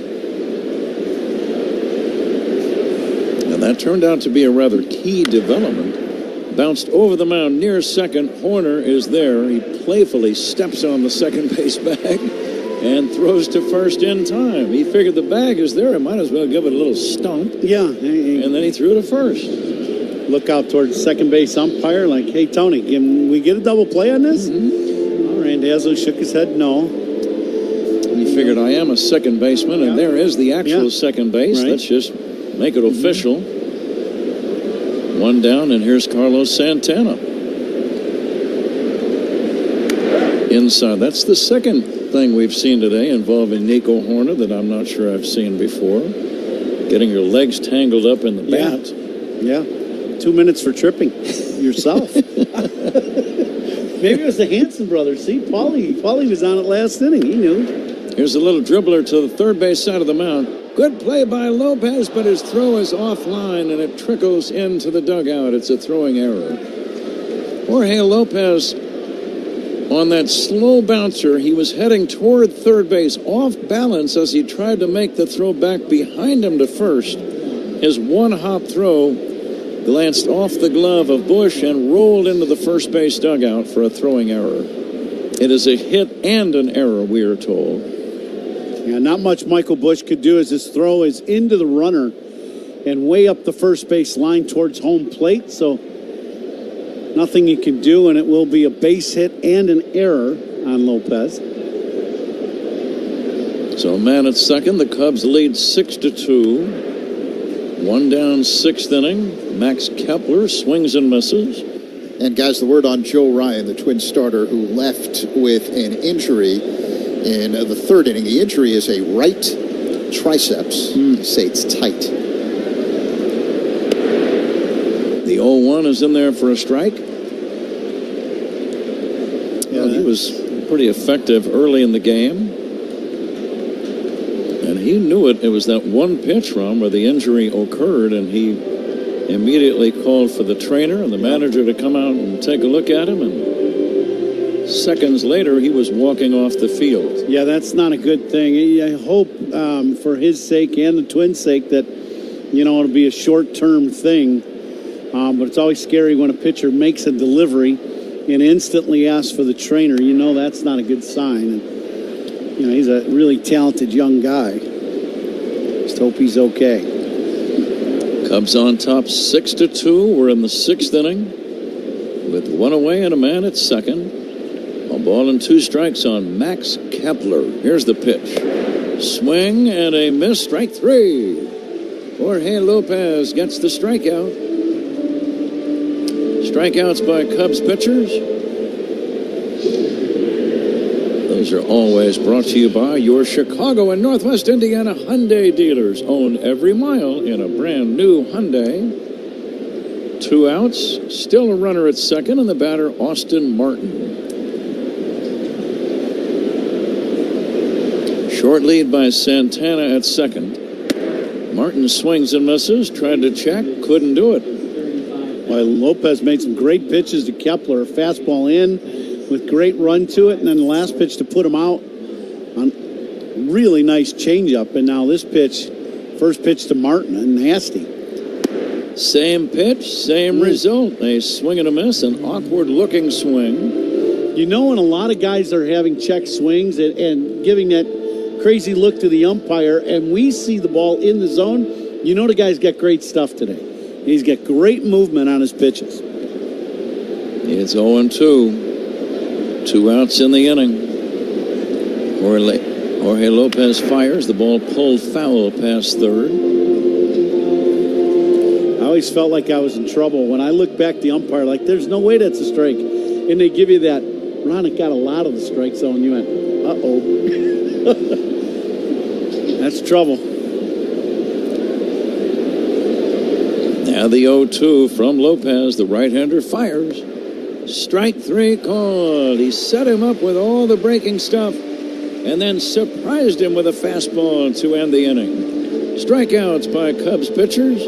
And that turned out to be a rather key development. Bounced over the mound near second. Horner is there. He playfully steps on the second base bag and throws to first in time. He figured the bag is there. I might as well give it a little stomp. Yeah. And then he threw to first. Look out towards the second base umpire like, hey, Tony, can we get a double play on this? Mm-hmm. Randazzo shook his head no. He figured, I am a second baseman, and there is the actual second base. Right. Let's just make it official. One down, and here's Carlos Santana. Inside. That's the second thing we've seen today involving Nico Horner that I'm not sure I've seen before. Getting your legs tangled up in the bat. Yeah. 2 minutes for tripping yourself. Maybe it was the Hanson brothers. See, Paulie was on it last inning. He knew. Here's a little dribbler to the third base side of the mound. Good play by Lopez, but his throw is offline, and it trickles into the dugout. It's a throwing error. Jorge Lopez, on that slow bouncer, he was heading toward third base, off balance as he tried to make the throw back behind him to first. His one-hop throw glanced off the glove of Bush and rolled into the first base dugout for a throwing error. It is a hit and an error, we are told. Yeah, not much Michael Bush could do as his throw is into the runner and way up the first base line towards home plate. So nothing he can do, and it will be a base hit and an error on Lopez. So a man at second. The Cubs lead 6-2. One down, sixth inning. Max Kepler swings and misses. And guys, the word on Joe Ryan, the Twins starter who left with an injury in the third inning. The injury is a right triceps. They say it's tight. The 0-1 is in there for a strike. Yeah, he was pretty effective early in the game. And he knew it. It was that one pitch run where the injury occurred, and he immediately called for the trainer and the manager to come out and take a look at him, and seconds later he was walking off the field. Yeah, that's not a good thing. I hope for his sake and the Twins' sake that, it'll be a short-term thing. But it's always scary when a pitcher makes a delivery and instantly asks for the trainer. That's not a good sign. And, he's a really talented young guy. Just hope he's okay. Cubs on top 6-2. We're in the sixth inning with one away and a man at second. A ball and two strikes on Max Kepler. Here's the pitch. Swing and a miss. Strike three. Jorge Lopez gets the strikeout. Strikeouts by Cubs pitchers. Those are always brought to you by your Chicago and Northwest Indiana Hyundai dealers. Own every mile in a brand new Hyundai. 2 outs. Still a runner at second, and the batter, Austin Martin. Short lead by Santana at second. Martin swings and misses. Tried to check. Couldn't do it. Well, Lopez made some great pitches to Kepler. Fastball in, with great run to it, and then the last pitch to put him out on really nice changeup. And now this pitch, first pitch to Martin, and nasty. Same pitch, same result. A swing and a miss, an awkward-looking swing. You know when a lot of guys are having check swings and giving that crazy look to the umpire, and we see the ball in the zone, you know the guy's got great stuff today. He's got great movement on his pitches. It's 0-2. 2 outs in the inning. Jorge Lopez fires. The ball pulled foul past third. I always felt like I was in trouble. When I look back the umpire, like, there's no way that's a strike. And they give you that, Ron, it got a lot of the strike zone. And you went, uh-oh. That's trouble. Now the 0-2 from Lopez. The right-hander fires. Strike 3 called. He set him up with all the breaking stuff and then surprised him with a fastball to end the inning. Strikeouts by Cubs pitchers.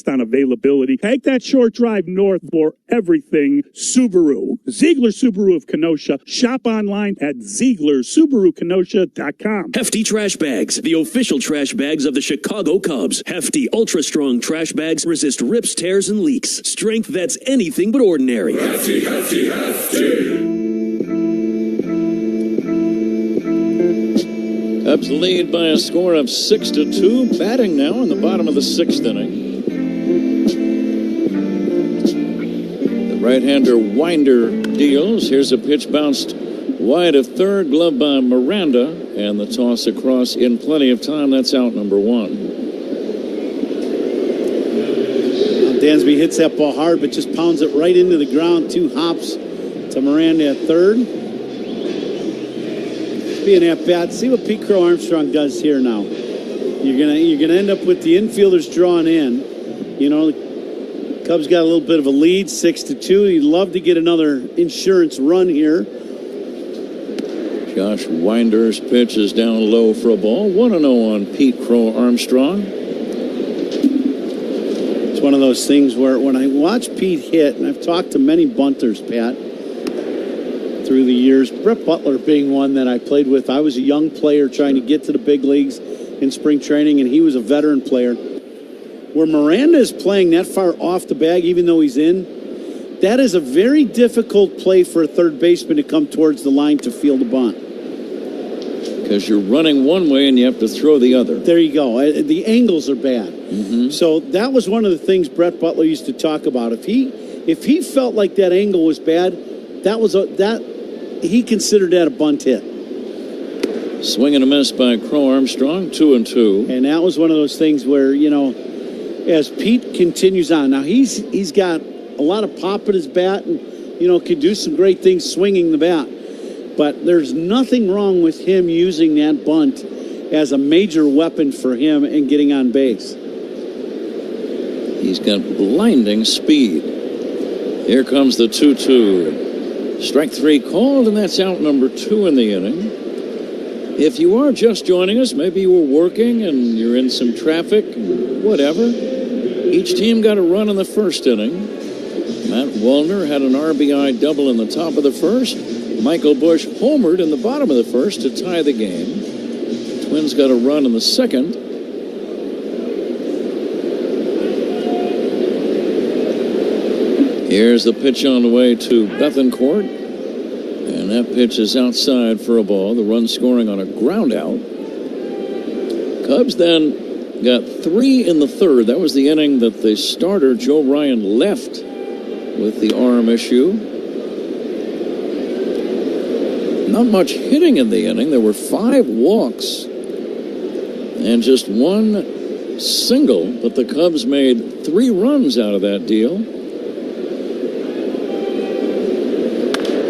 On availability. Take that short drive north for everything Subaru. Ziegler Subaru of Kenosha. Shop online at ZieglerSubaruKenosha.com. Hefty Trash Bags, the official trash bags of the Chicago Cubs. Hefty, ultra-strong trash bags resist rips, tears, and leaks. Strength that's anything but ordinary. Hefty, hefty, hefty. Cubs lead by a score of 6-2. Batting now in the bottom of the 6th inning. Right-hander Winder deals. Here's a pitch bounced wide of third, glove by Miranda, and the toss across in plenty of time. That's out number 1. Dansby hits that ball hard, but just pounds it right into the ground. 2 hops to Miranda at third. Being at bat, see what Pete Crow Armstrong does here now. You're gonna end up with the infielders drawn in. You know, Cubs got a little bit of a lead, 6-2. He'd love to get another insurance run here. Josh Winder's pitch is down low for a ball. 1-0 on Pete Crow Armstrong. It's one of those things where when I watch Pete hit, and I've talked to many bunters, Pat, through the years, Brett Butler being one that I played with. I was a young player trying to get to the big leagues in spring training, and he was a veteran player. Where Miranda is playing that far off the bag, even though he's in, that is a very difficult play for a third baseman to come towards the line to field a bunt. Because you're running one way and you have to throw the other. There you go. The angles are bad. So that was one of the things Brett Butler used to talk about. If he felt like that angle was bad, he considered that a bunt hit. Swing and a miss by Crow Armstrong, 2-2. And that was one of those things where, you know, as Pete continues on, now he's got a lot of pop in his bat, and can do some great things swinging the bat. But there's nothing wrong with him using that bunt as a major weapon for him and getting on base. He's got blinding speed. Here comes the 2-2. Strike 3 called, and that's out number 2 in the inning. If you are just joining us, maybe you were working and you're in some traffic, whatever. Each team got a run in the first inning. Matt Wallner had an RBI double in the top of the first. Michael Busch homered in the bottom of the first to tie the game. Twins got a run in the second. Here's the pitch on the way to Bethancourt. And that pitch is outside for a ball. The run scoring on a ground out. Cubs then got 3 in the third. That was the inning that the starter, Joe Ryan, left with the arm issue. Not much hitting in the inning. There were 5 walks and just 1 single, but the Cubs made 3 runs out of that deal.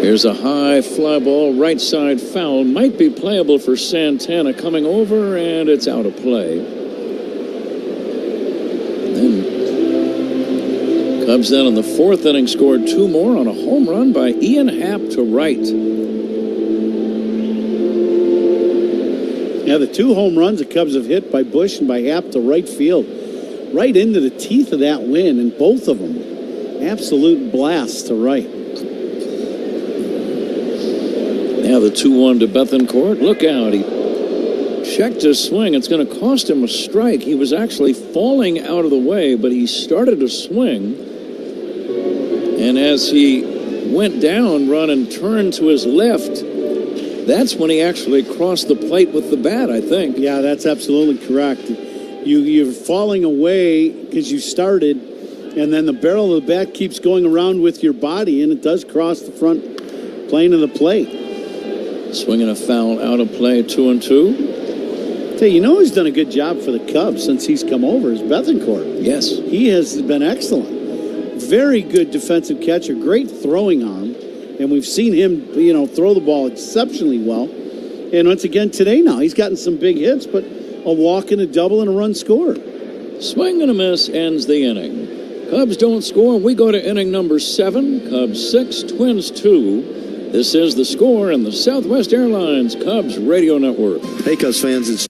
Here's a high fly ball, right side foul. Might be playable for Santana coming over, and it's out of play. Then Cubs then in the 4th inning scored 2 more on a home run by Ian Happ to right. Yeah, the 2 home runs the Cubs have hit by Busch and by Happ to right field. Right into the teeth of that wind, and both of them absolute blasts to right. Now the 2-1 to Bethancourt. Look out. He checked his swing. It's going to cost him a strike. He was actually falling out of the way, but he started to swing. And as he went down, run, and turned to his left, that's when he actually crossed the plate with the bat, I think. Yeah, that's absolutely correct. You're falling away because you started, and then the barrel of the bat keeps going around with your body, and it does cross the front plane of the plate. Swinging a foul out of play, 2-2. Who's done a good job for the Cubs since he's come over is Bethancourt. Yes. He has been excellent. Very good defensive catcher, great throwing arm. And we've seen him, throw the ball exceptionally well. And once again today now, he's gotten some big hits, but a walk and a double and a run scored. Swing and a miss ends the inning. Cubs don't score, and we go to inning number 7. Cubs 6, Twins 2. This is The Score in the Southwest Airlines Cubs Radio Network. Hey, Cubs fans, it's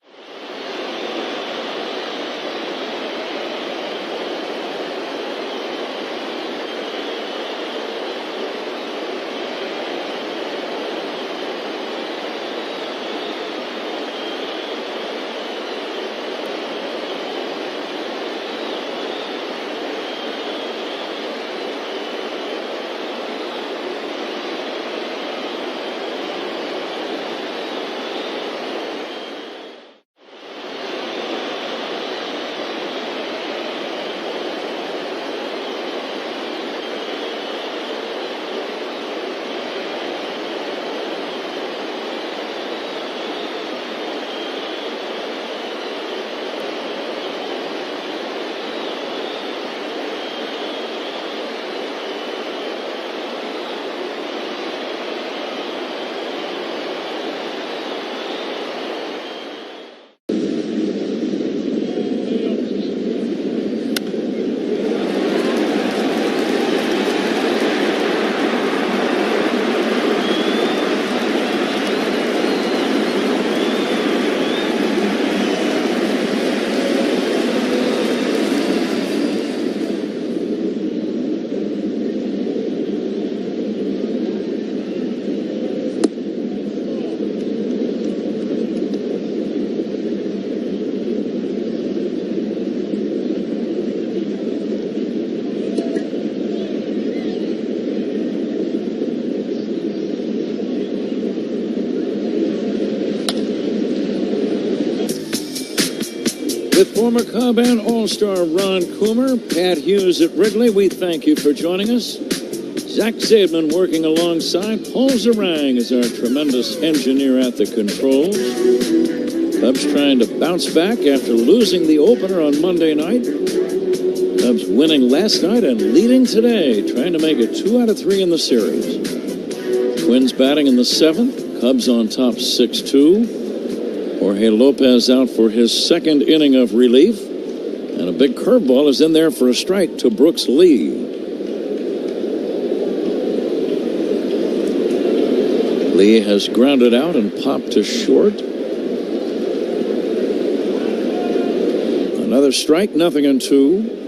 With former Cub and All-Star Ron Coomer, Pat Hughes at Wrigley, we thank you for joining us. Zach Zaidman working alongside. Paul Zarang is our tremendous engineer at the controls. Cubs trying to bounce back after losing the opener on Monday night. Cubs winning last night and leading today, trying to make it 2 out of 3 in the series. Twins batting in the 7th. Cubs on top 6-2. Jorge Lopez out for his 2nd inning of relief. And a big curveball is in there for a strike to Brooks Lee. Lee has grounded out and popped to short. Another strike, 0-2.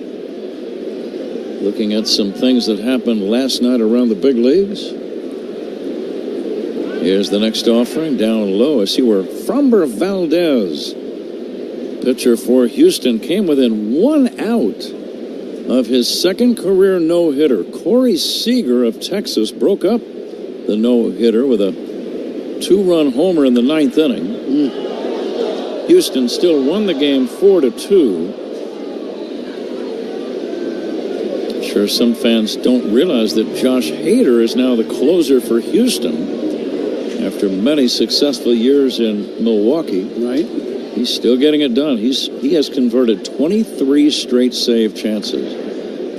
Looking at some things that happened last night around the big leagues. Here's the next offering, down low. I see where Framber Valdez, pitcher for Houston, came within 1 out of his 2nd career no-hitter. Corey Seager of Texas broke up the no-hitter with a 2-run homer in the 9th inning. Houston still won the game 4-2. Sure, some fans don't realize that Josh Hader is now the closer for Houston after many successful years in Milwaukee. Right. He's still getting it done. He has converted 23 straight save chances.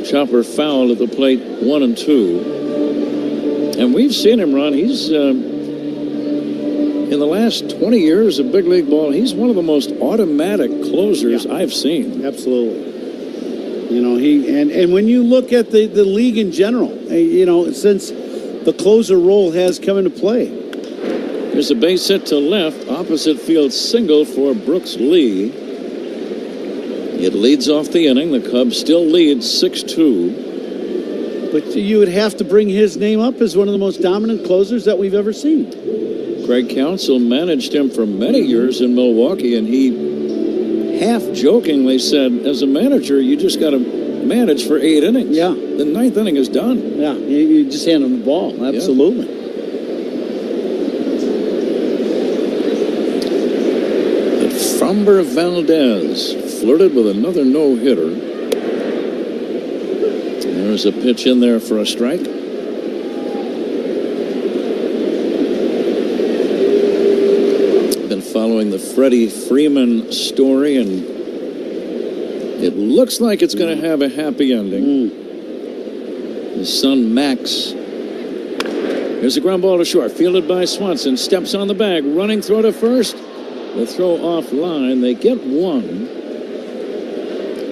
Chopper fouled at the plate 1 and 2. And we've seen him run. He's in the last 20 years of big league ball, he's one of the most automatic closers I've seen. Absolutely. You know, and when you look at the league in general, you know, since the closer role has come into play. There's a base hit to left, opposite field single for Brooks Lee. It leads off the inning. The Cubs still lead 6-2. But you would have to bring his name up as one of the most dominant closers that we've ever seen. Greg Counsell managed him for many years in Milwaukee, and he half-jokingly said, as a manager, you just got to manage for 8 innings. Yeah. The 9th inning is done. Yeah, you just hand him the ball. Absolutely. Yeah. But Framber Valdez flirted with another no-hitter. There's a pitch in there for a strike. Been following the Freddie Freeman story, and it looks like it's going to have a happy ending. His son Max. Here's a ground ball to short, fielded by Swanson. Steps on the bag, running throw to first. The throw offline. They get one.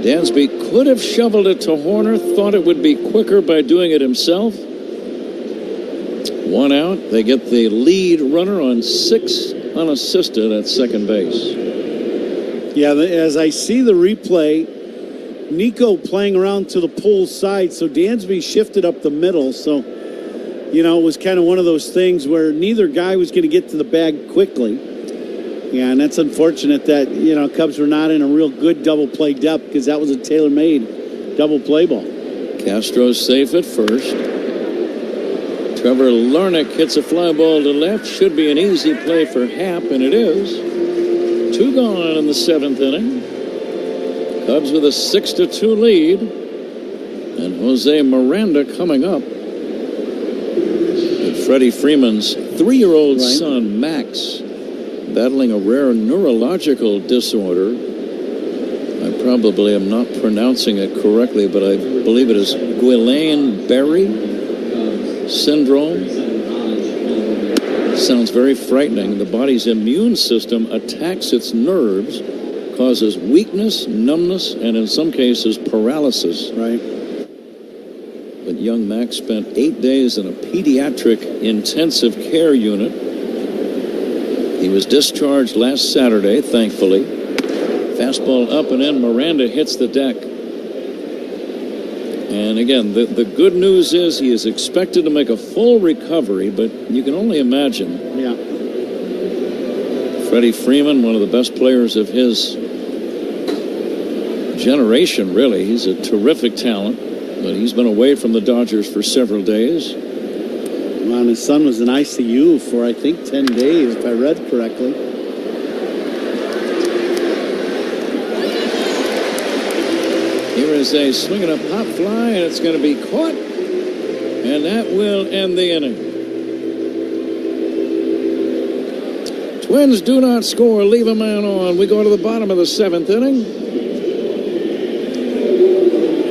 Dansby could have shoveled it to Horner, thought it would be quicker by doing it himself. 1 out. They get the lead runner on 6 unassisted at second base. Yeah, as I see the replay, Nico playing around to the pull side, so Dansby shifted up the middle. So, you know, it was kind of one of those things where neither guy was going to get to the bag quickly. Yeah, and that's unfortunate that, you know, Cubs were not in a real good double play depth because that was a tailor-made double play ball. Castro's safe at first. Trevor Larnach hits a fly ball to left. Should be an easy play for Happ, and it is. 2 gone in the 7th inning. Cubs with a 6-2 lead. And Jose Miranda coming up. And Freddie Freeman's 3-year-old son, Max, battling a rare neurological disorder. I probably am not pronouncing it correctly, but I believe it is Guillain-Barré syndrome. Sounds very frightening. The body's immune system attacks its nerves, causes weakness, numbness, and in some cases paralysis. Right. But young Max spent 8 days in a pediatric intensive care unit. He was discharged last Saturday, thankfully. Fastball up and in. Miranda hits the deck. And again, the good news is he is expected to make a full recovery, but you can only imagine. Yeah. Freddie Freeman, one of the best players of his generation, really. He's a terrific talent, but he's been away from the Dodgers for several days. Well, and his son was in ICU for, I think, 10 days, if I read correctly. Here is a swing and a pop fly, and it's going to be caught, and that will end the inning. Twins do not score, leave a man on. We go to the bottom of the 7th inning.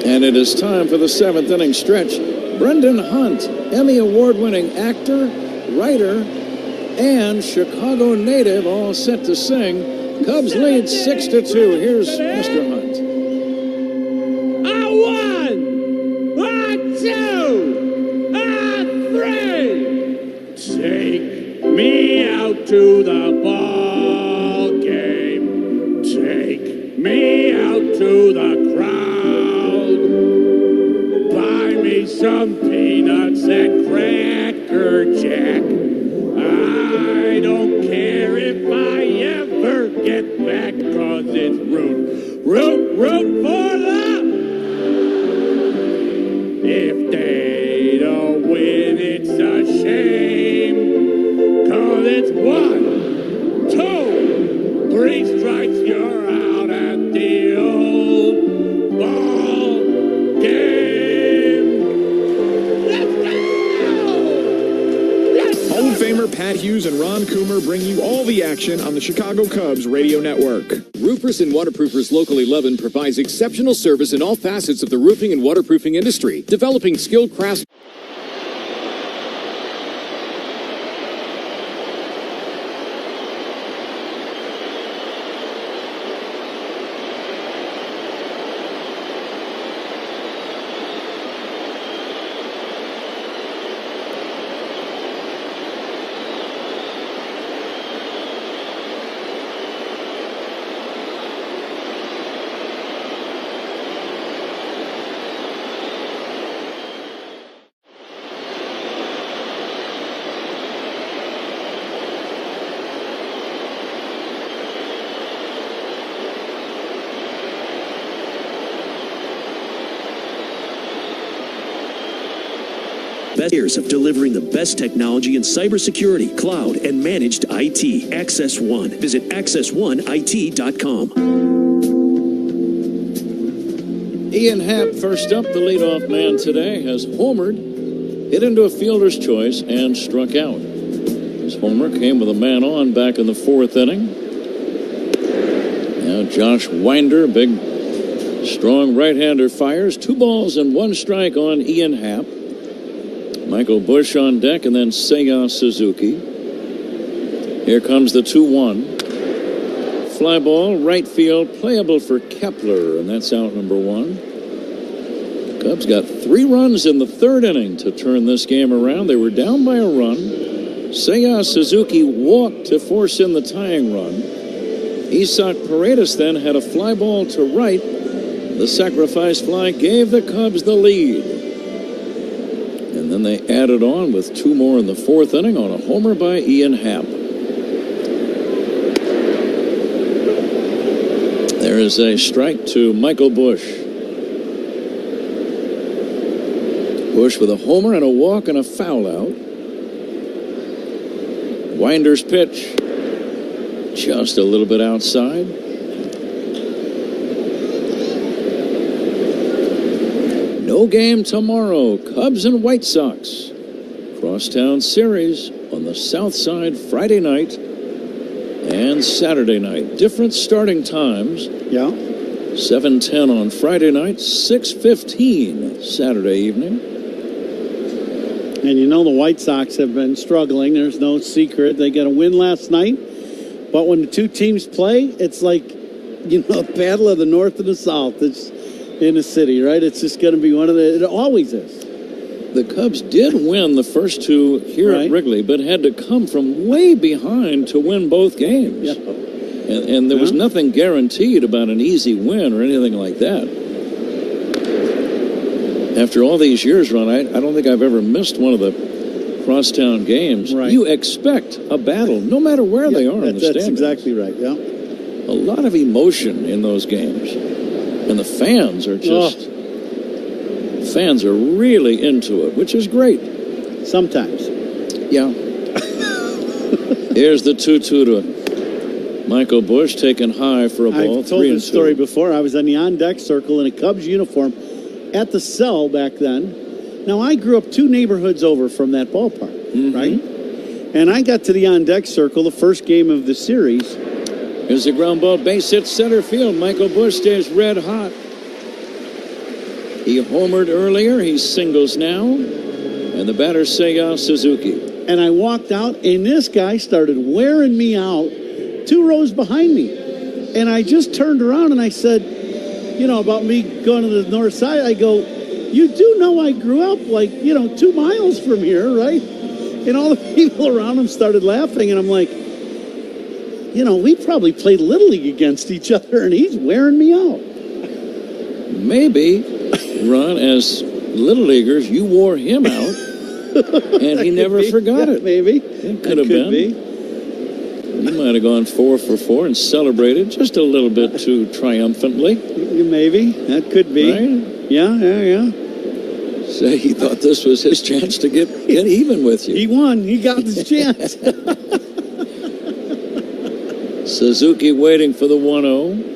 And it is time for the 7th inning stretch. Brendan Hunt, Emmy Award-winning actor, writer, and Chicago native, all set to sing. Cubs lead 6-2. Here's Mr. Hunt. A 1, a 2, a 3. Take me out to the ball game. Take me out to the crowd. Buy me some peanuts and Cracker Jack. I don't care if I ever get back, 'cause it's root for them. If they don't win, it's a shame, 'cause it's 1, 2, 3 strikes, you're out at the old ball game. Let's go! Hall of Famer Pat Hughes and Ron Coomer bring you all the action on the Chicago Cubs radio network. Roofers and Waterproofers Local 11 provides exceptional service in all facets of the roofing and waterproofing industry, developing skilled crafts. Best years of delivering the best technology in cybersecurity, cloud, and managed IT. Access One. Visit access1it.com. Ian Happ, first up, the leadoff man today, has homered, hit into a fielder's choice, and struck out. His homer came with a man on back in the 4th inning. Now Josh Winder, big, strong right-hander, fires. 2 balls and 1 strike on Ian Happ. Michael Busch on deck, and then Seiya Suzuki. Here comes the 2-1. Fly ball, right field, playable for Kepler, and that's out number 1. The Cubs got 3 runs in the 3rd inning to turn this game around. They were down by a run. Seiya Suzuki walked to force in the tying run. Isaac Paredes then had a fly ball to right. The sacrifice fly gave the Cubs the lead. And then they added on with 2 more in the 4th inning on a homer by Ian Happ. There is a strike to Michael Busch. Busch with a homer and a walk and a foul out. Winder's pitch, just a little bit outside. No game tomorrow. Cubs and White Sox. Crosstown series on the South Side Friday night and Saturday night. Different starting times. Yeah. 7:10 on Friday night, 6:15 Saturday evening. And you know the White Sox have been struggling. There's no secret. They got a win last night. But when the two teams play, it's like, you know, a battle of the North and the South. It's in the city, right? It's just going to be one of the... It always is. The Cubs did win the first 2 here at Wrigley, but had to come from way behind to win both games. Yeah. And there was nothing guaranteed about an easy win or anything like that. After all these years, Ron, I don't think I've ever missed one of the crosstown games. Right. You expect a battle, no matter where they are in the standings. That's exactly right, yeah. A lot of emotion in those games. And the fans are just... Fans are really into it, which is great. Sometimes. Yeah. Here's the 2-2 to Michael Busch, taken high for a ball. I've told this story before. I was on the on-deck circle in a Cubs uniform at the Cell back then. Now, I grew up 2 neighborhoods over from that ballpark, right? And I got to the on-deck circle, the first game of the series. Here's the ground ball, base hit center field. Michael Busch stays red hot. He homered earlier. He singles now. And the batter, Seiya Suzuki. And I walked out, and this guy started wearing me out 2 rows behind me. And I just turned around and I said, about me going to the north side, I go, you do know I grew up 2 miles from here, right? And all the people around him started laughing, and I'm like, we probably played Little League against each other, and he's wearing me out. Maybe, Ron, as Little Leaguers, you wore him out, and he never forgot it. Maybe. It could have been. You might have gone 4 for 4 and celebrated just a little bit too triumphantly. Maybe. That could be. Right? Yeah. Say he thought this was his chance to get even with you. He won. He got his chance. Suzuki waiting for the 1-0.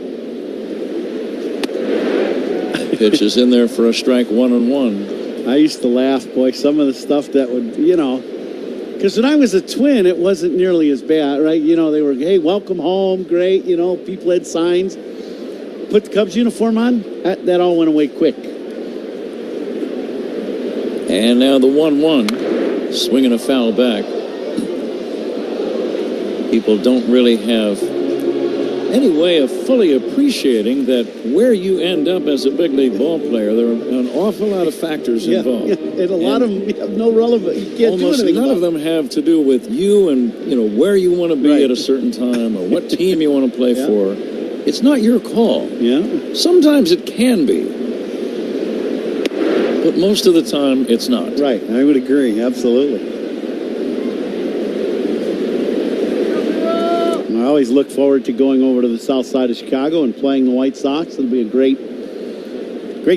Pitch is in there for a strike, 1-1. I used to laugh, boy, some of the stuff that would, because when I was a Twin, it wasn't nearly as bad, right? They were, hey, welcome home, great, people had signs. Put the Cubs uniform on, that all went away quick. And now the 1-1, swinging a foul back. People don't really have any way of fully appreciating that where you end up as a big league ball player, there are an awful lot of factors involved. Yeah, and a lot of them have no relevance. You can't almost do anything none of them have to do with you and where you want to be at a certain time or what team you want to play for. It's not your call. Yeah. Sometimes it can be, but most of the time it's not. Right. I would agree. Absolutely. I always look forward to going over to the south side of Chicago and playing the White Sox. It'll be a great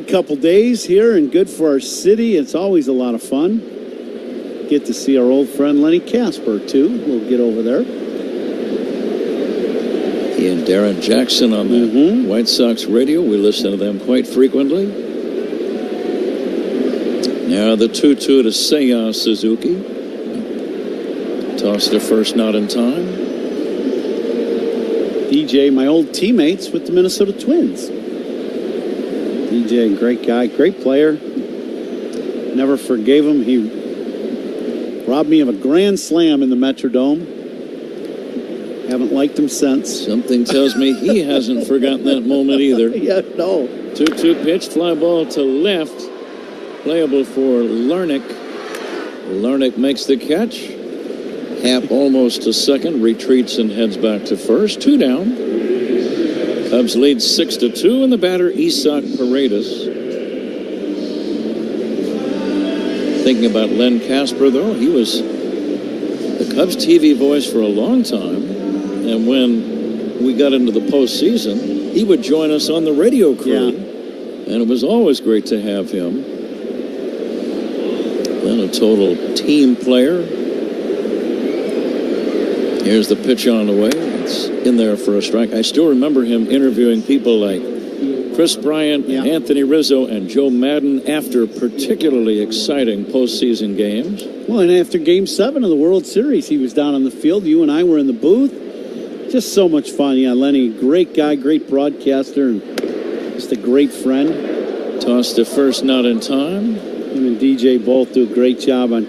couple days here and good for our city. It's always a lot of fun. Get to see our old friend Lenny Casper, too. We'll get over there. He and Darren Jackson on the White Sox radio. We listen to them quite frequently. Now the 2-2 to Seiya Suzuki. Toss to first, not in time. DJ, my old teammates with the Minnesota Twins. DJ, great guy, great player. Never forgave him. He robbed me of a grand slam in the Metrodome. Haven't liked him since. Something tells me he hasn't forgotten that moment either. Yeah, no. 2-2 pitch, fly ball to left. Playable for Larnach. Larnach makes the catch. Happ almost to second, retreats and heads back to first. 2 down. Cubs lead 6-2, and the batter Isaac Paredes. Thinking about Len Casper, though, he was the Cubs TV voice for a long time, and when we got into the postseason, he would join us on the radio crew, and it was always great to have him. Then a total team player. Here's the pitch on the way. It's in there for a strike. I still remember him interviewing people like Chris Bryant, Anthony Rizzo, and Joe Madden after particularly exciting postseason games. Well, and after Game 7 of the World Series, he was down on the field. You and I were in the booth. Just so much fun. Yeah, Lenny, great guy, great broadcaster, and just a great friend. Toss to first, not in time. Him and DJ both do a great job on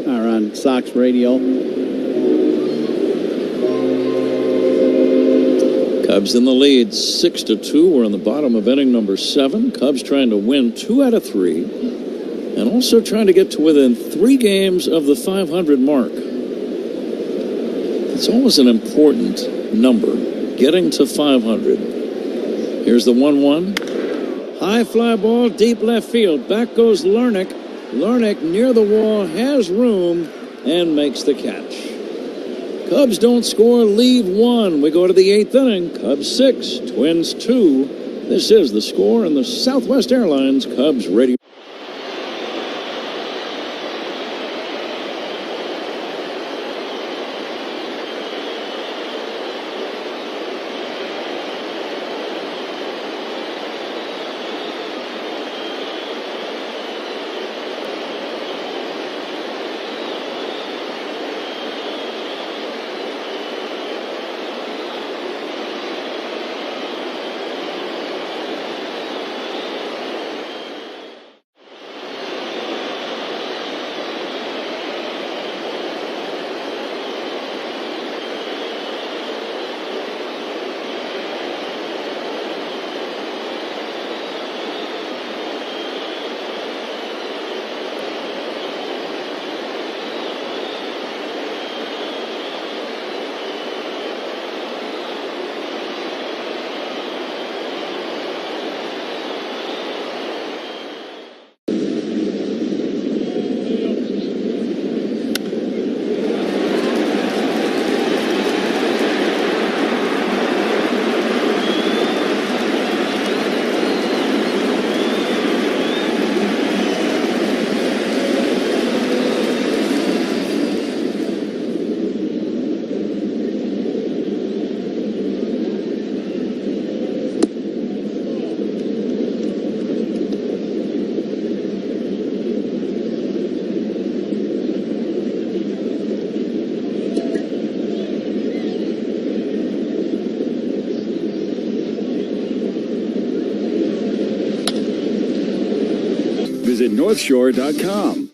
on Sox radio. Cubs in the lead, 6-2. We're in the bottom of inning number 7. Cubs trying to win 2 out of 3, and also trying to get to within 3 games of the 500 mark. It's always an important number, getting to 500. Here's the 1-1. High fly ball, deep left field. Back goes Larnach. Larnach near the wall, has room, and makes the catch. Cubs don't score, leave 1. We go to the 8th inning. Cubs 6, Twins 2. This is the score in the Southwest Airlines Cubs radio. Visit NorthShore.com.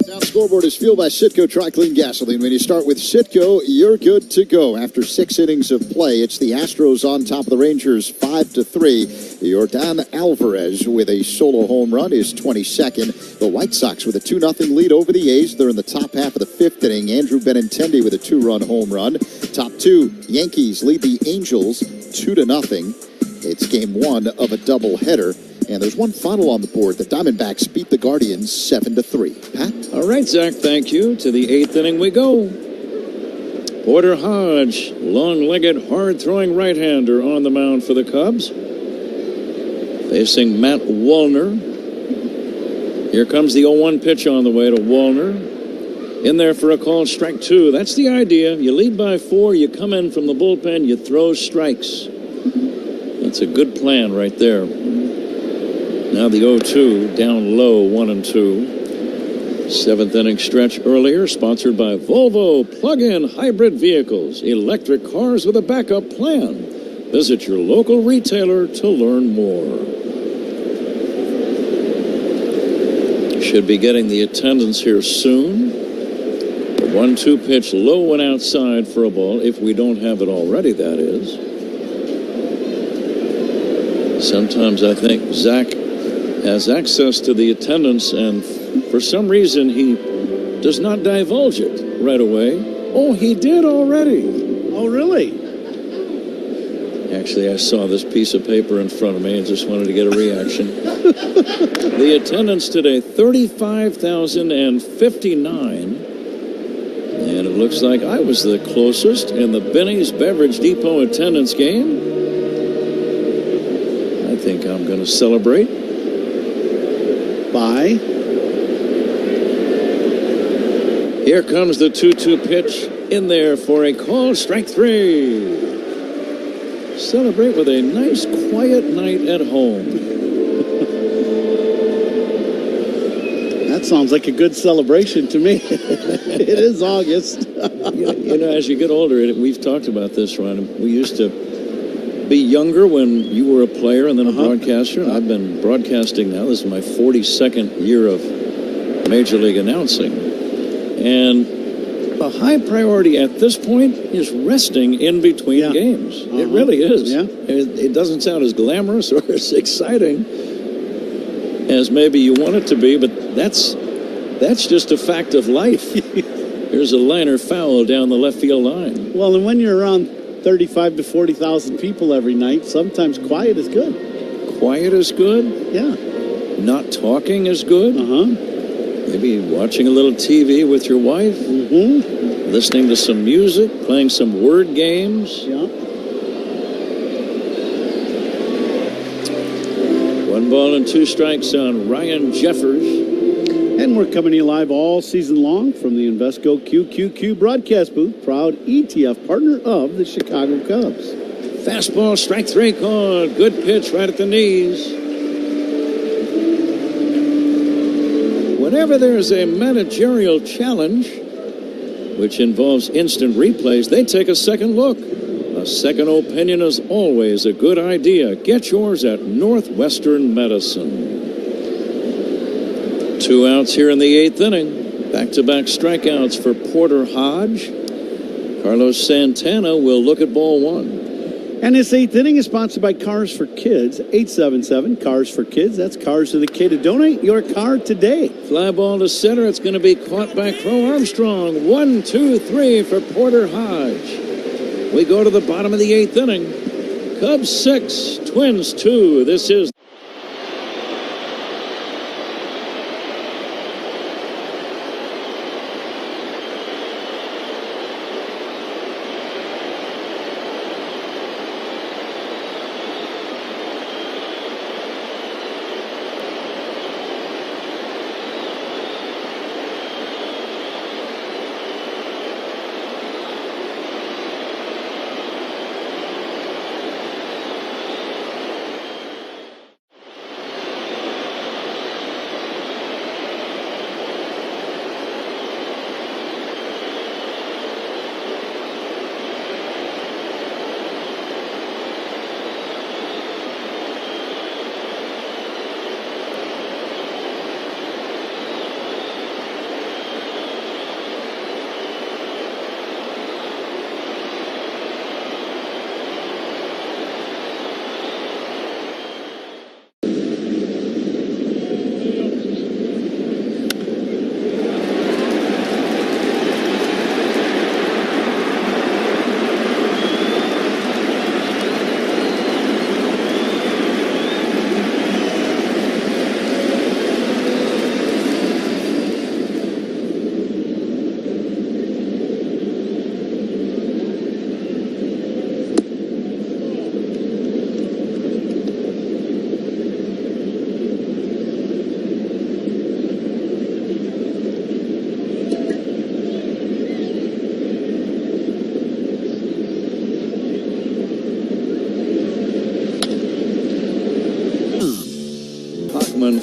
Now, scoreboard is fueled by Citgo Tri-Clean Gasoline. When you start with Citgo, you're good to go. After 6 innings of play, it's the Astros on top of the Rangers 5-3. Yordan Alvarez with a solo home run is 22nd. The White Sox with a 2-0 lead over the A's. They're in the top half of the 5th inning. Andrew Benintendi with a 2-run home run. Top 2, Yankees lead the Angels 2-0. It's game 1 of a doubleheader. And there's one final on the board. The Diamondbacks beat the Guardians 7-3. Pat? All right, Zach, thank you. To the 8th inning we go. Porter Hodge, long-legged, hard-throwing right-hander on the mound for the Cubs. Facing Matt Wallner. Here comes the 0-1 pitch on the way to Wallner. In there for a called strike 2. That's the idea. You lead by 4. You come in from the bullpen. You throw strikes. That's a good plan right there. Now the 0-2, down low, 1-2. 7th inning stretch earlier, sponsored by Volvo Plug-in Hybrid Vehicles, electric cars with a backup plan. Visit your local retailer to learn more. Should be getting the attendance here soon. The 1-2 pitch, low and outside for a ball, if we don't have it already, that is. Sometimes I think Zach has access to the attendance, and for some reason he does not divulge it right away. Oh, he did already. Oh, really? Actually, I saw this piece of paper in front of me and just wanted to get a reaction. The attendance today, 35,059. And it looks like I was the closest in the Benny's Beverage Depot attendance game. I think I'm going to celebrate. Bye. Here comes the 2-2 pitch in there for a call, strike 3. Celebrate with a nice quiet night at home. That sounds like a good celebration to me. It is August. You know, as you get older, we've talked about this, Ron. We used to be younger when you were a player and then a broadcaster. And I've been broadcasting now. This is my 42nd year of Major League announcing. And the high priority at this point is resting in between games. It really is. Yeah. It doesn't sound as glamorous or as exciting as maybe you want it to be, but that's just a fact of life. There's a liner foul down the left field line. Well, and when you're around 35 to 40,000 people every night, sometimes quiet is good. Quiet is good? Yeah. Not talking is good? Maybe watching a little TV with your wife? Listening to some music? Playing some word games? Yeah. 1 ball and 2 strikes on Ryan Jeffers. And we're coming to you live all season long from the Invesco QQQ broadcast booth, proud ETF partner of the Chicago Cubs. Fastball, strike 3 called. Good pitch right at the knees. Whenever there's a managerial challenge, which involves instant replays, they take a second look. A second opinion is always a good idea. Get yours at Northwestern Medicine. 2 outs here in the 8th inning. Back-to-back strikeouts for Porter Hodge. Carlos Santana will look at ball 1. And this 8th inning is sponsored by Cars for Kids. 877 Cars for Kids. That's Cars to the Kid. To donate your car today. Fly ball to center. It's going to be caught by Crow Armstrong. 1, 2, 3 for Porter Hodge. We go to the bottom of the 8th inning. Cubs 6, Twins 2. This is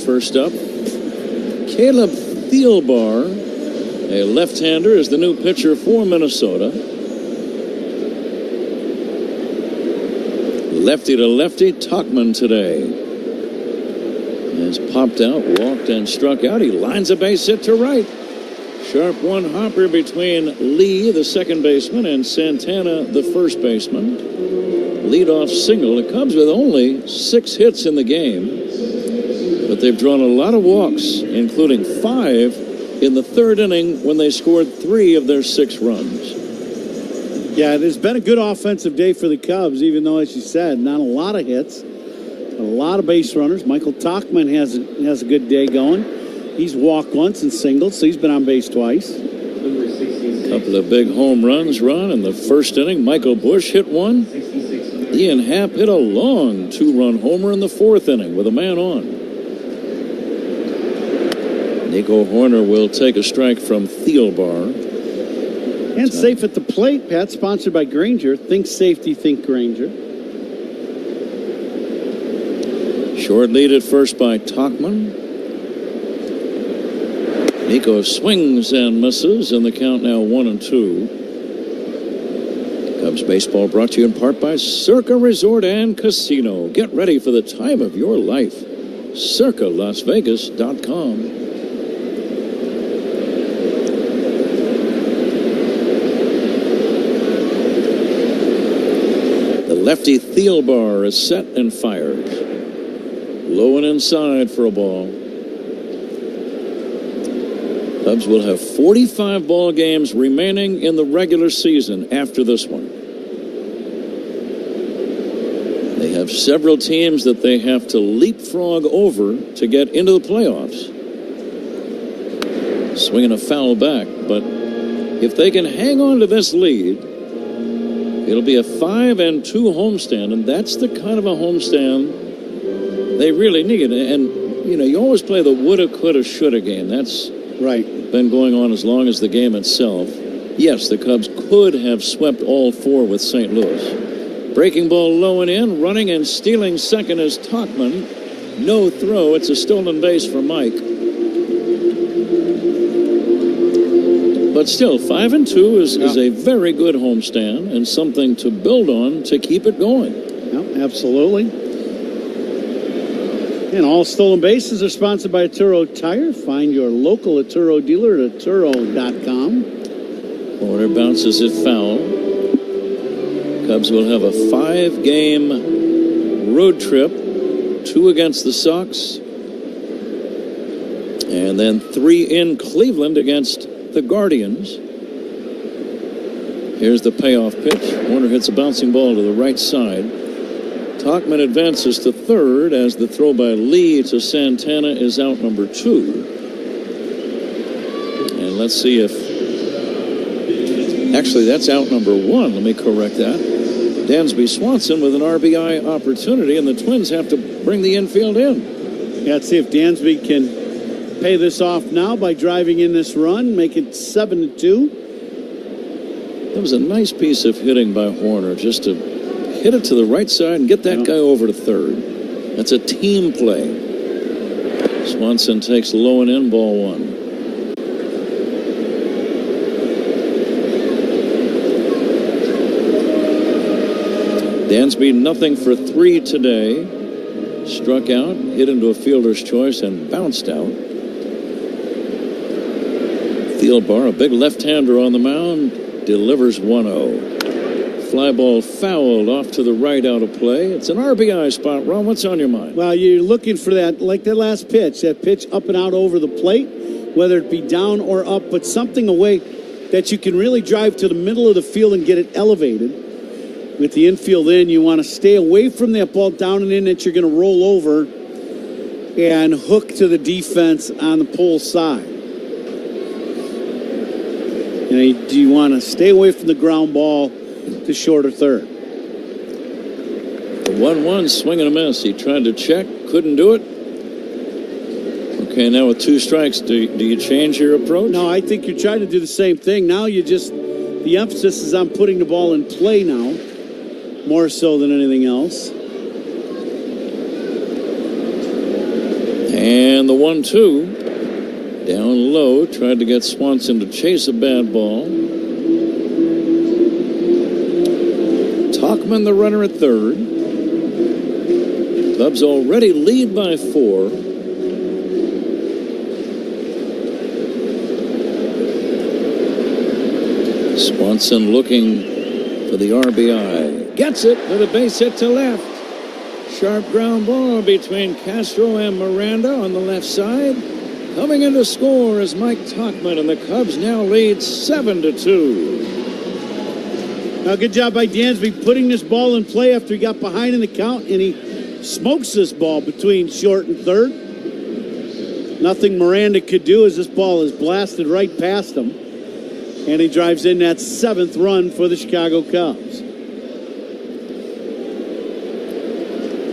First up, Caleb Thielbar, a left-hander, is the new pitcher for Minnesota. Lefty to lefty, Tauchman today has popped out, walked, and struck out. He lines a base hit to right. Sharp one-hopper between Lee, the second baseman, and Santana, the first baseman. Leadoff single. The Cubs with only 6 hits in the game, but they've drawn a lot of walks, including 5 in the third inning when they scored 3 of their 6 runs. Yeah, it has been a good offensive day for the Cubs, even though, as you said, not a lot of hits, a lot of base runners. Michael Tauchman has a good day going. He's walked once and singled, so he's been on base twice. A couple of big home runs run in the first inning. Michael Busch hit one. Ian Happ hit a long 2-run homer in the 4th inning with a man on. Nico Horner will take a strike from Thielbar. And safe at the plate, Pat, sponsored by Granger. Think safety, think Granger. Short lead at first by Tauchman. Nico swings and misses, and the count now 1-2. Cubs baseball brought to you in part by Circa Resort and Casino. Get ready for the time of your life. CircaLasVegas.com. Lefty Thielbar is set and fires. Low and inside for a ball. Cubs will have 45 ball games remaining in the regular season after this one. They have several teams that they have to leapfrog over to get into the playoffs. Swinging a foul back, but if they can hang on to this lead, it'll be a 5-2 homestand, and that's the kind of a homestand they really need. And, you know, you always play the woulda, coulda, shoulda game. That's right. Been going on as long as the game itself. Yes, the Cubs could have swept all 4 with St. Louis. Breaking ball low and in, running and stealing second is Tauchman. No throw. It's a stolen base for Mike. But still, 5-2 is a very good homestand and something to build on to keep it going. Yeah, absolutely. And all stolen bases are sponsored by Atturo Tire. Find your local Atturo dealer at Atturo.com. Horner bounces it foul. Cubs will have a 5-game road trip. 2 against the Sox. And then 3 in Cleveland against the Guardians. Here's the payoff pitch. Horner hits a bouncing ball to the right side. Tauchman advances to third as the throw by Lee to Santana is out number 2. And let's see if... Actually, that's out number 1. Let me correct that. Dansby Swanson with an RBI opportunity, and the Twins have to bring the infield in. Yeah, let's see if Dansby can pay this off now by driving in this run, make it 7-2. That was a nice piece of hitting by Horner, just to hit it to the right side and get that guy over to third. That's a team play. Swanson takes low and in, ball 1. Dansby nothing for 3 today. Struck out, hit into a fielder's choice, and bounced out. Thielbar, a big left-hander on the mound, delivers 1-0. Fly ball fouled off to the right, out of play. It's an RBI spot. Ron, what's on your mind? Well, you're looking for that, like that last pitch, that pitch up and out over the plate, whether it be down or up, but something away that you can really drive to the middle of the field and get it elevated. With the infield in, you want to stay away from that ball down and in that you're going to roll over and hook to the defense on the pole side. Do you want to stay away from the ground ball to short or third? The 1-1 swing and a miss. He tried to check, couldn't do it. Okay, now with 2 strikes, do you change your approach? No, I think you're trying to do the same thing. Now the emphasis is on putting the ball in play now, more so than anything else. And the 1-2 down low, tried to get Swanson to chase a bad ball. Tauchman the runner at third. Cubs already lead by 4. Swanson looking for the RBI. Gets it with a base hit to left. Sharp ground ball between Castro and Miranda on the left side. Coming in to score is Mike Tauchman, and the Cubs now lead 7-2. Now, good job by Dansby putting this ball in play after he got behind in the count, and he smokes this ball between short and third. Nothing Miranda could do as this ball is blasted right past him. And he drives in that 7th run for the Chicago Cubs.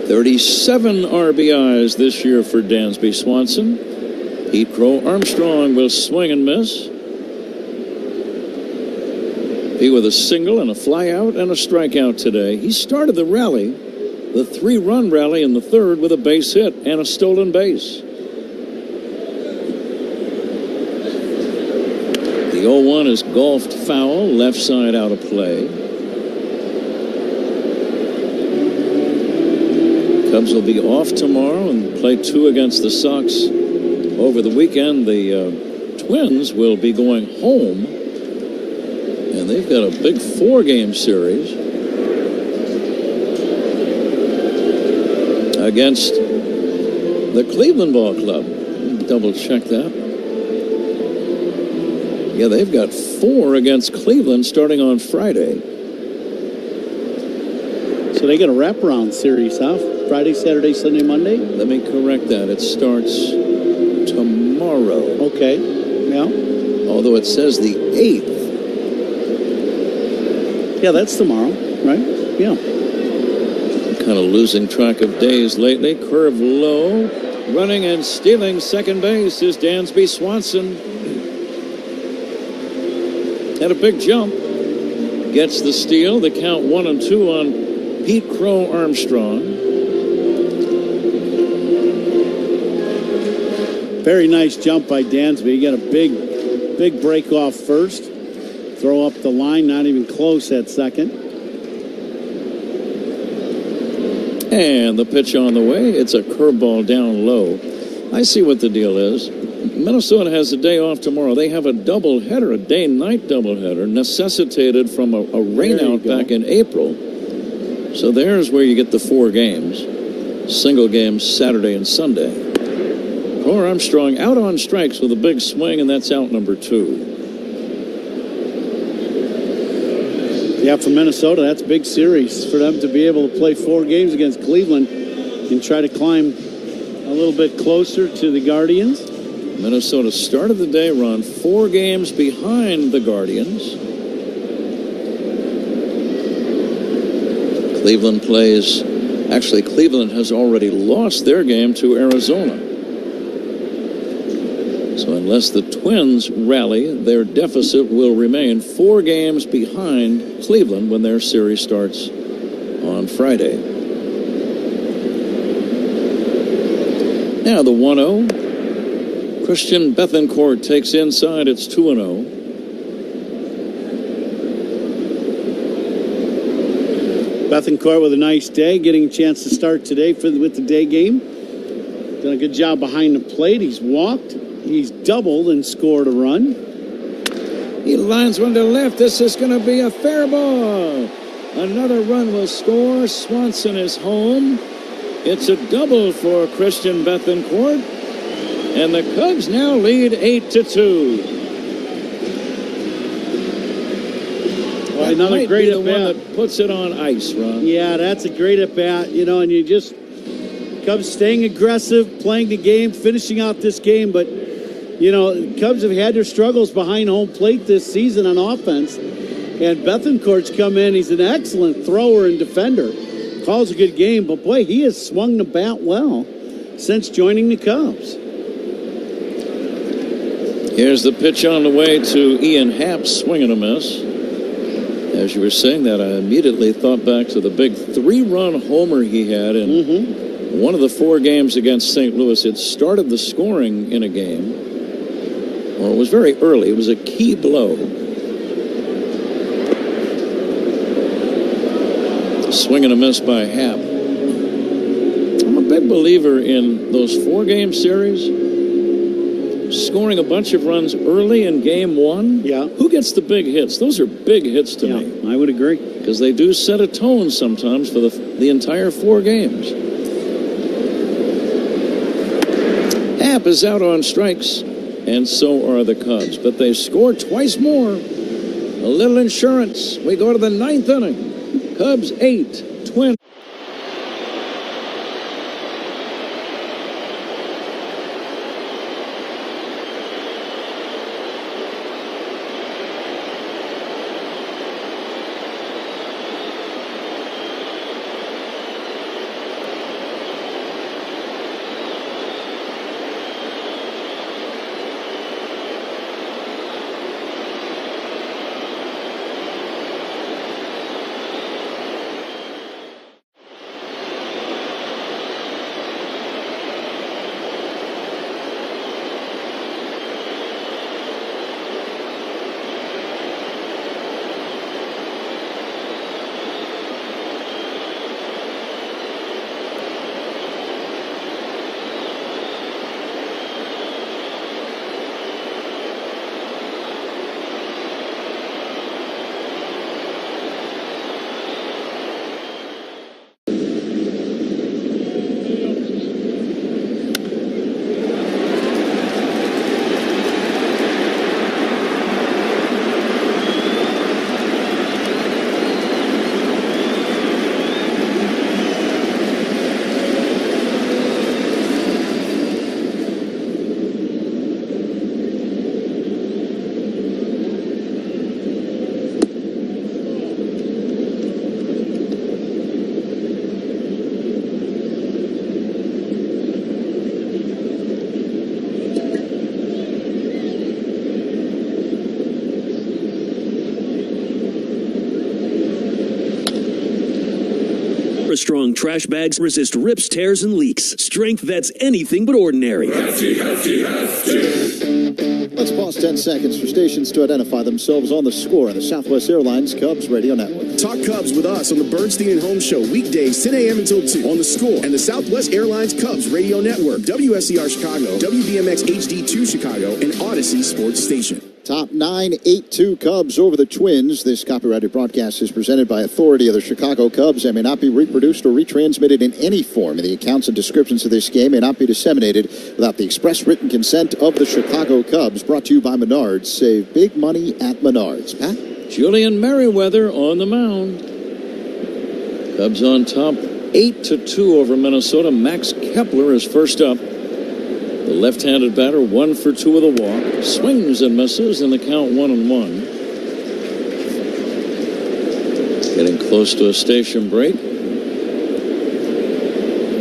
37 RBIs this year for Dansby Swanson. Pete Crow Armstrong will swing and miss. He with a single and a flyout and a strikeout today. He started the rally, the 3-run rally in the 3rd with a base hit and a stolen base. The 0-1 is golfed foul, left side out of play. Cubs will be off tomorrow and play 2 against the Sox over the weekend. The Twins will be going home, and they've got a big 4-game series against the Cleveland Ball Club. Double check that. Yeah, they've got 4 against Cleveland starting on Friday. So they get a wraparound series, huh? Friday, Saturday, Sunday, Monday? Let me correct that. It starts tomorrow. Okay, yeah. Although it says the 8th. Yeah, that's tomorrow, right? Yeah. Kind of losing track of days lately. Curve low. Running and stealing second base is Dansby Swanson. Had a big jump. Gets the steal. The count 1-2 on Pete Crow Armstrong. Very nice jump by Dansby. He got a big break off first. Throw up the line, not even close at second. And the pitch on the way. It's a curveball down low. I see what the deal is. Minnesota has a day off tomorrow. They have a doubleheader, a day-night doubleheader, necessitated from a rainout back in April. So there's where you get the 4 games. Single games Saturday and Sunday. Crow Armstrong out on strikes with a big swing, and that's out number 2. Yeah, for Minnesota, that's a big series for them to be able to play 4 games against Cleveland and try to climb a little bit closer to the Guardians. Minnesota started the day run 4 games behind the Guardians. Cleveland plays, actually Cleveland has already lost their game to Arizona. So unless the Twins rally, their deficit will remain 4 games behind Cleveland when their series starts on Friday. Now the 1-0. Christian Bethancourt takes inside. It's 2-0. Bethancourt with a nice day, getting a chance to start today with the day game. Done a good job behind the plate. He's walked. He's doubled and scored a run. He lines one to left. This is going to be a fair ball. Another run will score. Swanson is home. It's a double for Christian Bethancourt. And the Cubs now lead 8-2. Well, another great at bat. One that puts it on ice, Ron. Yeah, that's a great at bat. You know, and you just Cubs staying aggressive, playing the game, finishing out this game. But you know, Cubs have had their struggles behind home plate this season on offense. And Bethancourt's come in. He's an excellent thrower and defender. Calls a good game, but boy, he has swung the bat well since joining the Cubs. Here's the pitch on the way to Ian Happ, swing and a miss. As you were saying that, I immediately thought back to the big 3-run homer he had in One of the 4 games against St. Louis, it started the scoring in a game, or it was very early. It was a key blow. Swing and a miss by Happ. I'm a big believer in those 4-game series. Scoring a bunch of runs early in game 1. Yeah. Who gets the big hits? Those are big hits to me. I would agree. Because they do set a tone sometimes for the entire 4 games. Happ is out on strikes, and so are the Cubs. But they score twice more. A little insurance. We go to the 9th inning. Cubs 8, Twins. Strong trash bags resist rips, tears, and leaks. Strength that's anything but ordinary. Hefty, hefty, hefty. Let's pause 10 seconds for stations to identify themselves on the score on the Southwest Airlines Cubs Radio Network. Talk Cubs with us on the Bernstein and Holmes Show, weekdays 10 a.m. until 2 on the score and the Southwest Airlines Cubs Radio Network, WSCR Chicago, WBMX HD2 Chicago, and Odyssey Sports Station. Top 9, 8-2 Cubs over the Twins. This copyrighted broadcast is presented by authority of the Chicago Cubs and may not be reproduced or retransmitted in any form. And the accounts and descriptions of this game may not be disseminated without the express written consent of the Chicago Cubs. Brought to you by Menards. Save big money at Menards. Pat? Julian Merriweather on the mound. Cubs on top 8-2 over Minnesota. Max Kepler is first up. The left-handed batter, 1 for 2 with a walk. Swings and misses in the count 1-1. Getting close to a station break.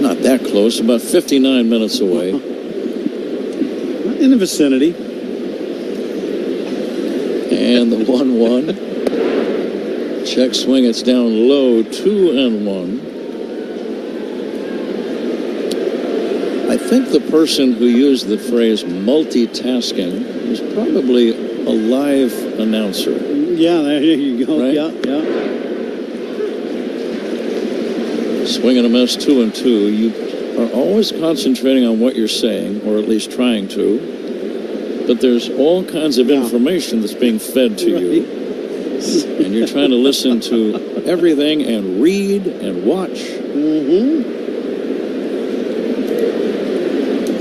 Not that close, about 59 minutes away. In the vicinity. And the 1-1. Check swing, it's down low, 2-1. I think the person who used the phrase multitasking was probably a live announcer. Yeah, there you go. Right? Yeah. Swing and a miss, 2-2. You are always concentrating on what you're saying, or at least trying to. But there's all kinds of information that's being fed to you. And you're trying to listen to everything and read and watch. Mm-hmm.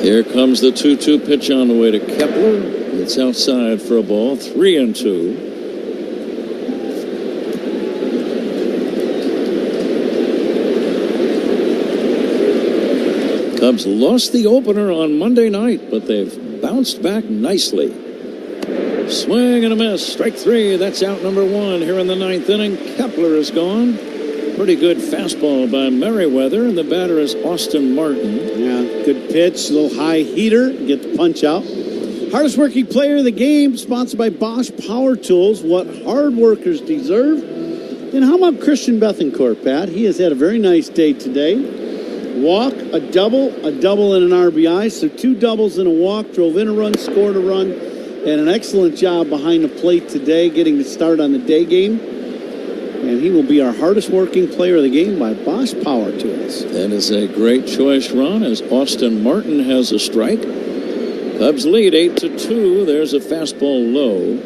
Here comes the 2-2 pitch on the way to Kepler. It's outside for a ball, 3-2. Cubs lost the opener on Monday night, but they've bounced back nicely. Swing and a miss. Strike 3. That's out number 1 here in the 9th inning. Kepler is gone. Pretty good fastball by Merriweather, and the batter is Austin Martin. Yeah, good pitch, a little high heater, get the punch out. Hardest working player of the game, sponsored by Bosch Power Tools. What hard workers deserve. And how about Christian Bethencourt, Pat? He has had a very nice day today. walk, a double, and an RBI. So 2 doubles and a walk, drove in a run, scored a run, and an excellent job behind the plate today, getting the start on the day game. And he will be our hardest working player of the game by boss power to us. That is a great choice, Ron, as Austin Martin has a strike. Cubs lead 8-2. There's a fastball low.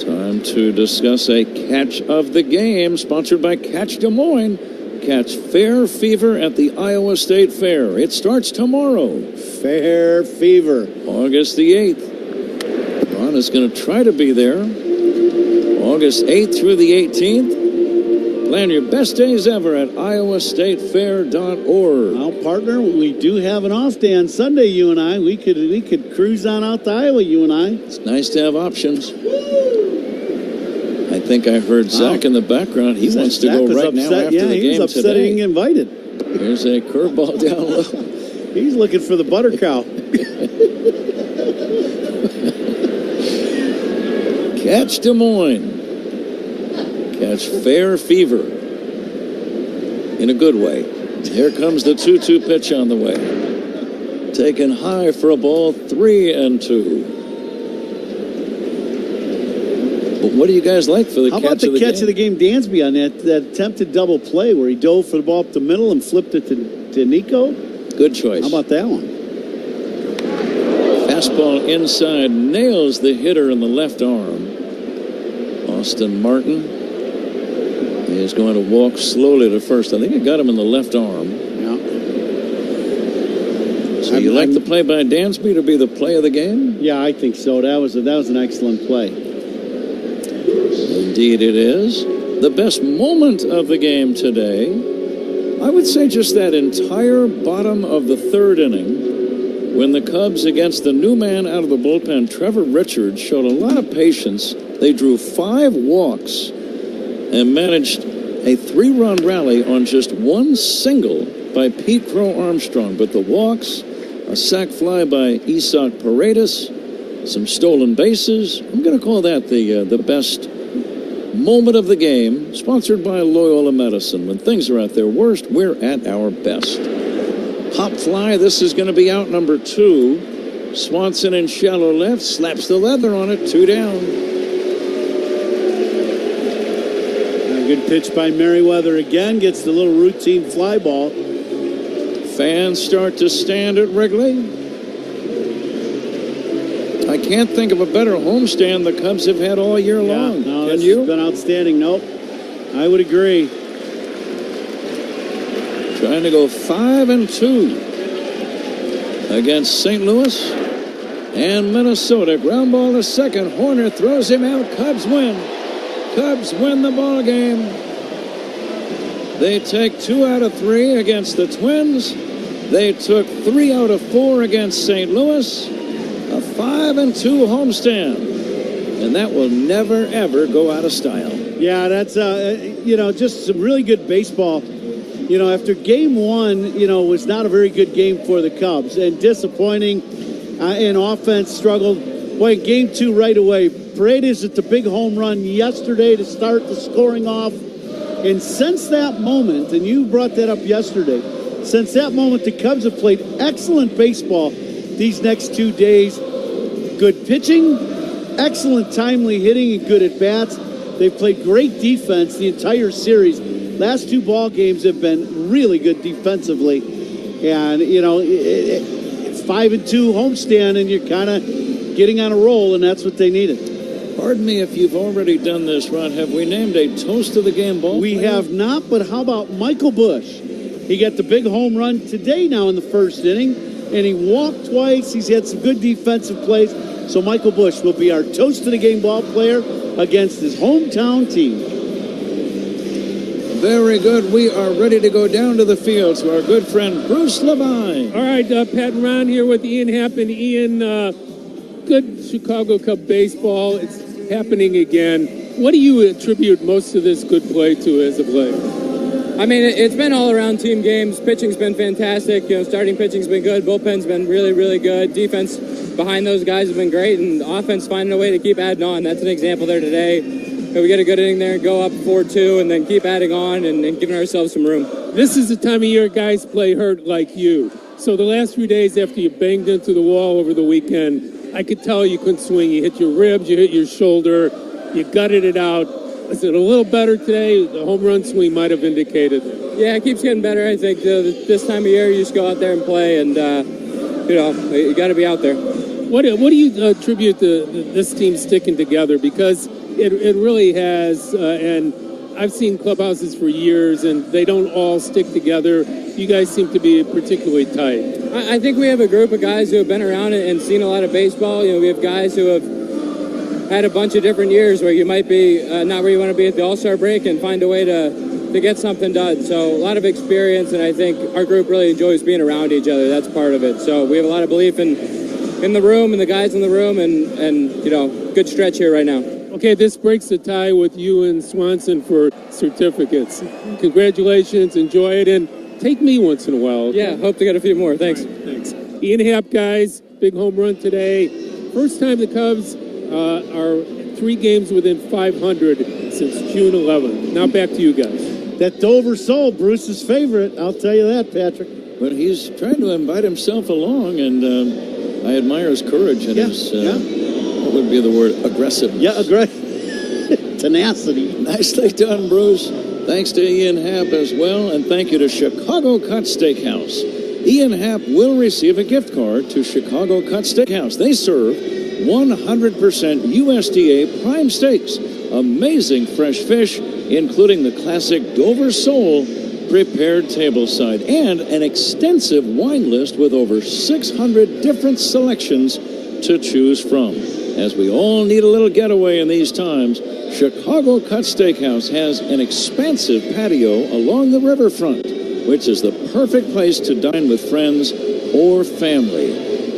Time to discuss a catch of the game, sponsored by Catch Des Moines. Catch Fair Fever at the Iowa State Fair. It starts tomorrow. Fair Fever. August the 8th. Ron is going to try to be there. August 8th through the 18th. Plan your best days ever at iowastatefair.org. Well, partner, we do have an off day on Sunday, you and I. We could cruise on out to Iowa, you and I. It's nice to have options. I think I heard Zach in the background. He wants to go right now after the game he's upset today. he didn't get invited. Here's a curveball down low. He's looking for the butter cow. Catch Des Moines. Catch Fair Fever. In a good way. Here comes the 2-2 pitch on the way. Taken high for a ball, 3-2. But what do you guys like for the catch of the game? How about the catch of the game, Dansby, on that attempted double play where he dove for the ball up the middle and flipped it to Nico? Good choice. How about that one? Fastball inside, nails the hitter in the left arm. Austin Martin is going to walk slowly to first. I think it got him in the left arm. Yeah. So you like the play by Dansby to be the play of the game? Yeah, I think so. That was an excellent play. Indeed it is. The best moment of the game today, I would say just that entire bottom of the third inning, when the Cubs, against the new man out of the bullpen, Trevor Richards, showed a lot of patience. They drew 5 walks and managed a 3-run rally on just one single by Pete Crow Armstrong. But the walks, a sac fly by Isaac Paredes, some stolen bases. I'm going to call that the best moment of the game, sponsored by Loyola Medicine. When things are at their worst, we're at our best. Pop fly, this is going to be out number 2. Swanson in shallow left, slaps the leather on it, 2 down. A good pitch by Merriweather again, gets the little routine fly ball. Fans start to stand at Wrigley. I can't think of a better homestand the Cubs have had all year long. No, Can you? It's been outstanding. Nope. I would agree. Trying to go 5-2 against St. Louis and Minnesota. Ground ball to second. Horner throws him out. Cubs win. Cubs win the ball game. They take 2 out of 3 against the Twins. They took 3 out of 4 against St. Louis. A 5-2 homestand. And that will never, ever go out of style. Yeah, that's, just some really good baseball. After game 1, was not a very good game for the Cubs and disappointing, and offense struggled. Boy, in game 2 right away, Paredes at the big home run yesterday to start the scoring off. And since that moment, and you brought that up yesterday, since that moment, the Cubs have played excellent baseball these next 2 days. Good pitching, excellent timely hitting, and good at-bats. They've played great defense the entire series. Last 2 ball games have been really good defensively. And, 5-2 homestand, and you're kind of getting on a roll, and that's what they needed. Pardon me if you've already done this, Ron. Have we named a toast of the game ball player? We have not, but how about Michael Busch? He got the big home run today now in the first inning, and he walked twice. He's had some good defensive plays. So Michael Busch will be our toast of the game ball player against his hometown team. Very good. We are ready to go down to the field to our good friend Bruce Levine. All right, Pat and Ron here with Ian Happ. And Ian, good Chicago Cub baseball. It's happening again. What do you attribute most of this good play to as of late? I mean, it's been all-around team games. Pitching's been fantastic. Starting pitching's been good. Bullpen's been really, really good. Defense behind those guys has been great, and offense finding a way to keep adding on. That's an example there today. we get a good inning there, go up 4-2, and then keep adding on and giving ourselves some room. This is the time of year guys play hurt like you. So the last few days after you banged into the wall over the weekend, I could tell you couldn't swing. You hit your ribs, you hit your shoulder, you gutted it out. Is it a little better today? The home run swing might have indicated. Yeah, it keeps getting better. I think this time of year you just go out there and play, and you got to be out there. What do you attribute this team sticking together? Because it really has, and I've seen clubhouses for years, and they don't all stick together. You guys seem to be particularly tight. I think we have a group of guys who have been around and seen a lot of baseball. We have guys who have had a bunch of different years where you might be not where you want to be at the All-Star break and find a way to get something done. So a lot of experience, and I think our group really enjoys being around each other. That's part of it. So we have a lot of belief in the room and the guys in the room, and good stretch here right now. Okay, this breaks the tie with you and Swanson for certificates. Congratulations, enjoy it, and take me once in a while. Okay? Yeah, hope to get a few more. Thanks. Right, thanks. Ian Happ, guys, big home run today. First time the Cubs are 3 games within 500 since June 11th. Now back to you guys. That Dover Soul, Bruce's favorite. I'll tell you that, Patrick. But he's trying to invite himself along, and I admire his courage and his, what would be the word, aggressiveness. Yeah, tenacity. Nicely done, Bruce. Thanks to Ian Happ as well, and thank you to Chicago Cut Steakhouse. Ian Happ will receive a gift card to Chicago Cut Steakhouse. They serve 100% USDA prime steaks, amazing fresh fish, including the classic Dover Soul prepared tableside, and an extensive wine list with over 600 different selections to choose from. As we all need a little getaway in these times, Chicago Cut Steakhouse has an expansive patio along the riverfront, which is the perfect place to dine with friends or family.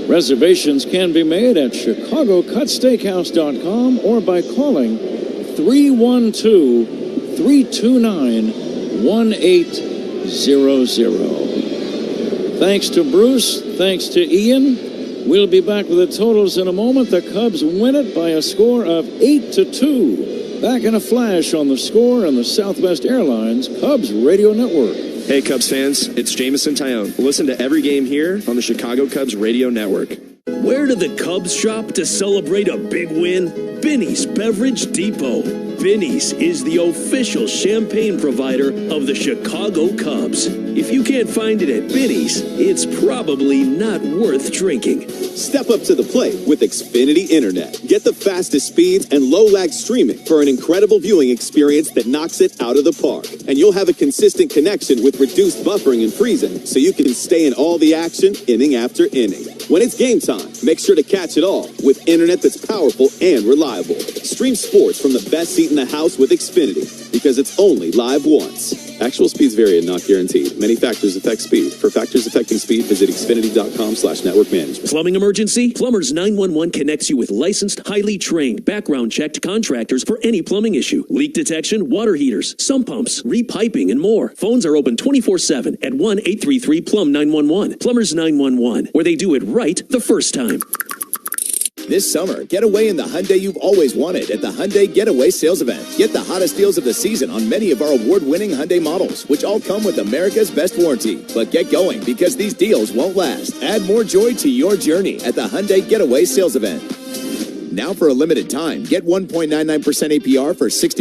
Reservations can be made at ChicagoCutSteakhouse.com or by calling 312-329-1800. Thanks to Bruce. Thanks to Ian. We'll be back with the totals in a moment. The Cubs win it by a score of 8-2. Back in a flash on the Score and the Southwest Airlines Cubs Radio Network. Hey, Cubs fans, it's Jamison Tyone. Listen to every game here on the Chicago Cubs Radio Network. Where do the Cubs shop to celebrate a big win? Binny's Beverage Depot. Binny's is the official champagne provider of the Chicago Cubs. If you can't find it at Binny's, it's probably not worth drinking. Step up to the plate with Xfinity Internet. Get the fastest speeds and low-lag streaming for an incredible viewing experience that knocks it out of the park. And you'll have a consistent connection with reduced buffering and freezing, so you can stay in all the action inning after inning. When it's game time, make sure to catch it all with internet that's powerful and reliable. Stream sports from the best seat in the house with Xfinity, because it's only live once. Actual speeds vary and not guaranteed. Many factors affect speed. For factors affecting speed, visit Xfinity.com/network management. Plumbing emergency? Plumbers 911 connects you with licensed, highly trained, background-checked contractors for any plumbing issue. Leak detection, water heaters, sump pumps, repiping, and more. Phones are open 24/7 at 1-833-PLUM-911. Plumbers 911, where they do it right the first time. This summer, get away in the Hyundai you've always wanted at the Hyundai Getaway Sales Event. Get the hottest deals of the season on many of our award-winning Hyundai models, which all come with America's best warranty. But get going, because these deals won't last. Add more joy to your journey at the Hyundai Getaway Sales Event. Now for a limited time, get 1.99% APR for 60